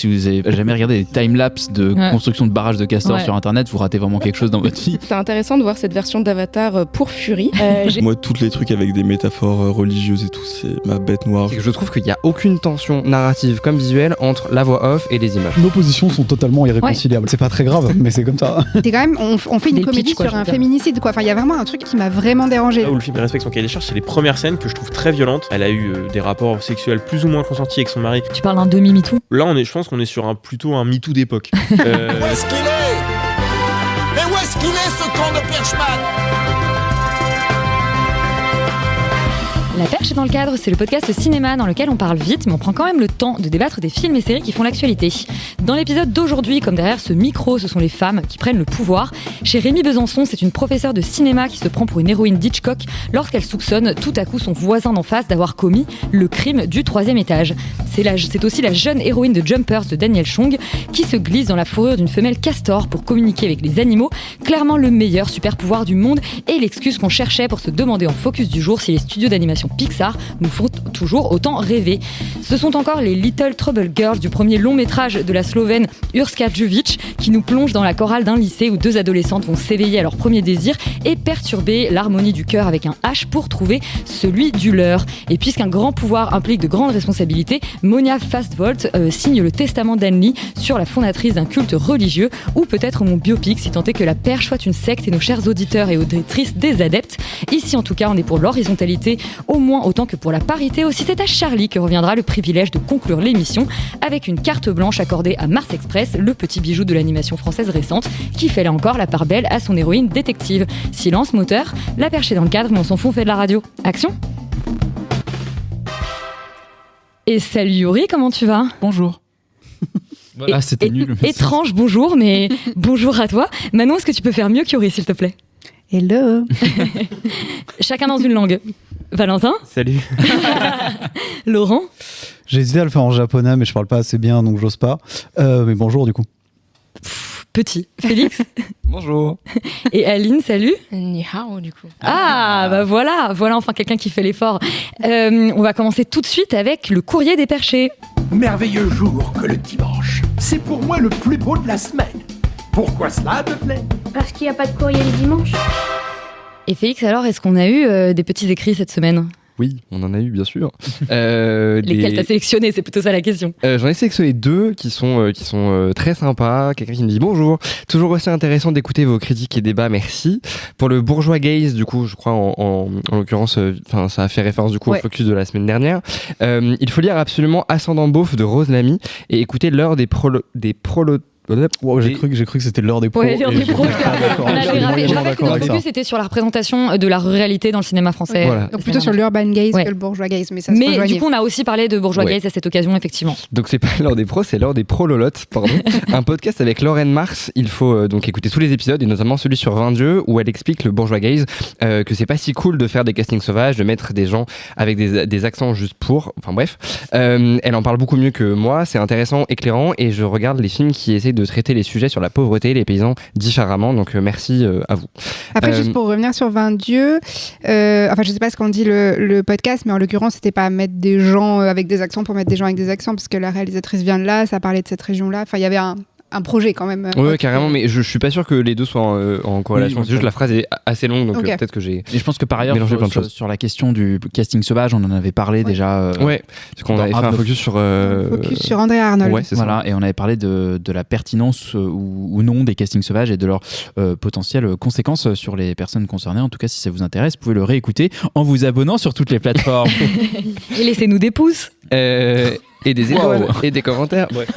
Si vous avez jamais regardé des timelapses de construction de barrages de castors sur internet, vous ratez vraiment quelque chose dans votre vie. C'était intéressant de voir cette version d'Avatar pour Fury. Moi, tous les trucs avec des métaphores religieuses et tout, c'est ma bête noire. Je trouve qu'il n'y a aucune tension narrative comme visuelle entre la voix off et les images. Nos positions sont totalement irréconciliables. C'est pas très grave, mais c'est comme ça. C'est quand même, on fait une comédie sur un féminicide, quoi. Enfin, il y a vraiment un truc qui m'a vraiment dérangé. Là où le film respecte son cahier des charges, c'est les premières scènes que je trouve très violentes. Elle a eu des rapports sexuels plus ou moins consentis avec son mari. Tu parles d'un demi-MeToo ? Là, je pense qu'on est sur plutôt un MeToo d'époque. Où est-ce qu'il est ? Mais où est-ce qu'il est, ce camp de Perchman ? La Perche est dans le cadre, c'est le podcast cinéma dans lequel on parle vite, mais on prend quand même le temps de débattre des films et séries qui font l'actualité. Dans l'épisode d'aujourd'hui, comme derrière ce micro, ce sont les femmes qui prennent le pouvoir. Chez Rémi Besançon, c'est une professeure de cinéma qui se prend pour une héroïne d'Hitchcock lorsqu'elle soupçonne tout à coup son voisin d'en face d'avoir commis le crime du 3e étage. C'est aussi la jeune héroïne de Jumpers de Daniel Chong qui se glisse dans la fourrure d'une femelle castor pour communiquer avec les animaux. Clairement le meilleur super pouvoir du monde et l'excuse qu'on cherchait pour se demander en focus du jour si les studios d'animation Pixar nous font toujours autant rêver. Ce sont encore les Little Trouble Girls du premier long métrage de la Slovène Urška Đujić qui nous plongent dans la chorale d'un lycée où 2 adolescentes vont s'éveiller à leur premier désir et perturber l'harmonie du cœur avec un H pour trouver celui du leur. Et puisqu'un grand pouvoir implique de grandes responsabilités, Monia Fastvolt signe le testament d'Anne-Lee sur la fondatrice d'un culte religieux ou peut-être mon biopic si tant est que la Perche soit une secte et nos chers auditeurs et auditrices des adeptes. Ici en tout cas on est pour l'horizontalité au moins autant que pour la parité. Aussi c'est à Charlie que reviendra le privilège de conclure l'émission avec une carte blanche accordée à Mars Express, le petit bijou de l'animation française récente qui fait là encore la part belle à son héroïne détective. Silence moteur, la Perche est dans le cadre mais on s'en fout, on fait de la radio. Action. Et salut Yuri, comment tu vas ? Bonjour. Voilà, c'était nul. Étrange bonjour, mais bonjour à toi. Manon, est-ce que tu peux faire mieux qu'Yuri, s'il te plaît ? Hello. Chacun dans une langue. Valentin ? Salut. Laurent ? J'ai hésité à le faire en japonais, mais je parle pas assez bien, donc j'ose pas. Mais bonjour du coup. Petit. Félix ? Bonjour. Et Aline, salut. Ni hao, du coup. Ah, bah voilà enfin quelqu'un qui fait l'effort. On va commencer tout de suite avec le courrier des perchés. Merveilleux jour que le dimanche. C'est pour moi le plus beau de la semaine. Pourquoi cela me plaît ? Parce qu'il n'y a pas de courrier le dimanche. Et Félix, alors, est-ce qu'on a eu des petits écrits cette semaine ? Oui, on en a eu bien sûr. Lesquels t'as sélectionné, c'est plutôt ça la question. J'en ai sélectionné 2 qui sont très sympas. Quelqu'un qui me dit bonjour, toujours aussi intéressant d'écouter vos critiques et débats, merci. Pour le bourgeois gaze, du coup, je crois en l'occurrence, ça a fait référence du coup au focus de la semaine dernière. Il faut lire absolument Ascendant Beauf de Rose Lamy et écouter l'heure des Wow, j'ai cru que c'était l'heure des pros. Ouais, l'heure des pros. Je rappelle que notre focus ça. était sur la représentation de la ruralité dans le cinéma français. Voilà. Donc plutôt sur l'urban gaze que le bourgeois gaze, mais ça se Mais rejoignait. du coup, on a aussi parlé de bourgeois gaze à cette occasion, effectivement. Donc c'est pas l'heure des pros, c'est l'heure des prololotes, pardon. Un podcast avec Lorraine Mars. Il faut donc écouter tous les épisodes et notamment celui sur 20 dieux où elle explique le bourgeois gaze, que c'est pas si cool de faire des castings sauvages, de mettre des gens avec des accents juste pour. Enfin bref, elle en parle beaucoup mieux que moi. C'est intéressant, éclairant et je regarde les films qui essaient de traiter les sujets sur la pauvreté, les paysans différemment. Donc merci à vous. Après, juste pour revenir sur 20 dieux, enfin, je sais pas ce qu'on dit le podcast, mais en l'occurrence, c'était pas mettre des gens avec des accents pour mettre des gens avec des accents, parce que la réalisatrice vient de là, ça parlait de cette région-là. Enfin, il y avait un projet quand même. Oui, carrément, mais je suis pas sûr que les deux soient en corrélation. Oui, c'est juste la phrase est assez longue, donc peut-être que j'ai. Et je pense que par ailleurs, mélangé plein de choses. sur la question du casting sauvage, on en avait parlé déjà. Ouais, parce qu'on avait fait un focus sur. Focus sur André Arnold. Ouais, c'est voilà, et on avait parlé de la pertinence ou non des castings sauvages et de leurs potentielles conséquences sur les personnes concernées. En tout cas, si ça vous intéresse, vous pouvez le réécouter en vous abonnant sur toutes les plateformes. Et laissez-nous des pouces. Et des étoiles et des commentaires. Ouais.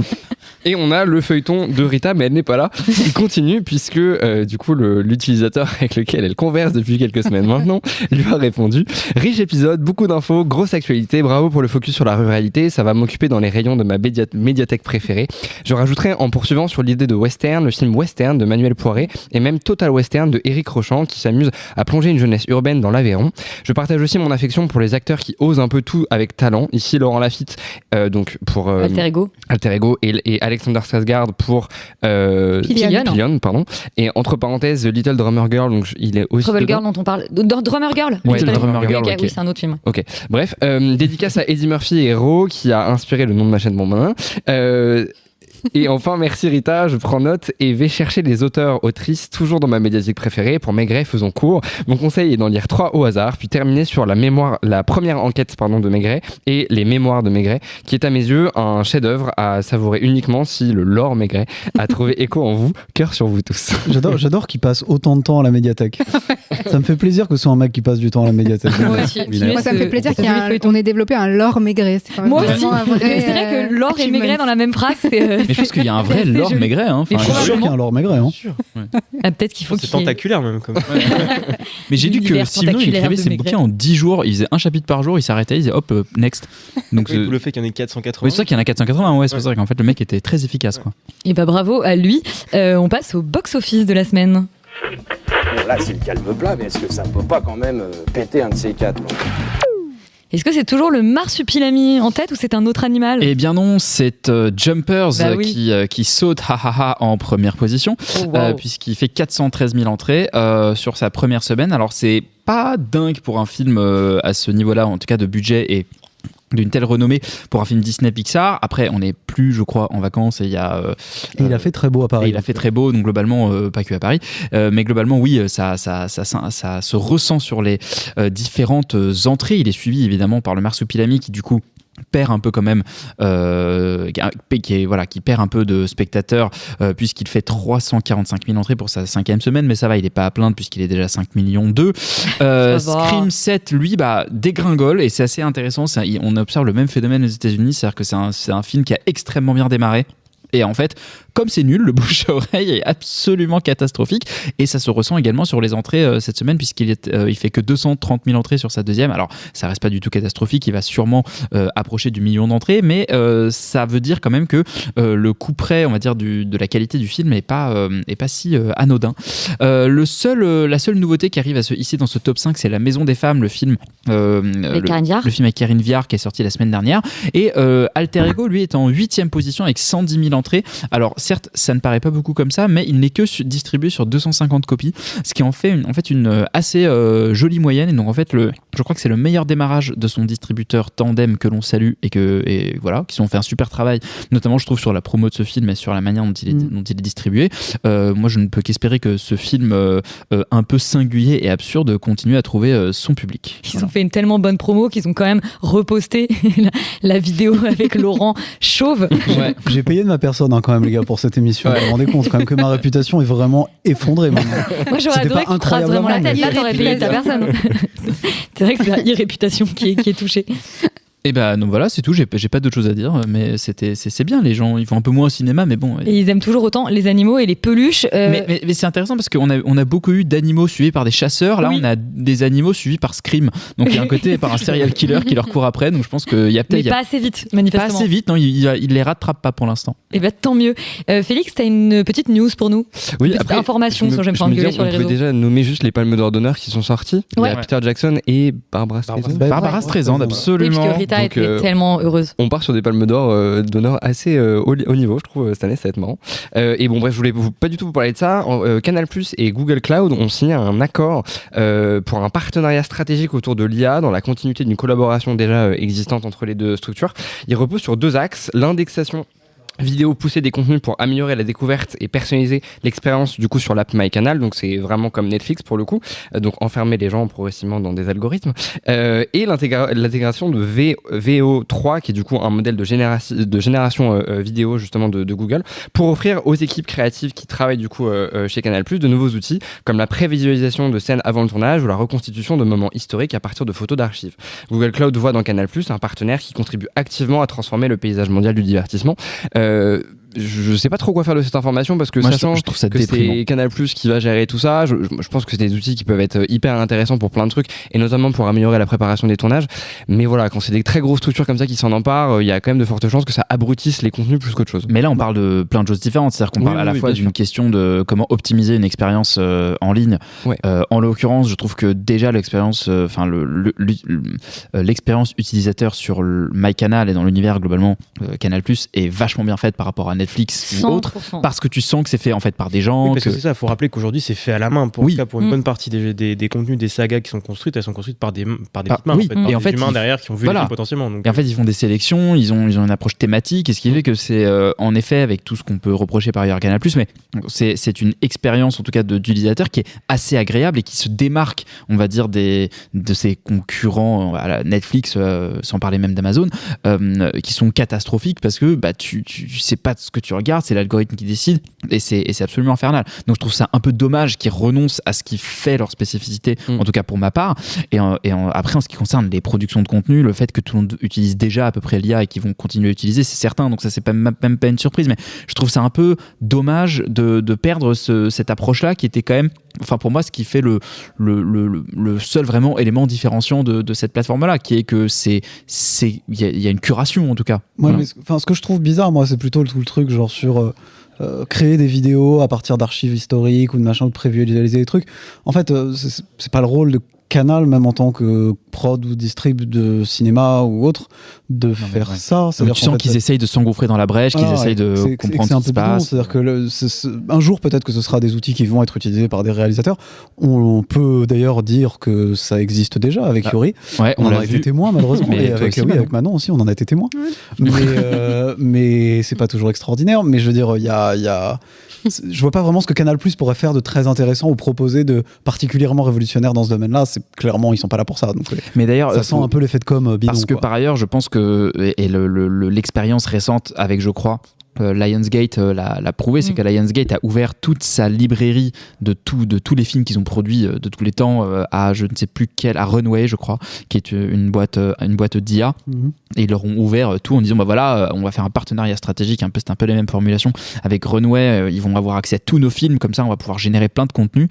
Et on a le feuilleton de Rita, mais elle n'est pas là. Il continue puisque du coup l'utilisateur avec lequel elle converse depuis quelques semaines maintenant lui a répondu. Riche épisode, beaucoup d'infos, grosse actualité. Bravo pour le focus sur la ruralité. Ça va m'occuper dans les rayons de ma médiathèque préférée. Je rajouterai en poursuivant sur l'idée de western, le film Western de Manuel Poiré et même Total Western de Éric Rochant qui s'amuse à plonger une jeunesse urbaine dans l'Aveyron. Je partage aussi mon affection pour les acteurs qui osent un peu tout avec talent. Ici Laurent Lafitte donc pour Alter Ego et Alexander Skarsgård pour Pillion, pardon. Et entre parenthèses The Little Drummer Girl, donc il est aussi Trouble Girl dont on parle. Drummer Girl. Ouais, Drummer Girl. Okay. Oui, c'est un autre film. Ok. Bref, dédicace à Eddie Murphy et Ro qui a inspiré le nom de ma chaîne Bon Maman. Et enfin, merci Rita, je prends note et vais chercher les auteurs, autrices, toujours dans ma médiathèque préférée. Pour Maigret, faisons court. Mon conseil est d'en lire 3 au hasard, puis terminer sur la première enquête de Maigret et les mémoires de Maigret, qui est à mes yeux un chef-d'œuvre à savourer uniquement si le lore Maigret a trouvé écho en vous. Cœur sur vous tous. J'adore qu'il passe autant de temps à la médiathèque. Ça me fait plaisir que ce soit un mec qui passe du temps à la médiathèque. Moi aussi. Moi, ça me fait plaisir qu'on ait développé un lore Maigret. C'est quand même Moi aussi. un vrai, Mais c'est vrai que lore et Maigret dans la même phrase, mais je pense qu'il y a un vrai lore Maigret. Hein. Je suis sûr qu'il y a un lore Maigret. Hein. Ah, peut-être qu'il faut c'est tentaculaire même. Comme... Mais j'ai lu que Simon il écrivait ses bouquins en 10 jours. Il faisait un chapitre par jour, il s'arrêtait, il disait hop, next. Donc oui, le fait qu'il y en ait 480. Oui, c'est vrai qu'il y en a 480, ouais, c'est pour ça qu'en fait le mec était très efficace. Quoi. Et bah bravo à lui. On passe au box-office de la semaine. Bon, là, c'est le calme plat, mais est-ce que ça peut pas quand même péter un de ces 4 quoi. Est-ce que c'est toujours le marsupilami en tête ou c'est un autre animal ? Eh bien non, c'est Jumpers qui saute en première position, puisqu'il fait 413 000 entrées sur sa première semaine. Alors c'est pas dingue pour un film à ce niveau-là, en tout cas de budget et d'une telle renommée pour un film Disney Pixar. Après, on n'est plus, je crois, en vacances et il y a... il a fait très beau à Paris. Il a fait très beau, donc globalement, pas que à Paris. Mais globalement, oui, ça se ressent sur les différentes entrées. Il est suivi, évidemment, par le Marsupilami qui, du coup, perd un peu quand même qui perd un peu de spectateurs puisqu'il fait 345 000 entrées pour sa 5e semaine, mais ça va, il n'est pas à plaindre puisqu'il est déjà 5,2 millions. Scream 7 lui dégringole et c'est assez intéressant, on observe le même phénomène aux États-Unis, c'est-à-dire que c'est un film qui a extrêmement bien démarré. Et en fait, comme c'est nul, le bouche à oreille est absolument catastrophique. Et ça se ressent également sur les entrées cette semaine, puisqu'il fait que 230 000 entrées sur sa deuxième. Alors, ça reste pas du tout catastrophique. Il va sûrement approcher du million d'entrées. Mais ça veut dire quand même que le coup près, on va dire, de la qualité du film est pas si anodin. La seule nouveauté qui arrive à se hisser dans ce top 5, c'est La Maison des Femmes, le film le film avec Karine Viard qui est sorti la semaine dernière. Et Alter Ego, lui, est en 8e position avec 110 000 entrées. Alors certes, ça ne paraît pas beaucoup comme ça, mais il n'est que distribué sur 250 copies, ce qui en fait une assez jolie moyenne. Et donc en fait, je crois que c'est le meilleur démarrage de son distributeur Tandem que l'on salue et voilà, qui ont fait un super travail, notamment je trouve sur la promo de ce film et sur la manière dont il est distribué. Moi, je ne peux qu'espérer que ce film un peu singulier et absurde continue à trouver son public. Ils ont fait une tellement bonne promo qu'ils ont quand même reposté la vidéo avec Laurent chauve. Ouais. J'ai payé de ma personne quand même les gars pour cette émission. Vous vous rendez compte quand même que ma réputation est vraiment effondrée maintenant. Moi j'aurais adoré que tu traces vraiment la tête. Là t'aurais payé ta personne. C'est vrai que c'est la irréputation qui est touchée. Et bah donc voilà, c'est tout, j'ai pas d'autre chose à dire, mais c'est bien, les gens ils vont un peu moins au cinéma, mais bon. Et ils aiment toujours autant les animaux et les peluches. Mais c'est intéressant parce qu'on a beaucoup eu d'animaux suivis par des chasseurs, là on a des animaux suivis par Scream, donc il y a un côté par un serial killer qui leur court après, donc je pense qu'il y a peut-être... Mais pas assez vite, manifestement. Pas assez vite, non, il les rattrape pas pour l'instant. Et bah tant mieux. Félix, t'as une petite news pour nous? Oui, une petite information sur J'aime pas engueuler sur les réseaux. On peut déjà nommer juste les palmes d'or d'honneur qui sont sorties. Ouais. Il y a Peter Jackson et Barbara Streisand. Barbara Streisand, absolument. Oui, puisque Rita était tellement heureuse. On part sur des palmes d'honneur assez haut niveau, je trouve, cette année, ça va être marrant. Et bon, bref, je voulais pas du tout vous parler de ça. Canal+ et Google Cloud ont signé un accord pour un partenariat stratégique autour de l'IA dans la continuité d'une collaboration déjà existante entre les deux structures. Il repose sur 2 axes, l'indexation vidéo, pousser des contenus pour améliorer la découverte et personnaliser l'expérience du coup sur l'app MyCanal, donc c'est vraiment comme Netflix pour le coup, donc enfermer les gens progressivement dans des algorithmes, et l'intégration de VO3 qui est du coup un modèle de génération vidéo justement de Google pour offrir aux équipes créatives qui travaillent du coup chez Canal+ de nouveaux outils comme la prévisualisation de scènes avant le tournage ou la reconstitution de moments historiques à partir de photos d'archives. Google Cloud voit dans Canal+ un partenaire qui contribue activement à transformer le paysage mondial du divertissement. Je sais pas trop quoi faire de cette information parce que moi, sachant je trouve ça que c'est Canal+ qui va gérer tout ça, je pense que c'est des outils qui peuvent être hyper intéressants pour plein de trucs et notamment pour améliorer la préparation des tournages. Mais voilà, quand c'est des très grosses structures comme ça qui s'en emparent, il y a quand même de fortes chances que ça abrutisse les contenus plus qu'autre chose. Mais là, on parle de plein de choses différentes, c'est-à-dire qu'on parle à la fois d'une question de comment optimiser une expérience en ligne. Ouais. En l'occurrence, je trouve que déjà l'expérience, l'expérience utilisateur sur MyCanal et dans l'univers globalement Canal+ est vachement bien faite par rapport à Netflix 100%. ou autre, parce que tu sens que c'est fait en fait par des gens. Oui, parce que c'est ça, il faut rappeler qu'aujourd'hui c'est fait à la main. Pour une bonne partie des contenus, des sagas qui sont construites, elles sont construites par des petites mains, par des humains derrière qui ont vu les films potentiellement. Donc, et en fait, ils font des sélections, ils ont une approche thématique, et ce qui fait que c'est en effet, avec tout ce qu'on peut reprocher par ailleurs à Canal+, mais c'est une expérience en tout cas d'utilisateur qui est assez agréable et qui se démarque, on va dire, de ses concurrents à la Netflix, sans parler même d'Amazon, qui sont catastrophiques parce que tu sais pas ce que tu regardes, c'est l'algorithme qui décide, et c'est absolument infernal. Donc je trouve ça un peu dommage qu'ils renoncent à ce qui fait leur spécificité, en tout cas pour ma part. Et après, en ce qui concerne les productions de contenu, le fait que tout le monde utilise déjà à peu près l'IA et qu'ils vont continuer à utiliser, c'est certain, donc ça c'est même pas une surprise, mais je trouve ça un peu dommage de perdre cette approche-là qui était quand même, enfin pour moi, ce qui fait le seul vraiment élément différenciant de cette plateforme-là, qui est que il y a une curation en tout cas. Ouais, mais ce que je trouve bizarre, moi, c'est plutôt tout le truc genre sur créer des vidéos à partir d'archives historiques ou de machin, de prévisualiser des trucs. En fait, c'est pas le rôle de Canal, même en tant que prod ou distrib de cinéma ou autre, faire ça. Tu sens qu'ils essayent de s'engouffrer dans la brèche, qu'ils essayent de comprendre ce qui se passe. C'est-à-dire que un jour, peut-être que ce sera des outils qui vont être utilisés par des réalisateurs. On peut d'ailleurs dire que ça existe déjà avec Yuri. Ouais, on en a été témoin, malheureusement. Et avec Manon aussi, on en a été témoin. Mais c'est pas toujours extraordinaire. Mais je veux dire, je vois pas vraiment ce que Canal+ pourrait faire de très intéressant ou proposer de particulièrement révolutionnaire dans ce domaine-là. C'est clairement, ils sont pas là pour ça. Donc, mais d'ailleurs, ça sent un peu l'effet de com bidon. Parce que par ailleurs, je pense que l'expérience récente avec, je crois, Lionsgate l'a prouvé, c'est que Lionsgate a ouvert toute sa librairie de tous les films qu'ils ont produits de tous les temps à je ne sais plus quelle, à Runway, je crois, qui est une boîte d'IA. Et ils leur ont ouvert tout en disant voilà, on va faire un partenariat stratégique, c'est un peu les mêmes formulations avec Runway, ils vont avoir accès à tous nos films, comme ça on va pouvoir générer plein de contenu.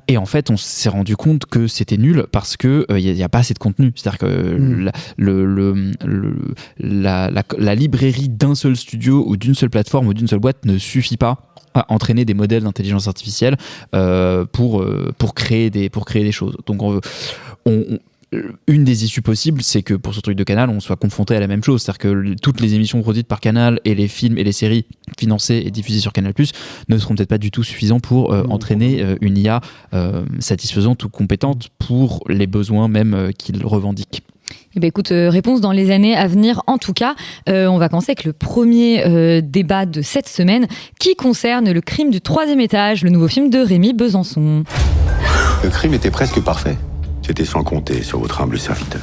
Et en fait, on s'est rendu compte que c'était nul parce que y a pas assez de contenu. C'est-à-dire que la librairie d'un seul studio ou d'une seule plateforme ou d'une seule boîte ne suffit pas à entraîner des modèles d'intelligence artificielle pour créer des choses. Donc une des issues possibles, c'est que pour ce truc de Canal, on soit confronté à la même chose. C'est-à-dire que toutes les émissions produites par Canal et les films et les séries financées et diffusées sur Canal+ ne seront peut-être pas du tout suffisants pour entraîner une IA satisfaisante ou compétente pour les besoins même qu'ils revendiquent. Eh bien, écoute, réponse dans les années à venir. En tout cas, on va commencer avec le premier débat de cette semaine qui concerne Le crime du 3e étage, le nouveau film de Rémi Besançon. Le crime était presque parfait. C'était sans compter sur votre humble serviteur.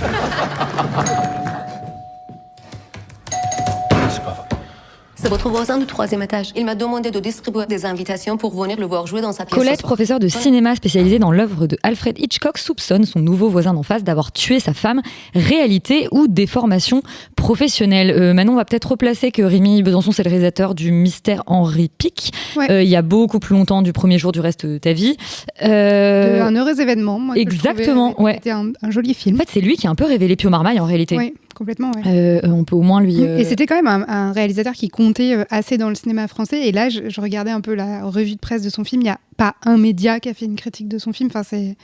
C'est votre voisin du 3e étage. Il m'a demandé de distribuer des invitations pour venir le voir jouer dans sa pièce. Colette, professeure de cinéma spécialisée dans l'œuvre de Alfred Hitchcock, soupçonne son nouveau voisin d'en face d'avoir tué sa femme. Réalité ou déformation professionnelle. Manon va peut-être replacer que Rémi Besançon, c'est le réalisateur du Mystère Henri Pic. Il y a beaucoup plus longtemps du premier jour du reste de ta vie. De Un heureux événement. Moi, exactement, ouais. C'était un joli film. En fait, c'est lui qui a un peu révélé Pio Marmaille en réalité. Oui, complètement. Ouais. On peut au moins lui. Et c'était quand même un réalisateur qui comptait assez dans le cinéma français. Et là, je regardais un peu la revue de presse de son film. Il n'y a pas un média qui a fait une critique de son film. Enfin, c'est.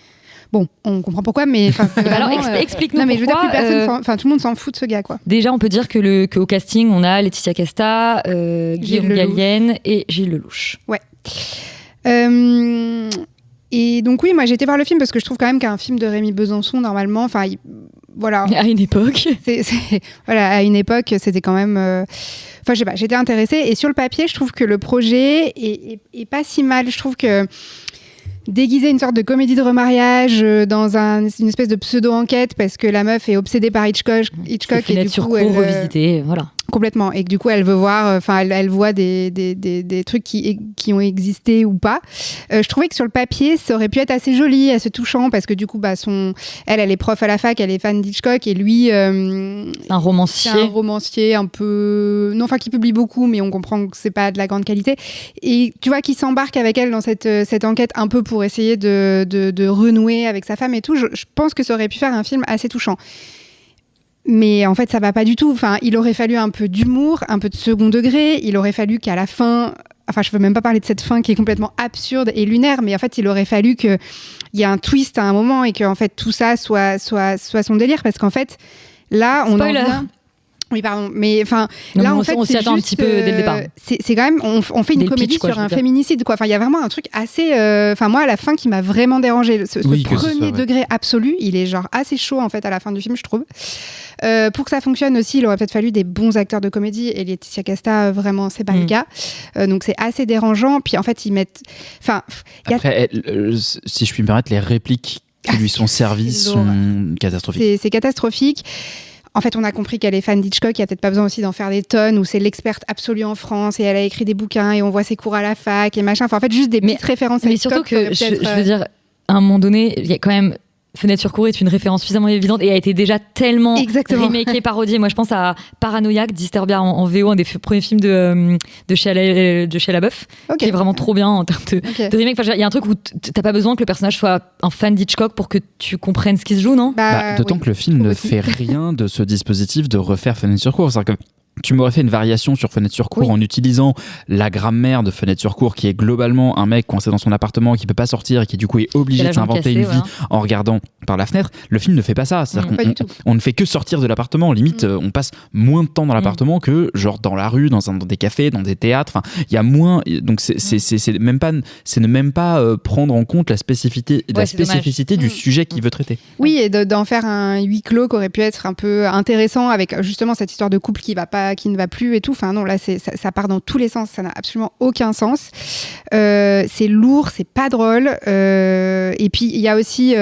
Bon, on comprend pourquoi, mais alors explique-nous pourquoi. Mais je veux dire, plus personne, tout le monde s'en fout de ce gars, quoi. Déjà, on peut dire qu'au casting, on a Laetitia Casta, Guillaume Gallienne et Gilles Lelouch. Ouais. Et donc oui, moi j'ai été voir le film parce que je trouve quand même qu'un film de Rémi Besançon, normalement, voilà. À une époque. Voilà, à une époque, c'était quand même. Enfin, je sais pas, j'étais intéressée. Et sur le papier, je trouve que le projet est pas si mal. Je trouve que déguiser une sorte de comédie de remariage dans une espèce de pseudo-enquête parce que la meuf est obsédée par Hitchcock et du coup elle revisiter, voilà. Complètement, et que du coup elle veut voir, elle voit des trucs qui ont existé ou pas. Je trouvais que sur le papier ça aurait pu être assez joli, assez touchant, parce que du coup elle est prof à la fac, elle est fan d'Hitchcock, et lui un romancier. C'est un romancier un peu qui publie beaucoup, mais on comprend que c'est pas de la grande qualité, et tu vois, qui s'embarque avec elle dans cette enquête un peu pour essayer de renouer avec sa femme et tout. Je pense que ça aurait pu faire un film assez touchant. Mais en fait, ça va pas du tout. Enfin, il aurait fallu un peu d'humour, un peu de second degré. Il aurait fallu qu'à la fin... Enfin, je veux même pas parler de cette fin qui est complètement absurde et lunaire, mais en fait, il aurait fallu qu'il y ait un twist à un moment et que en fait, tout ça soit son délire. Parce qu'en fait, là, on en vient... Oui, pardon, mais enfin, là en fait, on s'y attend un petit peu dès le départ. C'est quand même, on fait une comédie sur un féminicide, quoi. Enfin, il y a vraiment un truc assez, enfin moi à la fin qui m'a vraiment dérangé. Ce premier degré absolu, il est genre assez chaud en fait à la fin du film, je trouve. Pour que ça fonctionne aussi, il aurait peut-être fallu des bons acteurs de comédie et Laetitia Casta, vraiment, c'est pas le cas. Donc c'est assez dérangeant. Puis en fait, ils mettent, enfin, après, si je puis me permettre, les répliques qui lui sont servies sont catastrophiques. C'est catastrophique. En fait, on a compris qu'elle est fan d'Hitchcock, il n'y a peut-être pas besoin aussi d'en faire des tonnes, où c'est l'experte absolue en France, et elle a écrit des bouquins, et on voit ses cours à la fac, et machin. Enfin, en fait, juste des petites références à Hitchcock. Mais surtout que, je veux dire, à un moment donné, il y a quand même... Fenêtre sur cour est une référence suffisamment évidente et a été déjà tellement remakée, parodiée. Moi, je pense à Paranoïaque, Disturbia en VO, un des premiers films de Shia LaBeouf, qui est vraiment trop bien en termes de remake. Enfin, il y a un truc où t'as pas besoin que le personnage soit un fan d'Hitchcock pour que tu comprennes ce qui se joue, non ? D'autant que le film ne fait rien de ce dispositif de refaire Fenêtre sur cour. C'est-à-dire que tu m'aurais fait une variation sur Fenêtre sur cour en utilisant la grammaire de Fenêtre sur cour, qui est globalement un mec coincé dans son appartement qui peut pas sortir et qui du coup est obligé de s'inventer une vie en regardant par la fenêtre. Le film ne fait pas ça. C'est-à-dire qu'on ne fait que sortir de l'appartement. Limite, on passe moins de temps dans l'appartement que genre dans la rue, dans des cafés, dans des théâtres. Enfin, il y a moins. Donc c'est même pas prendre en compte la spécificité du sujet qu'il veut traiter. Oui, et d'en faire un huis clos qui aurait pu être un peu intéressant avec justement cette histoire de couple qui ne va plus et tout. Enfin non, là ça part dans tous les sens, ça n'a absolument aucun sens. C'est lourd, c'est pas drôle. Et puis il y a aussi,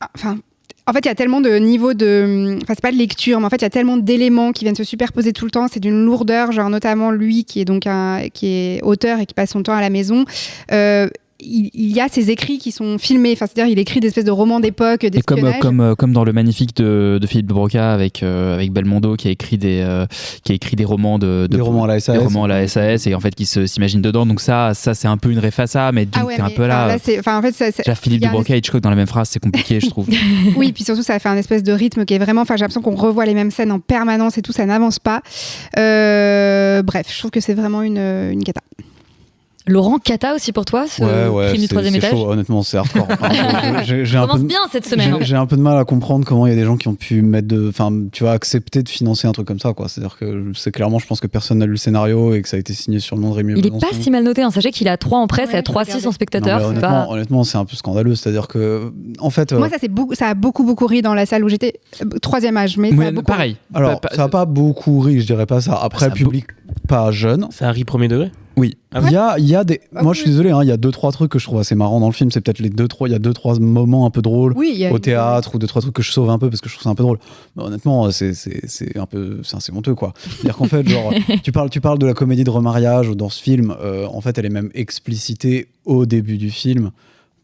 en fait, il y a tellement de niveaux de... Enfin, c'est pas de lecture, mais en fait, il y a tellement d'éléments qui viennent se superposer tout le temps. C'est d'une lourdeur, genre notamment lui qui est donc qui est auteur et qui passe son temps à la maison. Il y a ses écrits qui sont filmés, enfin, c'est-à-dire il écrit des espèces de romans d'époque, d'espionnage. Et comme dans le Magnifique de Philippe de Broca avec Belmondo qui a écrit des romans des romans à la SAS, et en fait qui s'imagine dedans. Donc ça c'est un peu une ref à ça, mais donc t'es un peu là. En fait, Philippe de Broca et Hitchcock dans la même phrase, c'est compliqué, je trouve. Oui, puis surtout ça fait un espèce de rythme qui est vraiment. Enfin, j'ai l'impression qu'on revoit les mêmes scènes en permanence et tout, ça n'avance pas. Bref, je trouve que c'est vraiment une cata. Laurent, cata aussi pour toi, ce crime du troisième étage. Chaud, honnêtement, c'est hardcore. On commence bien cette semaine. J'ai un peu de mal à comprendre comment il y a des gens qui ont pu accepter de financer un truc comme ça, quoi. C'est-à-dire que c'est clairement, je pense que personne n'a lu le scénario et que ça a été signé sur le nom de Rémi. Il est pas si mal noté, hein. Sachez qu'il a 3 en presse et à 3,6 en spectateurs. Honnêtement, c'est un peu scandaleux. C'est-à-dire que, en fait. Moi, ça a beaucoup ri dans la salle où j'étais. Troisième âge, mais ça a beaucoup pareil. Alors, ça a pas beaucoup ri, je dirais pas ça. Après, public pas jeune. Ça a ri premier degré. Oui, il y a des. Moi, je suis désolé, il y a 2-3 trucs que je trouve assez marrants dans le film. C'est peut-être il y a 2-3 moments un peu drôles au théâtre ou 2-3 trucs que je sauve un peu parce que je trouve ça un peu drôle. Mais honnêtement, c'est assez honteux, quoi. C'est-à-dire qu'en fait, genre, tu parles de la comédie de remariage dans ce film. En fait, elle est même explicitée au début du film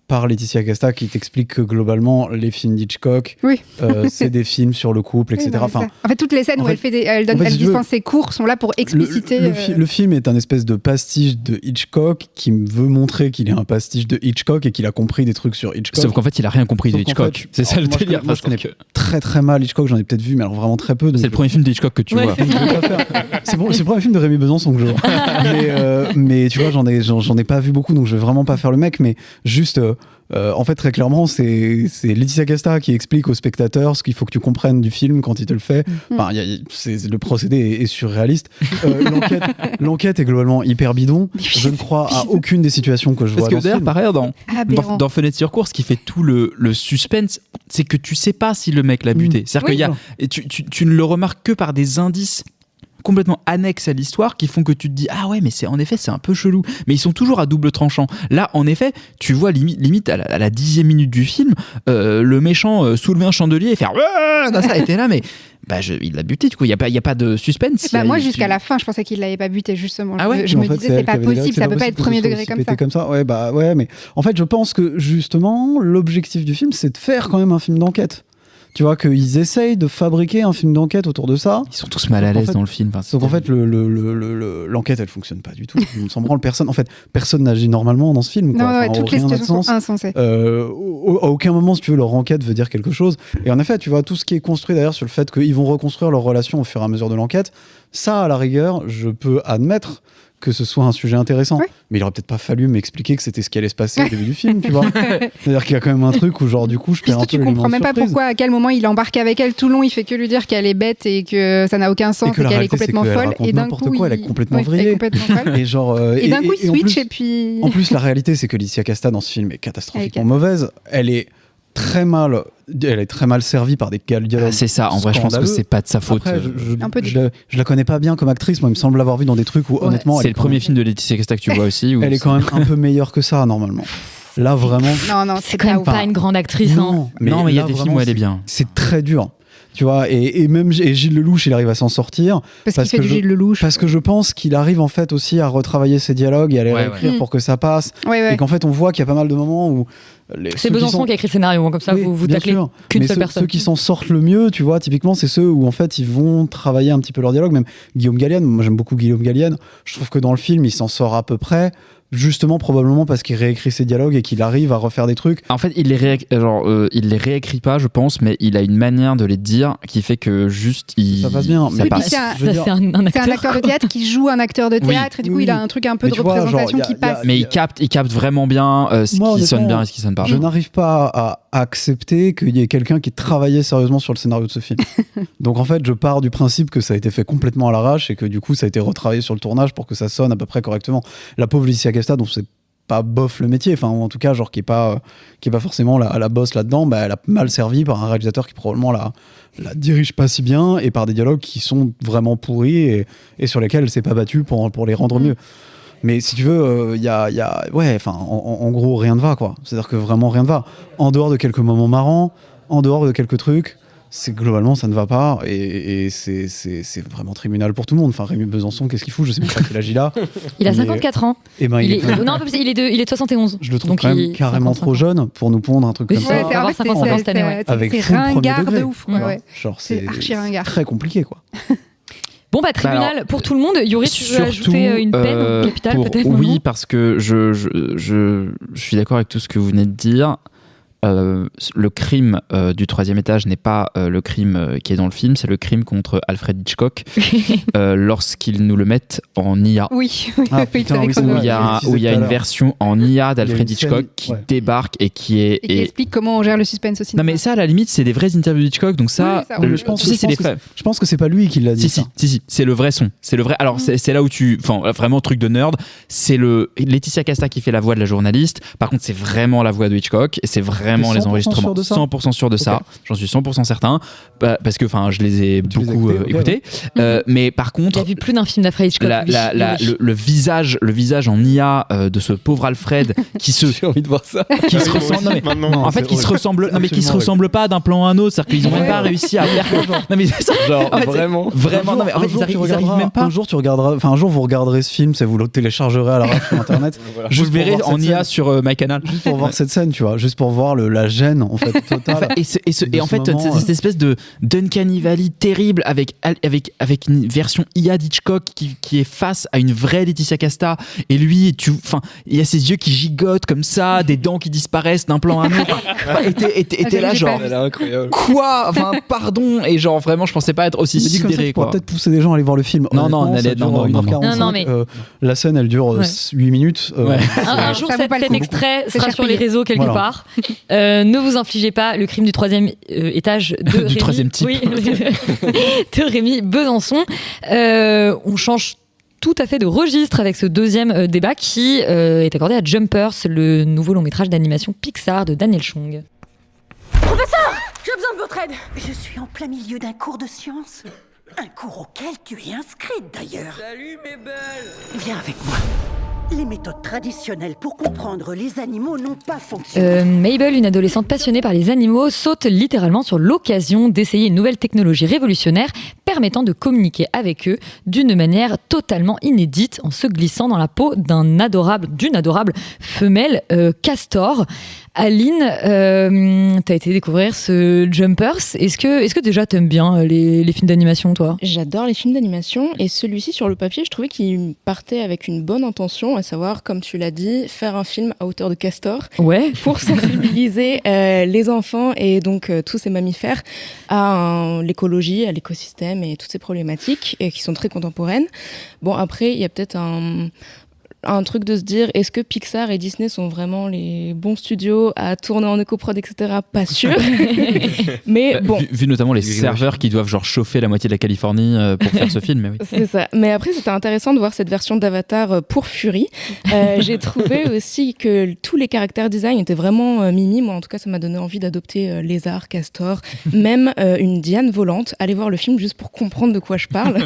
par Laetitia Casta qui t'explique que globalement les films d'Hitchcock c'est des films sur le couple, etc. En fait toutes les scènes où elle dispense ses cours sont là pour expliciter le film est un espèce de pastiche de Hitchcock qui veut montrer qu'il est un pastiche de Hitchcock et qu'il a compris des trucs sur Hitchcock, sauf qu'en fait il a rien compris de Hitchcock. C'est ça le délire. Moi je connais très très mal Hitchcock, j'en ai peut-être vu mais alors vraiment très peu. C'est le premier film d'Hitchcock que tu vois. C'est le premier film de Rémi Besançon que je vois. mais tu vois j'en ai pas vu beaucoup, donc je vais vraiment pas faire le mec, mais juste en fait, très clairement, c'est Laetitia Casta qui explique aux spectateurs ce qu'il faut que tu comprennes du film quand il te le fait. Enfin, le procédé est surréaliste. L'enquête est globalement hyper bidon. Je ne crois à aucune des situations que je vois dans ce film. Pareil, dans Fenêtre sur cour, ce qui fait tout le suspense, c'est que tu sais pas si le mec l'a buté. C'est-à-dire tu ne le remarques que par des indices complètement annexes à l'histoire qui font que tu te dis ah ouais mais c'est un peu chelou, mais ils sont toujours à double tranchant. Là en effet tu vois limite à la 10e minute du film le méchant soulever un chandelier et faire ça était là mais il l'a buté, du coup il y a pas de suspense. Moi jusqu'à la fin je pensais qu'il l'avait pas buté justement. Je me disais c'est pas possible, ça peut pas être premier degré comme ça. Ouais mais en fait je pense que justement l'objectif du film c'est de faire quand même un film d'enquête. Tu vois qu'ils essayent de fabriquer un film d'enquête autour de ça. Ils sont tous mal à l'aise dans le film. Donc en fait, l'enquête, elle fonctionne pas du tout. On s'en branle. Personne n'agit normalement dans ce film. Non, toutes les situations sont insensées. À aucun moment, si tu veux, leur enquête veut dire quelque chose. Et en effet, tu vois, tout ce qui est construit d'ailleurs sur le fait qu'ils vont reconstruire leur relation au fur et à mesure de l'enquête, Ça, à la rigueur, je peux admettre que ce soit un sujet intéressant. Oui. Mais il aurait peut-être pas fallu m'expliquer que c'était ce qui allait se passer au début du film, tu vois. C'est-à-dire qu'il y a quand même un truc où, genre, du coup, je perds un peu l'élément de surprise. Tu comprends même pas pourquoi, à quel moment il embarque avec elle tout le long, il fait que lui dire qu'elle est bête et que ça n'a aucun sens et qu'elle est complètement folle. Et d'un coup, elle est complètement vrillée. Et genre, et d'un coup, il switch et puis. En plus, la réalité, c'est que Alicia Casta dans ce film est catastrophiquement mauvaise. Elle est très mal servie par des dialogues. C'est ça, en vrai, je pense que c'est pas de sa faute. Après, je la connais pas bien comme actrice, moi, il me semble l'avoir vu dans des trucs où, honnêtement. C'est le premier film de Laetitia Casta que tu vois aussi. Elle est quand même un peu meilleure que ça, normalement. Là, vraiment. Non, c'est quand même pas une grande actrice. Non, mais il y a des films où elle est bien. C'est très dur. Tu vois, et même Gilles Lelouch, il arrive à s'en sortir. Parce qu'il fait du Gilles Lelouch. Parce que je pense qu'il arrive en fait aussi à retravailler ses dialogues et à les réécrire pour que ça passe. Et qu'en fait, on voit qu'il y a pas mal de moments où. C'est Besançon qui a écrit le scénario, comme ça vous taclez qu'une seule personne. Ceux qui s'en sortent le mieux, tu vois, typiquement, c'est ceux où en fait ils vont travailler un petit peu leur dialogue. Même Guillaume Gallienne, moi j'aime beaucoup Guillaume Gallienne. Je trouve que dans le film, il s'en sort à peu près. Justement, probablement parce qu'il réécrit ses dialogues et qu'il arrive à refaire des trucs. En fait, il les réécrit pas, je pense, mais il a une manière de les dire qui fait que juste ça passe bien. C'est un acteur de théâtre qui joue un acteur de théâtre et du coup il a un truc un peu de représentation qui passe. Mais il capte vraiment bien ce qui sonne bien et ce qui sonne pas. Je n'arrive pas à accepter qu'il y ait quelqu'un qui travaillait sérieusement sur le scénario de ce film. Donc en fait, je pars du principe que ça a été fait complètement à l'arrache et que du coup ça a été retravaillé sur le tournage pour que ça sonne à peu près correctement. La pauvre Alicia Casta, dont c'est pas bof le métier, enfin en tout cas genre qui est pas forcément la bosse là-dedans, elle a mal servi par un réalisateur qui probablement la dirige pas si bien et par des dialogues qui sont vraiment pourris et sur lesquels elle s'est pas battue pour les rendre mieux. Mais si tu veux, en gros rien ne va quoi. C'est-à-dire que vraiment rien ne va. En dehors de quelques moments marrants, en dehors de quelques trucs, globalement ça ne va pas et c'est vraiment tribunal pour tout le monde. Enfin Rémi Besançon, qu'est-ce qu'il fout? Je sais même pas quel âge il a. Il a 54 ans. Et il est de 71. Je le trouve quand même carrément trop jeune pour nous pondre un truc comme ça. C'est ringard de ouf. Genre c'est archi ringard. Très compliqué quoi. Bon tribunal pour tout le monde. Yuri, tu veux ajouter une peine capitale peut-être? Oui, parce que je suis d'accord avec tout ce que vous venez de dire. Le crime du 3e étage n'est pas le crime qui est dans le film, c'est le crime contre Alfred Hitchcock lorsqu'ils nous le mettent en IA. Oui, où il y a une version en IA d'Alfred Hitchcock qui débarque et qui est... Et qui explique comment on gère le suspense aussi. Non mais ça à la limite c'est des vraies interviews d'Hitchcock, donc ça... je pense que c'est pas lui qui l'a dit. Si, c'est le vrai son. C'est le vrai... Alors c'est là où tu... Enfin vraiment truc de nerd, c'est Laetitia Casta qui fait la voix de la journaliste, par contre c'est vraiment la voix de Hitchcock et c'est vraiment les enregistrements 100% sûr de ça, j'en suis 100% certain parce que je les ai beaucoup écoutés. Mais par contre, il a vu plus d'un film d'Alfred Hitchcock. Le visage en IA de ce pauvre Alfred qui j'ai envie de voir ça. Qui se ressemble, en fait qui se ressemble, non mais qui se ressemble pas d'un plan à un autre, c'est-à-dire qu'ils ont même pas réussi à faire. Non mais genre vraiment. Non mais en fait ils arrivent même pas. Un jour vous regarderez ce film, vous le téléchargerez à l'arrache sur internet. Je le verrai en IA sur MyCanal. Juste pour voir cette scène, tu vois, juste pour voir la gêne en fait totale. Et en fait cette espèce de d'Uncanny Valley terrible avec une version IA d'Hitchcock qui est face à une vraie Laetitia Casta et lui il y a ses yeux qui gigotent comme ça, des dents qui disparaissent d'un plan à un autre. Et là genre quoi, pardon, et genre vraiment je pensais pas être aussi sidéré quoi. Peut-être pousser des gens à aller voir le film. Non, mais la scène elle dure 8 minutes. Un jour cet extrait sera sur les réseaux quelque part. Ne vous infligez pas le crime du 3e étage de du 3e type. Oui, de Rémi Besançon. On change tout à fait de registre avec ce deuxième débat qui est accordé à Jumpers, le nouveau long métrage d'animation Pixar de Daniel Chong. Professeur, j'ai besoin de votre aide. Je suis en plein milieu d'un cours de sciences. Un cours auquel tu es inscrite d'ailleurs. Salut mes belles. Viens avec moi. Les méthodes traditionnelles pour comprendre les animaux n'ont pas fonctionné. Mabel, une adolescente passionnée par les animaux, saute littéralement sur l'occasion d'essayer une nouvelle technologie révolutionnaire permettant de communiquer avec eux d'une manière totalement inédite en se glissant dans la peau d'une adorable femelle castor. Aline, t'as été découvrir ce Jumpers. Est-ce que déjà t'aimes bien les films d'animation, toi? J'adore les films d'animation et celui-ci sur le papier, je trouvais qu'il partait avec une bonne intention. savoir, comme tu l'as dit, faire un film à hauteur de castor pour sensibiliser les enfants et donc tous ces mammifères à l'écologie, à l'écosystème et toutes ces problématiques qui sont très contemporaines. Bon, après, il y a peut-être un truc de se dire, est-ce que Pixar et Disney sont vraiment les bons studios à tourner en éco-prod, etc. Pas sûr. Mais bon. Vu notamment les serveurs qui doivent genre chauffer la moitié de la Californie pour faire ce film. Mais oui. C'est ça. Mais après, c'était intéressant de voir cette version d'Avatar pour Fury. J'ai trouvé aussi que tous les caractères design étaient vraiment mimi. Moi, en tout cas, ça m'a donné envie d'adopter lézard, castor, même une Diane volante. Allez voir le film juste pour comprendre de quoi je parle.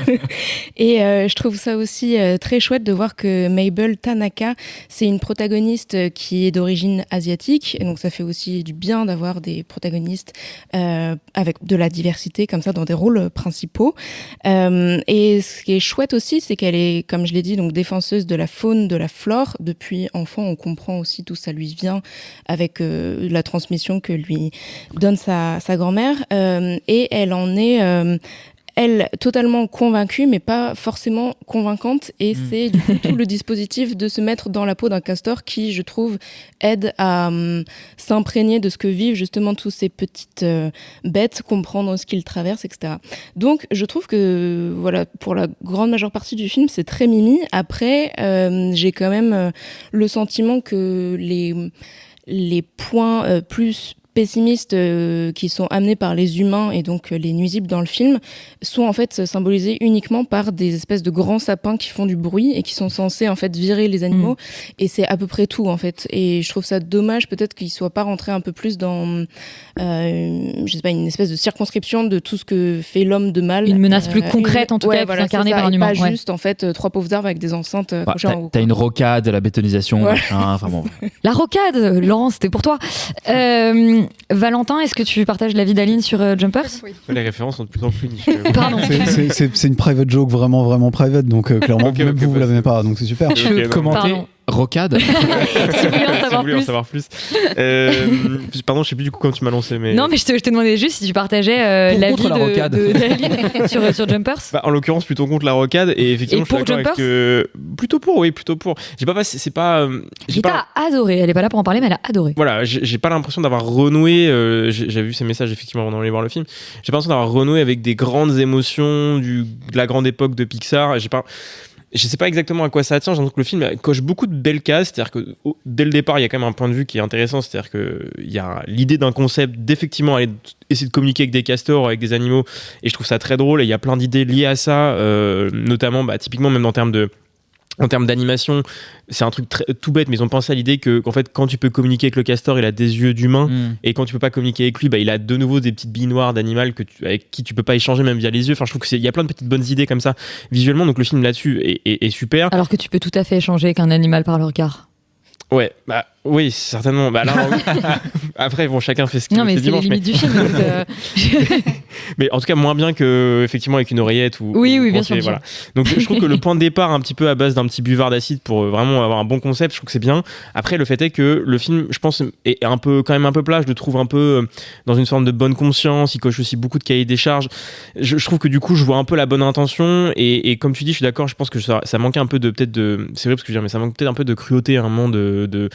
Et je trouve ça aussi très chouette de voir que Mabel Tanaka, c'est une protagoniste qui est d'origine asiatique, et donc ça fait aussi du bien d'avoir des protagonistes avec de la diversité comme ça dans des rôles principaux. Et ce qui est chouette aussi, c'est qu'elle est, comme je l'ai dit, donc défenseuse de la faune, de la flore. Depuis enfant, on comprend aussi d'où ça lui vient avec la transmission que lui donne sa grand-mère, et elle en est elle, totalement convaincue, mais pas forcément convaincante. Et c'est du coup tout le dispositif de se mettre dans la peau d'un castor qui, je trouve, aide à s'imprégner de ce que vivent justement tous ces petites bêtes, comprendre ce qu'ils traversent, etc. Donc, je trouve que, voilà, pour la grande majeure partie du film, c'est très mimi. Après, j'ai quand même le sentiment que les points plus pessimistes qui sont amenés par les humains et donc les nuisibles dans le film sont en fait symbolisés uniquement par des espèces de grands sapins qui font du bruit et qui sont censés en fait virer les animaux, et c'est à peu près tout en fait. Et je trouve ça dommage peut-être qu'ils soient pas rentrés un peu plus dans je sais pas, une espèce de circonscription de tout ce que fait l'homme de mal, une menace plus concrète en tout cas, plus incarnée par un humain, pas juste en fait trois pauvres arbres avec des enceintes t'as une rocade, la bétonisation, machin, enfin bon. La rocade, Laurent, c'était pour toi. Valentin, est-ce que tu partages l'avis d'Aline sur Jumpers? Les références sont de plus en plus niches. Pardon. C'est une private joke vraiment private, donc clairement vous l'avez pas, donc c'est super. Commenter rocade. Si vous voulez en savoir plus. Pardon, je sais plus du coup quand tu m'as lancé, mais non, mais je te demandais juste si tu partageais l'avis d'Aline sur Jumpers. En l'occurrence, plutôt contre la rocade, et effectivement, je suis d'accord avec plutôt pour. J'ai pas passé, c'est pas. Rita a adoré. Elle est pas là pour en parler, mais elle a adoré. Voilà, j'ai pas l'impression d'avoir renoué. J'ai vu ces messages effectivement avant d'aller voir le film. J'ai pas l'impression d'avoir renoué avec des grandes émotions de la grande époque de Pixar. Je sais pas exactement à quoi ça tient. J'ai l'impression que le film coche beaucoup de belles cases. C'est-à-dire que dès le départ, il y a quand même un point de vue qui est intéressant. C'est-à-dire qu'il y a l'idée d'un concept d'effectivement aller essayer de communiquer avec des castors, avec des animaux. Et je trouve ça très drôle. Et il y a plein d'idées liées à ça, notamment typiquement même en termes d'animation. C'est un truc tout bête, mais ils ont pensé à l'idée qu'en fait, quand tu peux communiquer avec le castor, il a des yeux d'humain, et quand tu peux pas communiquer avec lui, il a de nouveau des petites billes noires d'animal avec qui tu peux pas échanger même via les yeux. Enfin, je trouve qu'il y a plein de petites bonnes idées comme ça visuellement, donc le film là-dessus est super. Alors que tu peux tout à fait échanger avec un animal par le regard. Ouais, oui, certainement. Là, après, chacun fait ce qu'il veut. Non, mais c'est les limites du film. Mais en tout cas, moins bien que effectivement avec une oreillette ou. Oui, bien sûr. Voilà. Donc, je trouve que le point de départ, un petit peu à base d'un petit buvard d'acide pour vraiment avoir un bon concept, je trouve que c'est bien. Après, le fait est que le film, je pense, est quand même un peu plat. Je le trouve un peu dans une forme de bonne conscience. Il coche aussi beaucoup de cahiers des charges. Je trouve que du coup, je vois un peu la bonne intention. Et comme tu dis, je suis d'accord. Je pense que ça manquait un peu c'est vrai parce que je veux dire, mais ça manque peut-être un peu de cruauté à un moment de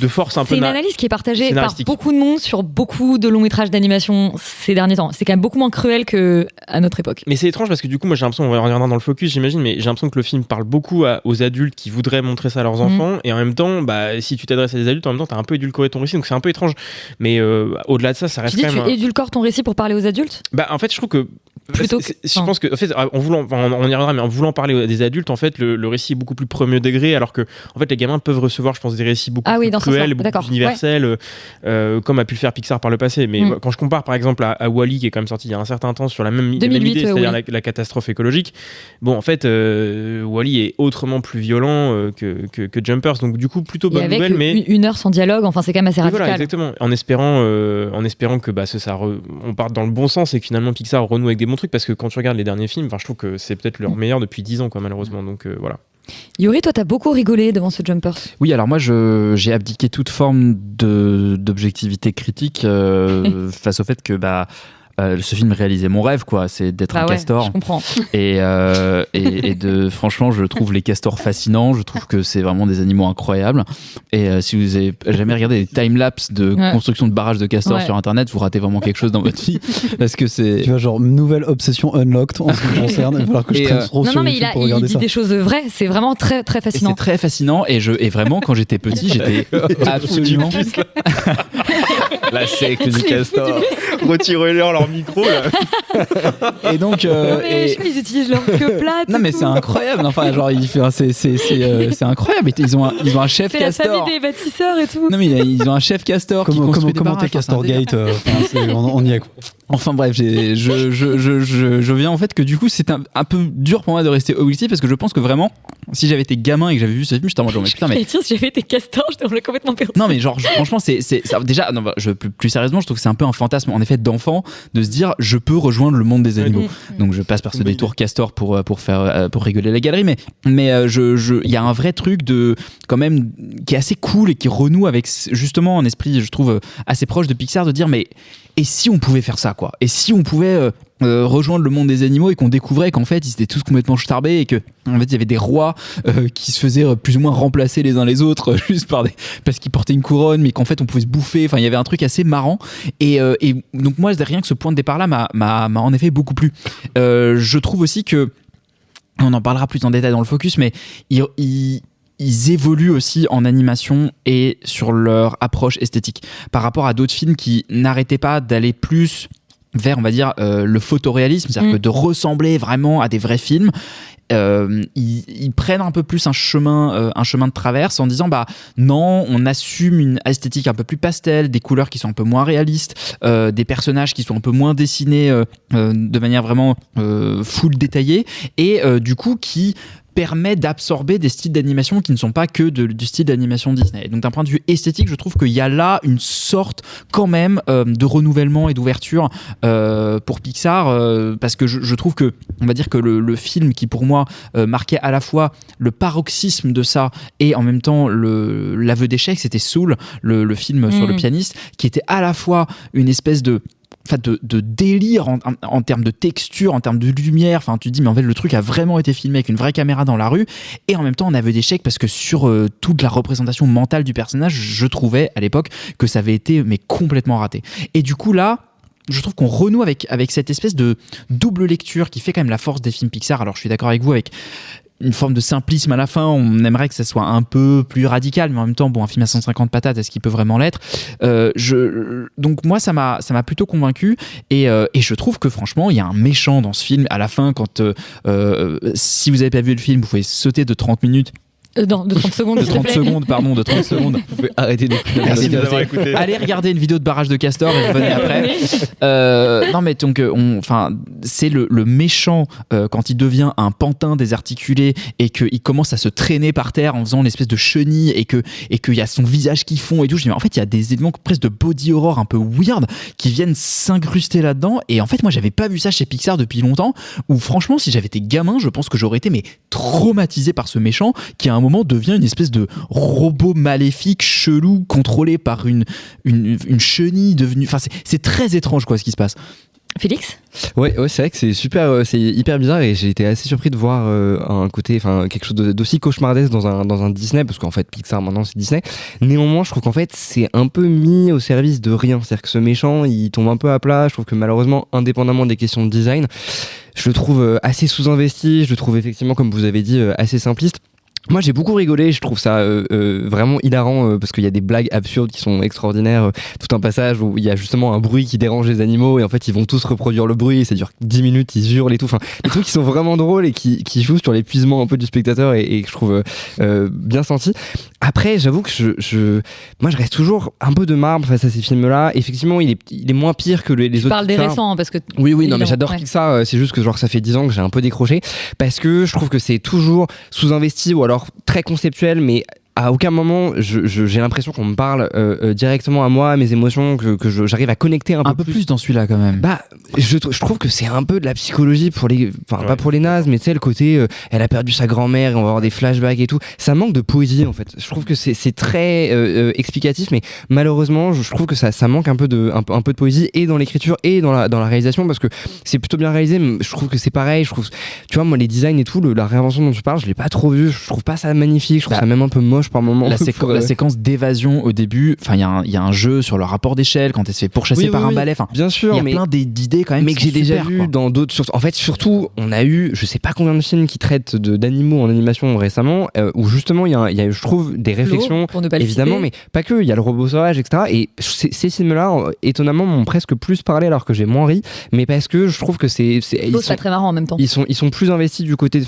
force un peu. C'est une analyse qui est partagée par beaucoup de monde sur beaucoup de longs métrages d'animation ces derniers temps. C'est quand même beaucoup moins cruel qu'à notre époque. Mais c'est étrange parce que du coup, moi j'ai l'impression, on va regarder dans le focus, j'imagine, mais j'ai l'impression que le film parle beaucoup aux adultes qui voudraient montrer ça à leurs enfants, et en même temps, si tu t'adresses à des adultes, en même temps, t'as un peu édulcoré ton récit, donc c'est un peu étrange. Mais au-delà de ça, ça reste quand même. Tu édulcores ton récit pour parler aux adultes ? En fait, je trouve que. Je pense que en fait, on y reviendra, mais en voulant parler à des adultes, en fait, le récit est beaucoup plus premier degré, alors que en fait, les gamins peuvent recevoir, je pense, des récits beaucoup plus cruels et beaucoup plus universels, comme a pu le faire Pixar par le passé. Mais quand je compare, par exemple, à Wall-E, qui est quand même sorti il y a un certain temps sur la même idée, c'est-à-dire la catastrophe écologique. Bon, en fait, Wall-E est autrement plus violent que Jumpers, donc du coup, plutôt bonne nouvelle. Mais une heure sans dialogue, enfin, c'est quand même assez radical. Voilà, exactement. En espérant que on parte dans le bon sens et que finalement Pixar renoue avec des bons trucs, parce que quand tu regardes les derniers films, je trouve que c'est peut-être leur meilleur depuis 10 ans, malheureusement. Donc voilà. Yuri, toi, t'as beaucoup rigolé devant ce Jumpers. Oui, alors moi, j'ai abdiqué toute forme d'objectivité critique face au fait que ce film réalisait mon rêve, quoi. C'est d'être un castor. Je comprends. Et franchement, je trouve les castors fascinants. Je trouve que c'est vraiment des animaux incroyables. Et si vous avez jamais regardé des timelapses de construction de barrages de castors sur Internet, vous ratez vraiment quelque chose dans votre vie. Parce que c'est. Tu vois, genre, nouvelle obsession unlocked en ce qui me concerne. Il va falloir que je traîne trop sur non, mais il dit des choses vraies. C'est vraiment très, très fascinant. C'est très fascinant. Et vraiment, quand j'étais petit, j'étais absolument. La secte du castor. Retirez-leur leur micro, là. Et donc. Ils utilisent leur queue plate. Non, mais c'est incroyable. Enfin, genre, c'est incroyable. Ils ont un chef castor. C'est la famille des bâtisseurs et tout. Non, mais ils ont un chef castor qui construit des barrages. Comment Castor Gate on y est, quoi. Enfin bref, je viens en fait que du coup c'est un peu dur pour moi de rester objectif parce que je pense que vraiment si j'avais été gamin et que j'avais vu ce film, j'étais en mode putain mais si j'avais été castor, j'étais complètement perdu. Non mais genre franchement c'est déjà non, plus sérieusement, je trouve que c'est un peu un fantasme en effet d'enfant de se dire je peux rejoindre le monde des animaux. Donc je passe par ce détour castor pour rigoler la galerie mais il y a un vrai truc de quand même qui est assez cool et qui renoue avec justement un esprit je trouve assez proche de Pixar de dire mais et si on pouvait faire ça quoi, et si on pouvait rejoindre le monde des animaux et qu'on découvrait qu'en fait ils étaient tous complètement starbés et que en fait il y avait des rois qui se faisaient plus ou moins remplacer les uns les autres juste parce qu'ils portaient une couronne mais qu'en fait on pouvait se bouffer, enfin il y avait un truc assez marrant et donc moi rien que ce point de départ là m'a en effet beaucoup plu. Je trouve aussi que on en parlera plus en détail dans le focus mais ils évoluent aussi en animation et sur leur approche esthétique par rapport à d'autres films qui n'arrêtaient pas d'aller plus vers, on va dire, le photoréalisme, c'est-à-dire que de ressembler vraiment à des vrais films. Ils prennent un peu plus un chemin de traverse en disant bah non, on assume une esthétique un peu plus pastel, des couleurs qui sont un peu moins réalistes, des personnages qui sont un peu moins dessinés de manière vraiment full détaillée et du coup qui permet d'absorber des styles d'animation qui ne sont pas que du style d'animation Disney. Donc d'un point de vue esthétique, je trouve qu'il y a là une sorte quand même de renouvellement et d'ouverture pour Pixar parce que je trouve que on va dire que le film qui pour moi marquait à la fois le paroxysme de ça et en même temps l'aveu d'échec, c'était Soul, le film sur le pianiste, qui était à la fois une espèce de délire en termes de texture, en termes de lumière. Enfin, tu te dis, mais en fait, le truc a vraiment été filmé avec une vraie caméra dans la rue. Et en même temps, on avait d'échec parce que sur toute la représentation mentale du personnage, je trouvais à l'époque que ça avait été mais complètement raté. Et du coup, là, je trouve qu'on renoue avec cette espèce de double lecture qui fait quand même la force des films Pixar. Alors, je suis d'accord avec vous avec une forme de simplisme à la fin, on aimerait que ça soit un peu plus radical, mais en même temps, bon, un film à 150 patates, est-ce qu'il peut vraiment l'être ? Donc moi, ça m'a plutôt convaincu, et je trouve que franchement, il y a un méchant dans ce film. À la fin, quand si vous n'avez pas vu le film, vous pouvez sauter de 30 minutes. Non, de 30 secondes. De 30 secondes, pardon, de 30 secondes. Vous pouvez arrêter d'écouter. Merci de nous avoir écoutés. Allez regarder une vidéo de barrage de castor et revenez après. Non, mais donc, c'est le méchant quand il devient un pantin désarticulé et qu'il commence à se traîner par terre en faisant l'espèce de chenille et qu'il y a son visage qui fond et tout. Je dis, mais en fait, il y a des éléments presque de body horror un peu weird qui viennent s'incruster là-dedans. Et en fait, moi, j'avais pas vu ça chez Pixar depuis longtemps. Où franchement, si j'avais été gamin, je pense que j'aurais été traumatisé par ce méchant qui à un moment devient une espèce de robot maléfique chelou contrôlé par une chenille devenue. Enfin, c'est très étrange quoi ce qui se passe. Félix ? Ouais, c'est vrai que c'est hyper bizarre et j'ai été assez surpris de voir un côté, enfin quelque chose d'aussi cauchemardesque dans un Disney, parce qu'en fait Pixar maintenant c'est Disney. Néanmoins, je trouve qu'en fait c'est un peu mis au service de rien, c'est-à-dire que ce méchant il tombe un peu à plat. Je trouve que malheureusement, indépendamment des questions de design, je le trouve assez sous-investi. Je le trouve effectivement, comme vous avez dit, assez simpliste. Moi j'ai beaucoup rigolé, je trouve ça vraiment hilarant parce qu'il y a des blagues absurdes qui sont extraordinaires, tout un passage où il y a justement un bruit qui dérange les animaux et en fait ils vont tous reproduire le bruit et ça dure 10 minutes, ils hurlent et tout, enfin des trucs qui sont vraiment drôles et qui jouent sur l'épuisement un peu du spectateur et que je trouve bien senti. Après j'avoue que moi je reste toujours un peu de marbre face à ces films là. Effectivement il est moins pire que les autres. Tu parles des récents parce que oui non mais j'adore Pixar, c'est juste que genre ça fait 10 ans que j'ai un peu décroché parce que je trouve que c'est toujours sous-investi ou alors très conceptuel mais à aucun moment j'ai l'impression qu'on me parle directement à moi, mes émotions, que j'arrive à connecter un peu plus dans celui-là quand même. Bah, je trouve que c'est un peu de la psychologie pour pas pour les nazes, mais tu sais, le côté elle a perdu sa grand-mère et on va avoir des flashbacks et tout. Ça manque de poésie en fait. Je trouve que c'est très explicatif, mais malheureusement, je trouve que ça manque un peu de poésie et dans l'écriture et dans la réalisation, parce que c'est plutôt bien réalisé, mais je trouve que c'est pareil. Tu vois, moi, les designs et tout, la réinvention dont tu parles, je l'ai pas trop vu. Je trouve pas ça magnifique. Je trouve ça même un peu moche par moment. La séquence d'évasion au début, enfin, il y a un jeu sur le rapport d'échelle quand elle se fait pourchasser par un balai. Enfin, bien sûr, il y a plein d'idées quand même. Mais que j'ai déjà vu dans d'autres. En fait, surtout, on a eu, je sais pas combien de films qui traitent d'animaux en animation récemment, où justement, il y a, je trouve, des réflexions, évidemment, mais pas que. Il y a le robot sauvage, etc. Et ces films-là, étonnamment, m'ont presque plus parlé alors que j'ai moins ri, mais parce que je trouve que c'est pas très marrant en même temps. Ils sont plus investis du côté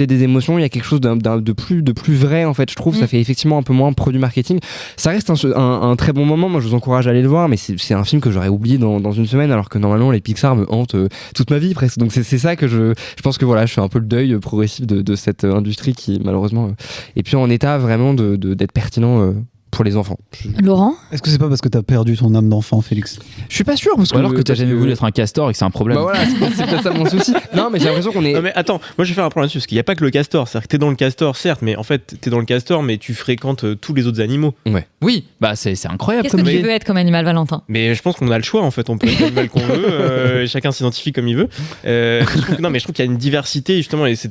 des émotions. Il y a quelque chose de plus vrai en fait. Je trouve ça fait effectivement un peu moins produit marketing. Ça reste un très bon moment. Moi, je vous encourage à aller le voir, mais c'est un film que j'aurais oublié dans une semaine, alors que normalement les Pixar me hantent toute ma vie presque. Donc c'est ça que je pense que voilà, je fais un peu le deuil progressif de cette industrie qui malheureusement est plus en état vraiment d'être pertinent pour les enfants. Laurent ? Est-ce que c'est pas parce que t'as perdu ton âme d'enfant, Félix ? Je suis pas sûr, parce que alors que t'as jamais voulu être un castor et que c'est un problème. Bah voilà, c'est peut-être ça mon souci. Non, mais j'ai l'impression qu'on est. Non mais attends, moi je vais faire un point là-dessus, parce qu'il n'y a pas que le castor. C'est-à-dire que t'es dans le castor, certes, mais en fait t'es dans le castor, mais tu fréquentes tous les autres animaux. Ouais. Oui, bah c'est incroyable. Qu'est-ce que tu veux être comme animal, Valentin ? Mais je pense qu'on a le choix en fait. On peut être l'animal qu'on veut. Chacun s'identifie comme il veut. Je trouve qu'il y a une diversité justement, et ça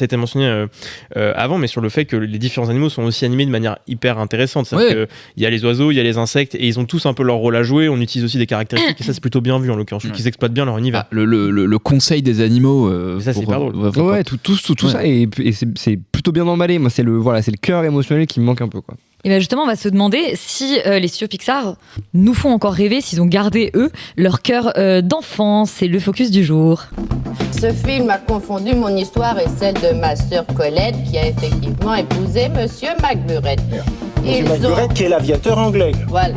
a été mentionné avant, mais sur le fait que les différents animaux sont aussi animés de manière hyper intéressante. C'est-à-dire qu'il y a les oiseaux, il y a les insectes, et ils ont tous un peu leur rôle à jouer. On utilise aussi des caractéristiques, et ça c'est plutôt bien vu en l'occurrence. Je trouve qu'ils exploitent bien leur univers. Le conseil des animaux. Ça c'est hyper drôle. Ouais, tout ça, et c'est plutôt bien emballé. Moi, c'est le cœur émotionnel qui me manque un peu, quoi. Et bien justement, on va se demander si les studios Pixar nous font encore rêver, s'ils ont gardé, eux, leur cœur d'enfant. C'est le focus du jour. Ce film a confondu mon histoire et celle de ma sœur Colette, qui a effectivement épousé Monsieur McBurette. Monsieur McBurette, qui est l'aviateur anglais. Voilà.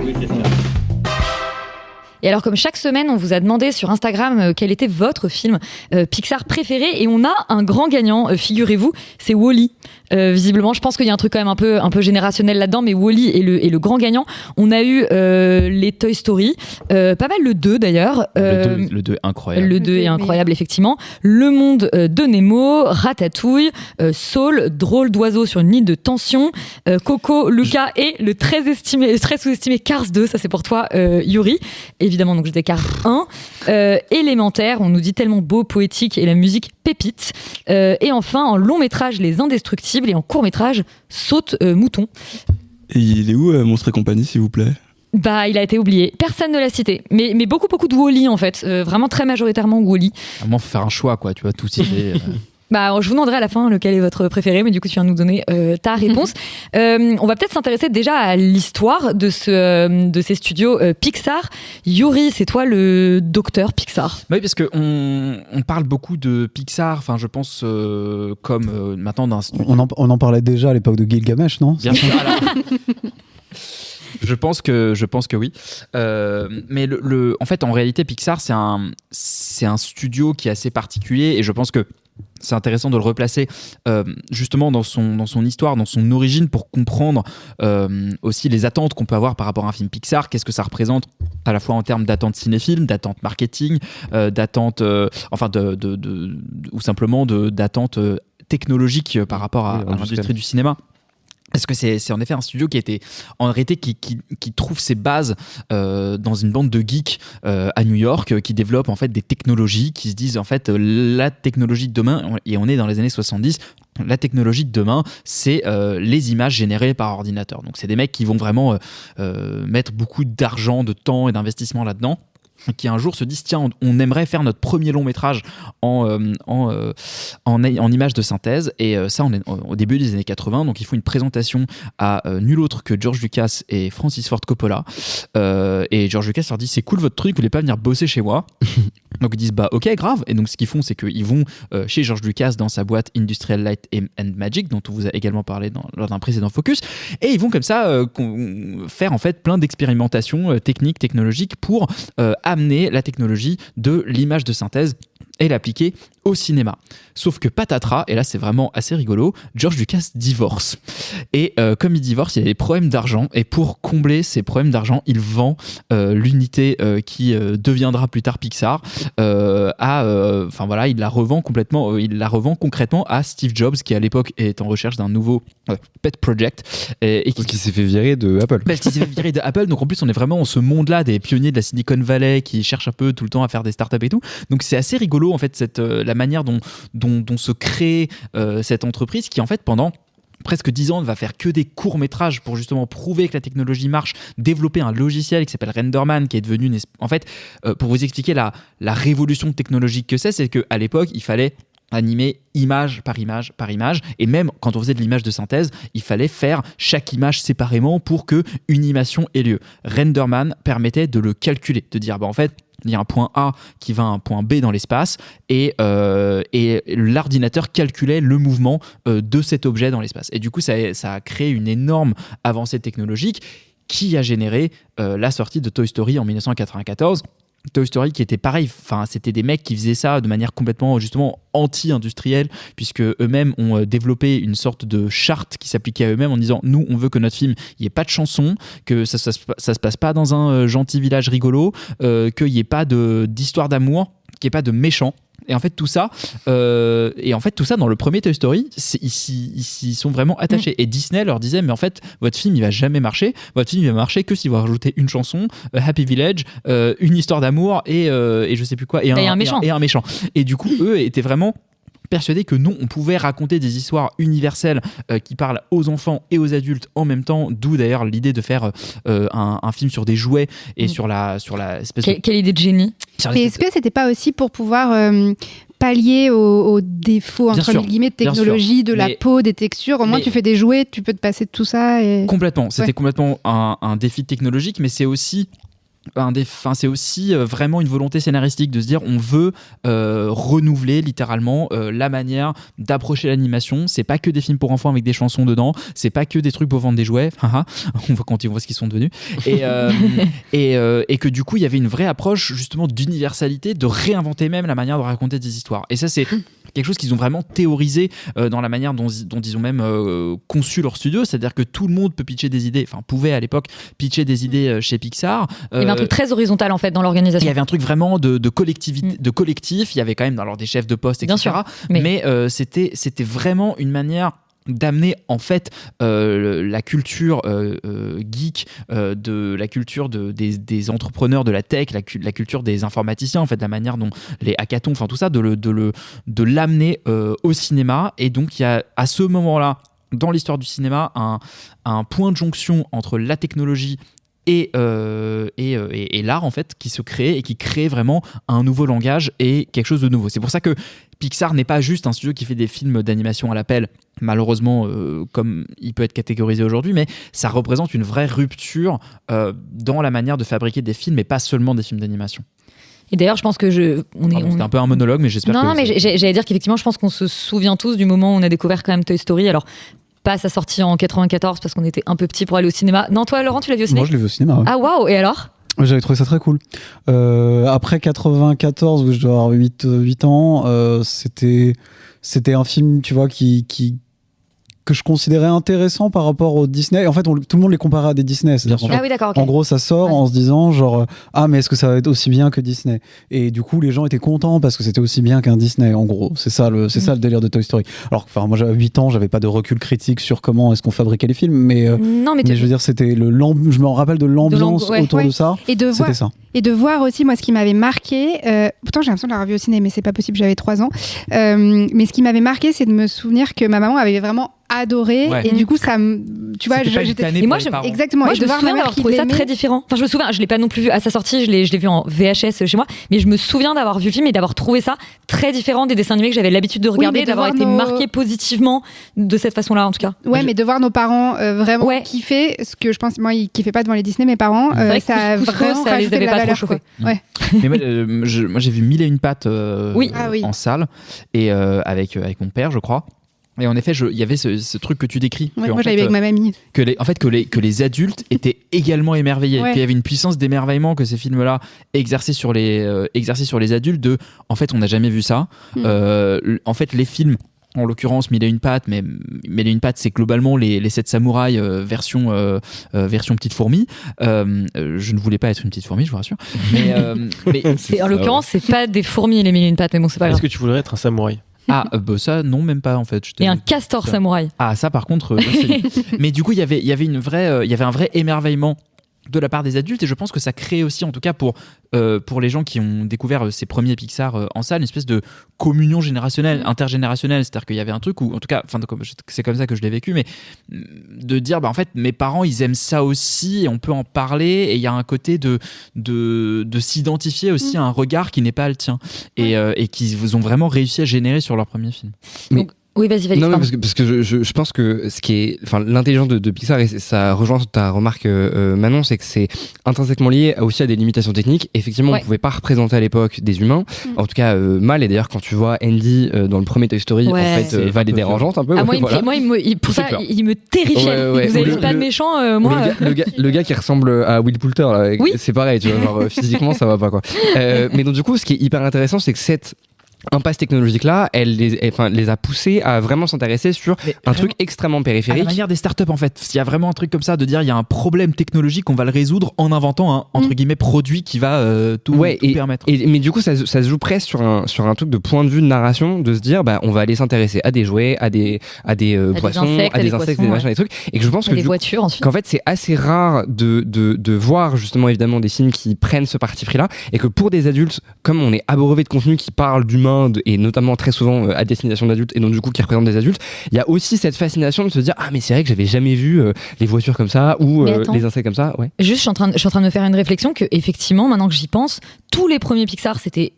Et alors, comme chaque semaine, on vous a demandé sur Instagram quel était votre film Pixar préféré, et on a un grand gagnant, figurez-vous, c'est Wall-E. Visiblement, je pense qu'il y a un truc quand même un peu générationnel là-dedans, mais Wall-E est le grand gagnant. On a eu les Toy Story, pas mal le 2 d'ailleurs. Le 2 incroyable. Le 2 est incroyable, effectivement. Le Monde de Nemo, Ratatouille, Soul, Drôle d'oiseau sur une île de tension, Coco, Luca et le très sous-estimé Cars 2, ça c'est pour toi, Yuri. Évidemment, donc j'étais Cars 1. Élémentaire, on nous dit tellement beau, poétique, et la musique pépite. Et enfin, en long métrage, Les Indestructibles, et en court métrage, Saute Mouton. Et il est où Monstres et compagnie, s'il vous plaît ? Bah, il a été oublié. Personne ne l'a cité. Mais beaucoup de Wall-E, en fait. Vraiment très majoritairement Wall-E. À moins, faut faire un choix, quoi. Tu vois, tout citer. Bah, je vous demanderai à la fin lequel est votre préféré, mais du coup, tu viens de nous donner ta réponse. On va peut-être s'intéresser déjà à l'histoire de ces studios Pixar. Yuri, c'est toi le docteur Pixar. Oui, parce qu'on parle beaucoup de Pixar, enfin, je pense, comme maintenant d'un studio. On en parlait déjà à l'époque de Gilgamesh, non ? Bien sûr. Alors... Je pense que oui. Mais en fait, en réalité, Pixar, c'est un studio qui est assez particulier, et je pense que c'est intéressant de le replacer justement dans son histoire, dans son origine, pour comprendre aussi les attentes qu'on peut avoir par rapport à un film Pixar. Qu'est-ce que ça représente à la fois en termes d'attentes cinéfilm, d'attentes marketing, d'attentes ou simplement d'attentes technologiques par rapport à l'industrie du cinéma. Parce que c'est en effet un studio qui trouve ses bases dans une bande de geeks à New York, qui développe en fait des technologies, qui se disent en fait la technologie de demain, et on est dans les années 70, la technologie de demain, c'est les images générées par ordinateur. Donc c'est des mecs qui vont vraiment mettre beaucoup d'argent, de temps et d'investissement là-dedans, qui un jour se disent tiens, on aimerait faire notre premier long métrage en images de synthèse, et ça on est au début des années 80, donc il faut une présentation à nul autre que George Lucas et Francis Ford Coppola, et George Lucas leur dit c'est cool votre truc, vous voulez pas venir bosser chez moi? Donc ils disent bah ok grave, et donc ce qu'ils font c'est qu'ils vont chez George Lucas dans sa boîte Industrial Light and Magic, dont on vous a également parlé lors d'un précédent focus, et ils vont comme ça faire en fait plein d'expérimentations techniques, technologiques pour amener la technologie de l'image de synthèse et l'appliquer au cinéma. Sauf que patatras, et là c'est vraiment assez rigolo, George Lucas divorce. Et comme il divorce, il a des problèmes d'argent, et pour combler ces problèmes d'argent, il vend l'unité qui deviendra plus tard Pixar il la revend complètement, il la revend concrètement à Steve Jobs, qui à l'époque est en recherche d'un nouveau pet project. Et qui s'est fait virer de Apple. Qui s'est fait virer de Apple, donc en plus on est vraiment dans ce monde-là des pionniers de la Silicon Valley qui cherchent un peu tout le temps à faire des startups et tout. Donc c'est assez rigolo en fait la manière dont se crée cette entreprise qui en fait pendant presque 10 ans ne va faire que des courts-métrages pour justement prouver que la technologie marche, développer un logiciel qui s'appelle Renderman qui est devenu en fait pour vous expliquer la révolution technologique que c'est qu'à l'époque il fallait animer image par image par image, et même quand on faisait de l'image de synthèse, il fallait faire chaque image séparément pour que une animation ait lieu. Renderman permettait de le calculer, de dire en fait il y a un point A qui va à un point B dans l'espace et l'ordinateur calculait le mouvement de cet objet dans l'espace. Et du coup, ça a créé une énorme avancée technologique qui a généré la sortie de Toy Story en 1994. Toy Story qui était pareil, c'était des mecs qui faisaient ça de manière complètement justement anti-industrielle, puisque eux-mêmes ont développé une sorte de charte qui s'appliquait à eux-mêmes en disant nous on veut que notre film il n'y ait pas de chanson, que ça se passe pas dans un gentil village rigolo, qu'il n'y ait pas d'histoire d'amour, qu'il n'y ait pas de méchants. Et en fait tout ça dans le premier Toy Story ils s'y sont vraiment attachés. Et Disney leur disait mais en fait votre film il va jamais marcher, votre film il va marcher que si vous rajoutez une chanson, Happy Village, une histoire d'amour et je sais plus quoi et un méchant. Et du coup eux étaient vraiment persuadés que non, on pouvait raconter des histoires universelles qui parlent aux enfants et aux adultes en même temps, d'où d'ailleurs l'idée de faire un film sur des jouets et sur la espèce Quelle idée de génie. Mais est-ce que c'était pas aussi pour pouvoir pallier aux défauts entre guillemets de technologie, de la peau, des textures, au moins tu fais des jouets, tu peux te passer de tout ça complètement, c'était complètement un défi technologique, mais c'est aussi vraiment une volonté scénaristique de se dire on veut renouveler littéralement la manière d'approcher l'animation. C'est pas que des films pour enfants avec des chansons dedans, c'est pas que des trucs pour vendre des jouets, on voit quand on voit ce qu'ils sont devenus, et que du coup il y avait une vraie approche justement d'universalité, de réinventer même la manière de raconter des histoires. Et ça c'est quelque chose qu'ils ont vraiment théorisé dans la manière dont ils ont même conçu leur studio, c'est-à-dire que tout le monde peut pitcher des idées, pouvait à l'époque pitcher des idées chez Pixar. Il y avait un truc très horizontal en fait dans l'organisation. Il y avait un truc vraiment de collectivité, de collectif. Il y avait quand même alors des chefs de poste, etc. Bien sûr, mais c'était vraiment une manière d'amener en fait la culture geek, de la culture des entrepreneurs de la tech, la culture des informaticiens, en fait, la manière dont les hackathons, tout ça, de l'amener au cinéma. Et donc il y a à ce moment-là dans l'histoire du cinéma un point de jonction entre la technologie et l'art en fait qui se crée et qui crée vraiment un nouveau langage et quelque chose de nouveau. C'est pour ça que Pixar n'est pas juste un studio qui fait des films d'animation à l'appel, malheureusement comme il peut être catégorisé aujourd'hui, mais ça représente une vraie rupture dans la manière de fabriquer des films et pas seulement des films d'animation. Et d'ailleurs, je pense que c'était un peu un monologue, mais j'espère que... Non, mais j'allais dire qu'effectivement, je pense qu'on se souvient tous du moment où on a découvert quand même Toy Story. Alors, pas sa sortie en 94 parce qu'on était un peu petit pour aller au cinéma. Non, toi, Laurent, tu l'as vu au cinéma ? Moi, je l'ai vu au cinéma. Ouais. Ah, waouh ! Et alors ? J'avais trouvé ça très cool. Après 94, où je dois avoir 8 ans, c'était un film, tu vois, que je considérais intéressant par rapport au Disney. En fait, tout le monde les comparait à des Disney. Bien sûr. Oui, d'accord, okay. En gros, ça sort en se disant genre mais est-ce que ça va être aussi bien que Disney ? Et du coup, les gens étaient contents parce que c'était aussi bien qu'un Disney. En gros, c'est ça le délire de Toy Story. Alors, moi, j'avais 8 ans, j'avais pas de recul critique sur comment est-ce qu'on fabriquait les films, mais je veux dire, c'était je me rappelle de l'ambiance autour de ça. C'était ça. Et de voir aussi, moi, ce qui m'avait marqué, pourtant j'ai l'impression de l'avoir vu au ciné, mais c'est pas possible, j'avais 3 ans. Mais ce qui m'avait marqué, c'est de me souvenir que ma maman avait vraiment adoré, et du coup ça tu vois, j'étais et moi exactement, moi je me souviens d'avoir trouvé ça très différent. Enfin, je me souviens, je l'ai pas non plus vu à sa sortie, je l'ai vu en VHS chez moi, mais je me souviens d'avoir vu le film et d'avoir trouvé ça très différent des dessins animés que j'avais l'habitude de regarder, d'avoir été marqué positivement de cette façon-là en tout cas. Ouais, mais de voir nos parents vraiment kiffer, ce que je pense, moi ils kiffaient pas devant les Disney, mes parents, ça a vraiment ça les avait pas trop chauffés. Ouais. Mais moi j'ai vu 1001 pattes en salle et avec mon père, je crois. Et en effet, il y avait ce truc que tu décris. Ouais, que, moi, j'avais avec ma mamie. Que les adultes étaient également émerveillés. Ouais. Qu'il y avait une puissance d'émerveillement que ces films-là exerçaient sur les adultes. En fait, on n'a jamais vu ça. En fait, les films, en l'occurrence, Mille et une pattes, mais Mille et une pattes, c'est globalement les 7 samouraïs version petite fourmi. Je ne voulais pas être une petite fourmi, je vous rassure. Mais en l'occurrence, c'est pas des fourmis les Mille et une pattes, mais bon, c'est pas grave. Est-ce que tu voudrais être un samouraï? Ah, ça, non, même pas en fait. Et un castor samouraï. Ah, ça par contre, mais du coup, il y avait un vrai émerveillement de la part des adultes, et je pense que ça crée aussi, en tout cas pour les gens qui ont découvert ces premiers Pixar en salle, une espèce de communion générationnelle, intergénérationnelle. C'est-à-dire qu'il y avait un truc où, en tout cas, c'est comme ça que je l'ai vécu, mais de dire, en fait, mes parents, ils aiment ça aussi, et on peut en parler, et il y a un côté de s'identifier aussi à un regard qui n'est pas le tien, et qui vous ont vraiment réussi à générer sur leur premier film. Mais... Oui, vas-y. Non, parce que je pense que l'intelligence de Pixar, et ça rejoint ta remarque, Manon, c'est que c'est intrinsèquement lié aussi à des limitations techniques. Effectivement, on pouvait pas représenter à l'époque des humains, en tout cas mal. Et d'ailleurs, quand tu vois Andy dans le premier Toy Story, en fait, va les dérangeante un peu. Ah, moi, il me terrifiait. Vous avez pas de méchant, moi. Le gars qui ressemble à Will Poulter, là, c'est pareil, tu vois, genre, physiquement, ça va pas, quoi. Mais donc, du coup, ce qui est hyper intéressant, c'est que cette impasse technologique là, elle les a poussés à vraiment s'intéresser sur un truc extrêmement périphérique. À la manière des startups en fait, il y a vraiment un truc comme ça de dire il y a un problème technologique, on va le résoudre en inventant un entre guillemets produit qui va tout permettre. Mais du coup ça se joue presque sur un truc de point de vue de narration, de se dire on va aller s'intéresser à des jouets, à des poissons, à des insectes, des machins, des trucs. Et que je pense que des voitures ensuite. Qu'en fait c'est assez rare de voir justement évidemment des films qui prennent ce parti pris là, et que pour des adultes, comme on est abreuvé de contenu qui parle d'humains et notamment très souvent à destination d'adultes, et donc du coup qui représentent des adultes, il y a aussi cette fascination de se dire mais c'est vrai que j'avais jamais vu les voitures comme ça ou les insectes comme ça. Juste, je suis en train de me faire une réflexion que effectivement, maintenant que j'y pense, tous les premiers Pixar c'était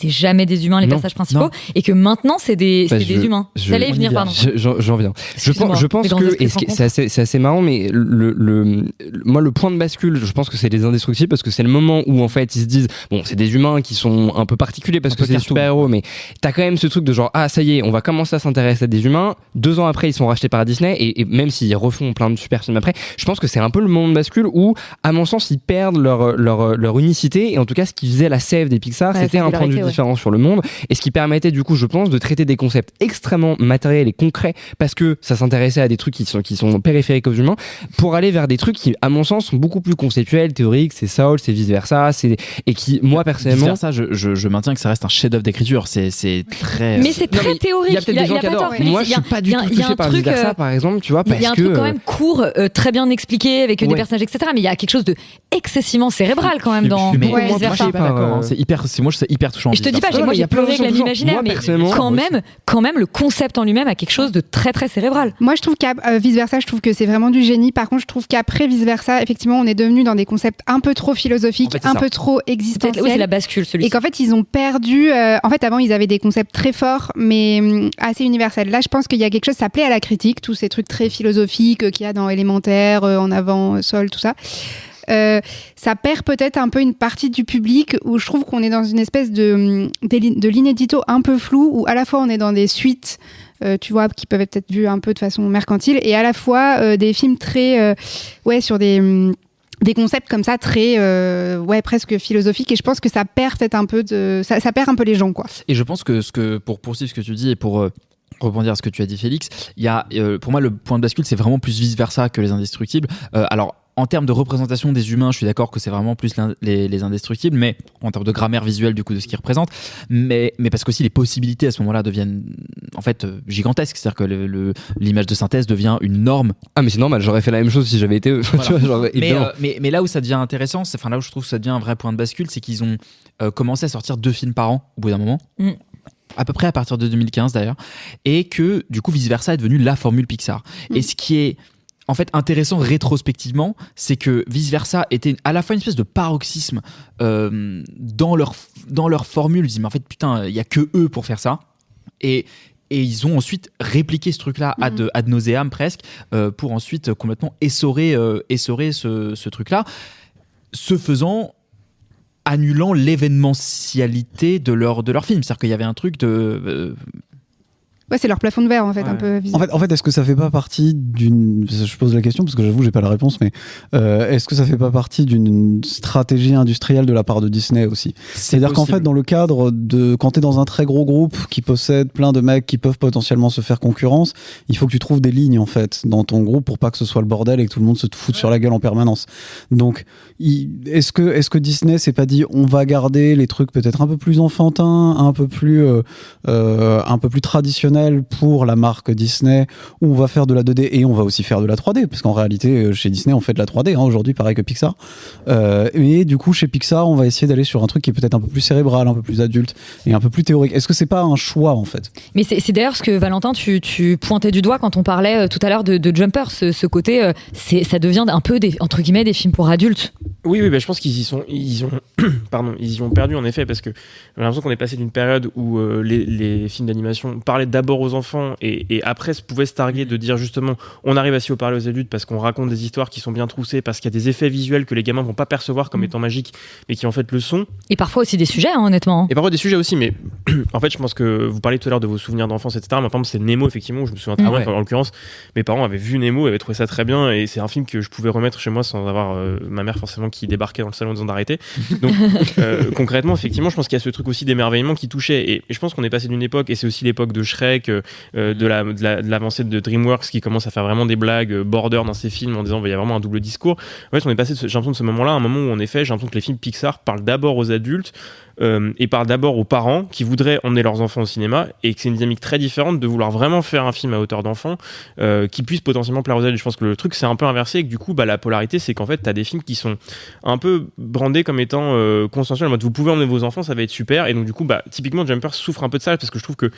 jamais des humains les personnages principaux, et que maintenant c'est des humains. J'allais y venir, pardon. J'en viens. Je pense que, et c'est assez marrant, mais moi le point de bascule, je pense que c'est les Indestructibles, parce que c'est le moment où en fait ils se disent c'est des humains qui sont un peu particuliers parce que c'est des super-héros, mais t'as quand même ce truc de genre ça y est, on va commencer à s'intéresser à des humains. 2 ans après ils sont rachetés par Disney, et même s'ils refont plein de super films après, je pense que c'est un peu le moment de bascule où à mon sens ils perdent leur unicité, et en tout cas ce qui faisait la sève des Pixar, c'était un point de vue différent sur le monde, et ce qui permettait du coup je pense de traiter des concepts extrêmement matériels et concrets, parce que ça s'intéressait à des trucs qui sont périphériques aux humains, pour aller vers des trucs qui à mon sens sont beaucoup plus conceptuels, théoriques. C'est Soul, c'est vice versa, et qui moi personnellement vice versa, je maintiens que ça reste un chef-d'œuvre d'écriture. C'est très mais c'est très théorique. Il y a peut-être des gens qui adorent. Moi je suis pas du tout touché par vice versa par exemple, tu vois, parce que il y a un truc quand même court, très bien expliqué, avec des personnages etc, mais il y a quelque chose de excessivement cérébral quand même dans vice versa. C'est hyper touchant. Je te dis pas, moi j'ai pleuré avec l'imaginaire, mais quand même le concept en lui-même a quelque chose de très très cérébral. Moi je trouve qu'à vice versa, je trouve que c'est vraiment du génie. Par contre, je trouve qu'après vice versa, effectivement, on est devenu dans des concepts un peu trop philosophiques, un peu trop existentiels. Oui, c'est la bascule celui-ci. Et qu'en fait ils ont perdu. En fait, avant ils avaient des concepts très forts, mais assez universels. Là, je pense qu'il y a quelque chose, ça plaît à la critique, tous ces trucs très philosophiques qu'il y a dans Élémentaire, En avant, Sol, tout ça. Ça perd peut-être un peu une partie du public, où je trouve qu'on est dans une espèce de l'inédito un peu flou, où à la fois on est dans des suites tu vois, qui peuvent être peut-être vues un peu de façon mercantile, et à la fois des films très sur des concepts comme ça très presque philosophiques, et je pense que ça perd peut-être un peu ça perd un peu les gens, quoi. Et je pense que pour poursuivre ce que tu dis, et pour rebondir à ce que tu as dit, Félix, il y a pour moi le point de bascule, c'est vraiment plus vice versa que les Indestructibles. Alors en termes de représentation des humains, je suis d'accord que c'est vraiment plus les Indestructibles, mais en termes de grammaire visuelle du coup de ce qu'ils représentent, mais parce qu'aussi les possibilités à ce moment-là deviennent en fait gigantesques, c'est-à-dire que l'image de synthèse devient une norme. Ah mais c'est normal, j'aurais fait la même chose si j'avais été. Voilà. Tu vois, genre, mais là où ça devient intéressant, là où je trouve que ça devient un vrai point de bascule, c'est qu'ils ont commencé à sortir 2 films par an au bout d'un moment. À peu près à partir de 2015 d'ailleurs, et que du coup Vice Versa est devenu la formule Pixar. Et ce qui est en fait intéressant rétrospectivement, c'est que Vice Versa était à la fois une espèce de paroxysme dans leur formule. Ils disent mais en fait putain, il y a que eux pour faire ça, et ils ont ensuite répliqué ce truc-là ad nauseam presque, pour ensuite complètement essorer ce truc-là, ce faisant annulant l'événementialité de leur film. C'est-à-dire qu'il y avait un truc de Ouais, c'est leur plafond de verre en fait, un peu visible. En fait, est-ce que ça fait pas partie d'une... Je pose la question parce que j'avoue, j'ai pas la réponse, mais est-ce que ça fait pas partie d'une stratégie industrielle de la part de Disney aussi ? C'est-à-dire qu'en fait, dans le cadre de... Quand t'es dans un très gros groupe qui possède plein de mecs qui peuvent potentiellement se faire concurrence, il faut que tu trouves des lignes en fait dans ton groupe pour pas que ce soit le bordel et que tout le monde se foute sur la gueule en permanence. Donc, est-ce que Disney s'est pas dit on va garder les trucs peut-être un peu plus enfantins, un peu plus traditionnels pour la marque Disney, où on va faire de la 2D et on va aussi faire de la 3D, parce qu'en réalité chez Disney on fait de la 3D aujourd'hui, pareil que Pixar, mais du coup chez Pixar on va essayer d'aller sur un truc qui est peut-être un peu plus cérébral, un peu plus adulte et un peu plus théorique. Est-ce que c'est pas un choix en fait ? Mais c'est d'ailleurs ce que Valentin tu pointais du doigt quand on parlait tout à l'heure de Jumper, ce côté ça devient un peu entre guillemets des films pour adultes. Oui, bah, je pense qu'ils y ont perdu en effet, parce que j'ai l'impression qu'on est passé d'une période où les films d'animation parlaient d'abord aux enfants et après pouvaient se targuer de dire justement on arrive à parler aux adultes parce qu'on raconte des histoires qui sont bien troussées, parce qu'il y a des effets visuels que les gamins vont pas percevoir comme étant magiques, mais qui en fait le sont. Et parfois aussi des sujets, hein, honnêtement. Et parfois des sujets aussi, mais en fait je pense que vous parliez tout à l'heure de vos souvenirs d'enfance, etc. Moi par exemple c'est Nemo, effectivement, où je me souviens très bien, en l'occurrence mes parents avaient vu Nemo, avaient trouvé ça très bien, et c'est un film que je pouvais remettre chez moi sans avoir ma mère forcément qui débarquait dans le salon en disant d'arrêter. Donc concrètement, effectivement, je pense qu'il y a ce truc aussi d'émerveillement qui touchait, et je pense qu'on est passé d'une époque, et c'est aussi l'époque de Shrek, de l'avancée de DreamWorks qui commence à faire vraiment des blagues border dans ses films en disant il y a vraiment un double discours. En fait, on est passé j'ai l'impression de ce moment-là à un moment où en effet j'ai l'impression que les films Pixar parlent d'abord aux adultes et parlent d'abord aux parents qui voudraient emmener leurs enfants au cinéma, et que c'est une dynamique très différente de vouloir vraiment faire un film à hauteur d'enfant qui puisse potentiellement plaire aux adultes. Je pense que le truc c'est un peu inversé, et que du coup la polarité c'est qu'en fait t'as des films qui sont un peu brandés comme étant consensuels, en mode vous pouvez emmener vos enfants, ça va être super, et donc du coup typiquement Jumper souffre un peu de ça, parce que je trouve que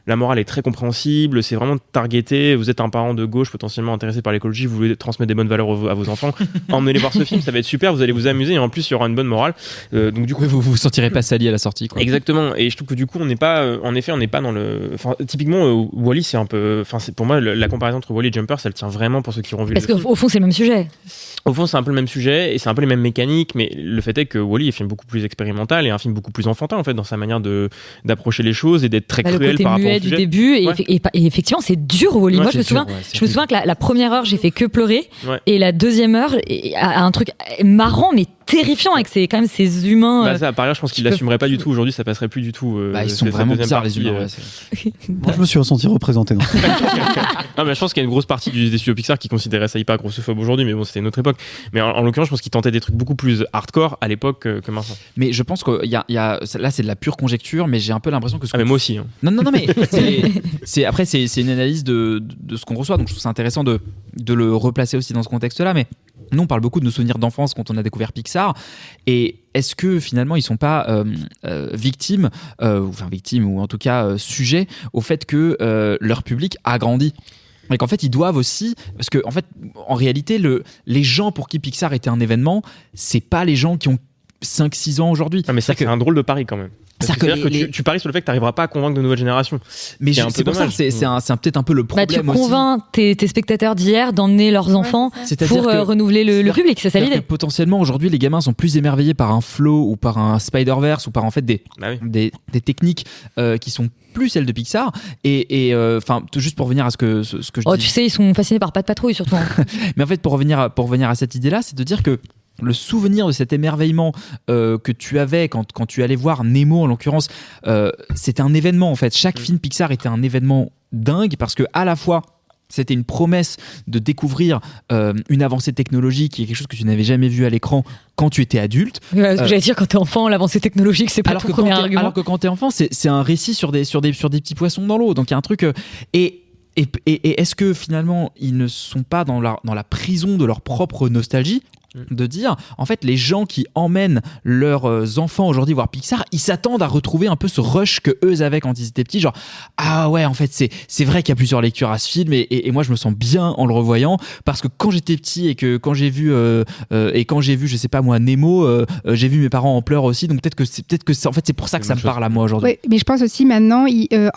la morale est très compréhensible, c'est vraiment targeté. Vous êtes un parent de gauche potentiellement intéressé par l'écologie, vous voulez transmettre des bonnes valeurs à vos enfants, emmenez-les voir ce film, ça va être super, vous allez vous amuser, et en plus il y aura une bonne morale. Donc du coup vous vous sentirez pas sali à la sortie, quoi. Exactement, et je trouve que du coup on n'est pas en effet on n'est pas dans le, enfin typiquement Wall-E c'est un peu, enfin c'est pour moi la comparaison entre Wall-E et Jumper, ça le tient vraiment pour ceux qui auront vu. Parce qu'au fond c'est le même sujet. Au fond, c'est un peu le même sujet et c'est un peu les mêmes mécaniques, mais le fait est que Wall-E est un film beaucoup plus expérimental et un film beaucoup plus enfantin en fait dans sa manière d'approcher les choses et d'être très cruel par rapport au sujet. Le côté muet du début et effectivement c'est dur Wall-E. Moi je me souviens que la première heure j'ai fait que pleurer et la deuxième heure a un truc marrant mais terrifiant avec quand même ces humains. Ça, par ailleurs, je pense qu'ils l'assumeraient pas du tout aujourd'hui, ça passerait plus du tout. Ils sont vraiment bizarres les humains. Moi, je me suis ressenti représenté dans Non, mais je pense qu'il y a une grosse partie des studios Pixar qui considérait ça hyper grossophobe aujourd'hui, mais bon, c'était une autre époque. Mais en l'occurrence, je pense qu'ils tentaient des trucs beaucoup plus hardcore à l'époque que maintenant. Mais je pense que là, c'est de la pure conjecture, mais j'ai un peu l'impression que. Mais moi aussi. Hein. Non, mais après, c'est une analyse de ce qu'on reçoit, donc je trouve ça intéressant de le replacer aussi dans ce contexte-là, mais. Nous, on parle beaucoup de nos souvenirs d'enfance quand on a découvert Pixar. Et est-ce que finalement, ils ne sont pas victimes, ou en tout cas sujets au fait que leur public a grandi ? Et qu'en fait, ils doivent aussi... Parce qu'en fait, en réalité, les gens pour qui Pixar était un événement, ce n'est pas les gens qui ont 5-6 ans aujourd'hui. Ah, mais c'est un drôle de pari quand même. C'est-à-dire que tu paries sur le fait que tu n'arriveras pas à convaincre de nouvelles générations. Mais c'est pour ça, c'est peut-être un peu le problème. Tu convaincs tes spectateurs d'hier d'emmener leurs enfants pour renouveler le public, c'est ça l'idée. Potentiellement, aujourd'hui, les gamins sont plus émerveillés par un Flow ou par un Spider-Verse ou par en fait des techniques qui sont plus celles de Pixar. Et juste pour revenir à ce que je dis. Tu sais, ils sont fascinés par Pat' Patrouille surtout. Mais en fait, pour revenir à cette idée-là, c'est de dire que le souvenir de cet émerveillement que tu avais quand tu allais voir Nemo en l'occurrence, c'était un événement en fait. Chaque film Pixar était un événement dingue parce que à la fois c'était une promesse de découvrir une avancée technologique qui est quelque chose que tu n'avais jamais vu à l'écran quand tu étais adulte. J'allais dire quand t'es enfant, l'avancée technologique c'est pas ton premier argument. Alors que quand t'es enfant, c'est un récit sur des petits poissons dans l'eau. Donc il y a un truc et est-ce que finalement ils ne sont pas dans la prison de leur propre nostalgie, de dire en fait les gens qui emmènent leurs enfants aujourd'hui voir Pixar, ils s'attendent à retrouver un peu ce rush que eux avaient quand ils étaient petits, genre ah ouais en fait c'est vrai qu'il y a plusieurs lectures à ce film et moi je me sens bien en le revoyant parce que quand j'étais petit et que quand j'ai vu je sais pas moi Nemo, j'ai vu mes parents en pleurs aussi, donc peut-être que en fait c'est pour ça que ça me parle à moi aujourd'hui. Oui, mais je pense aussi maintenant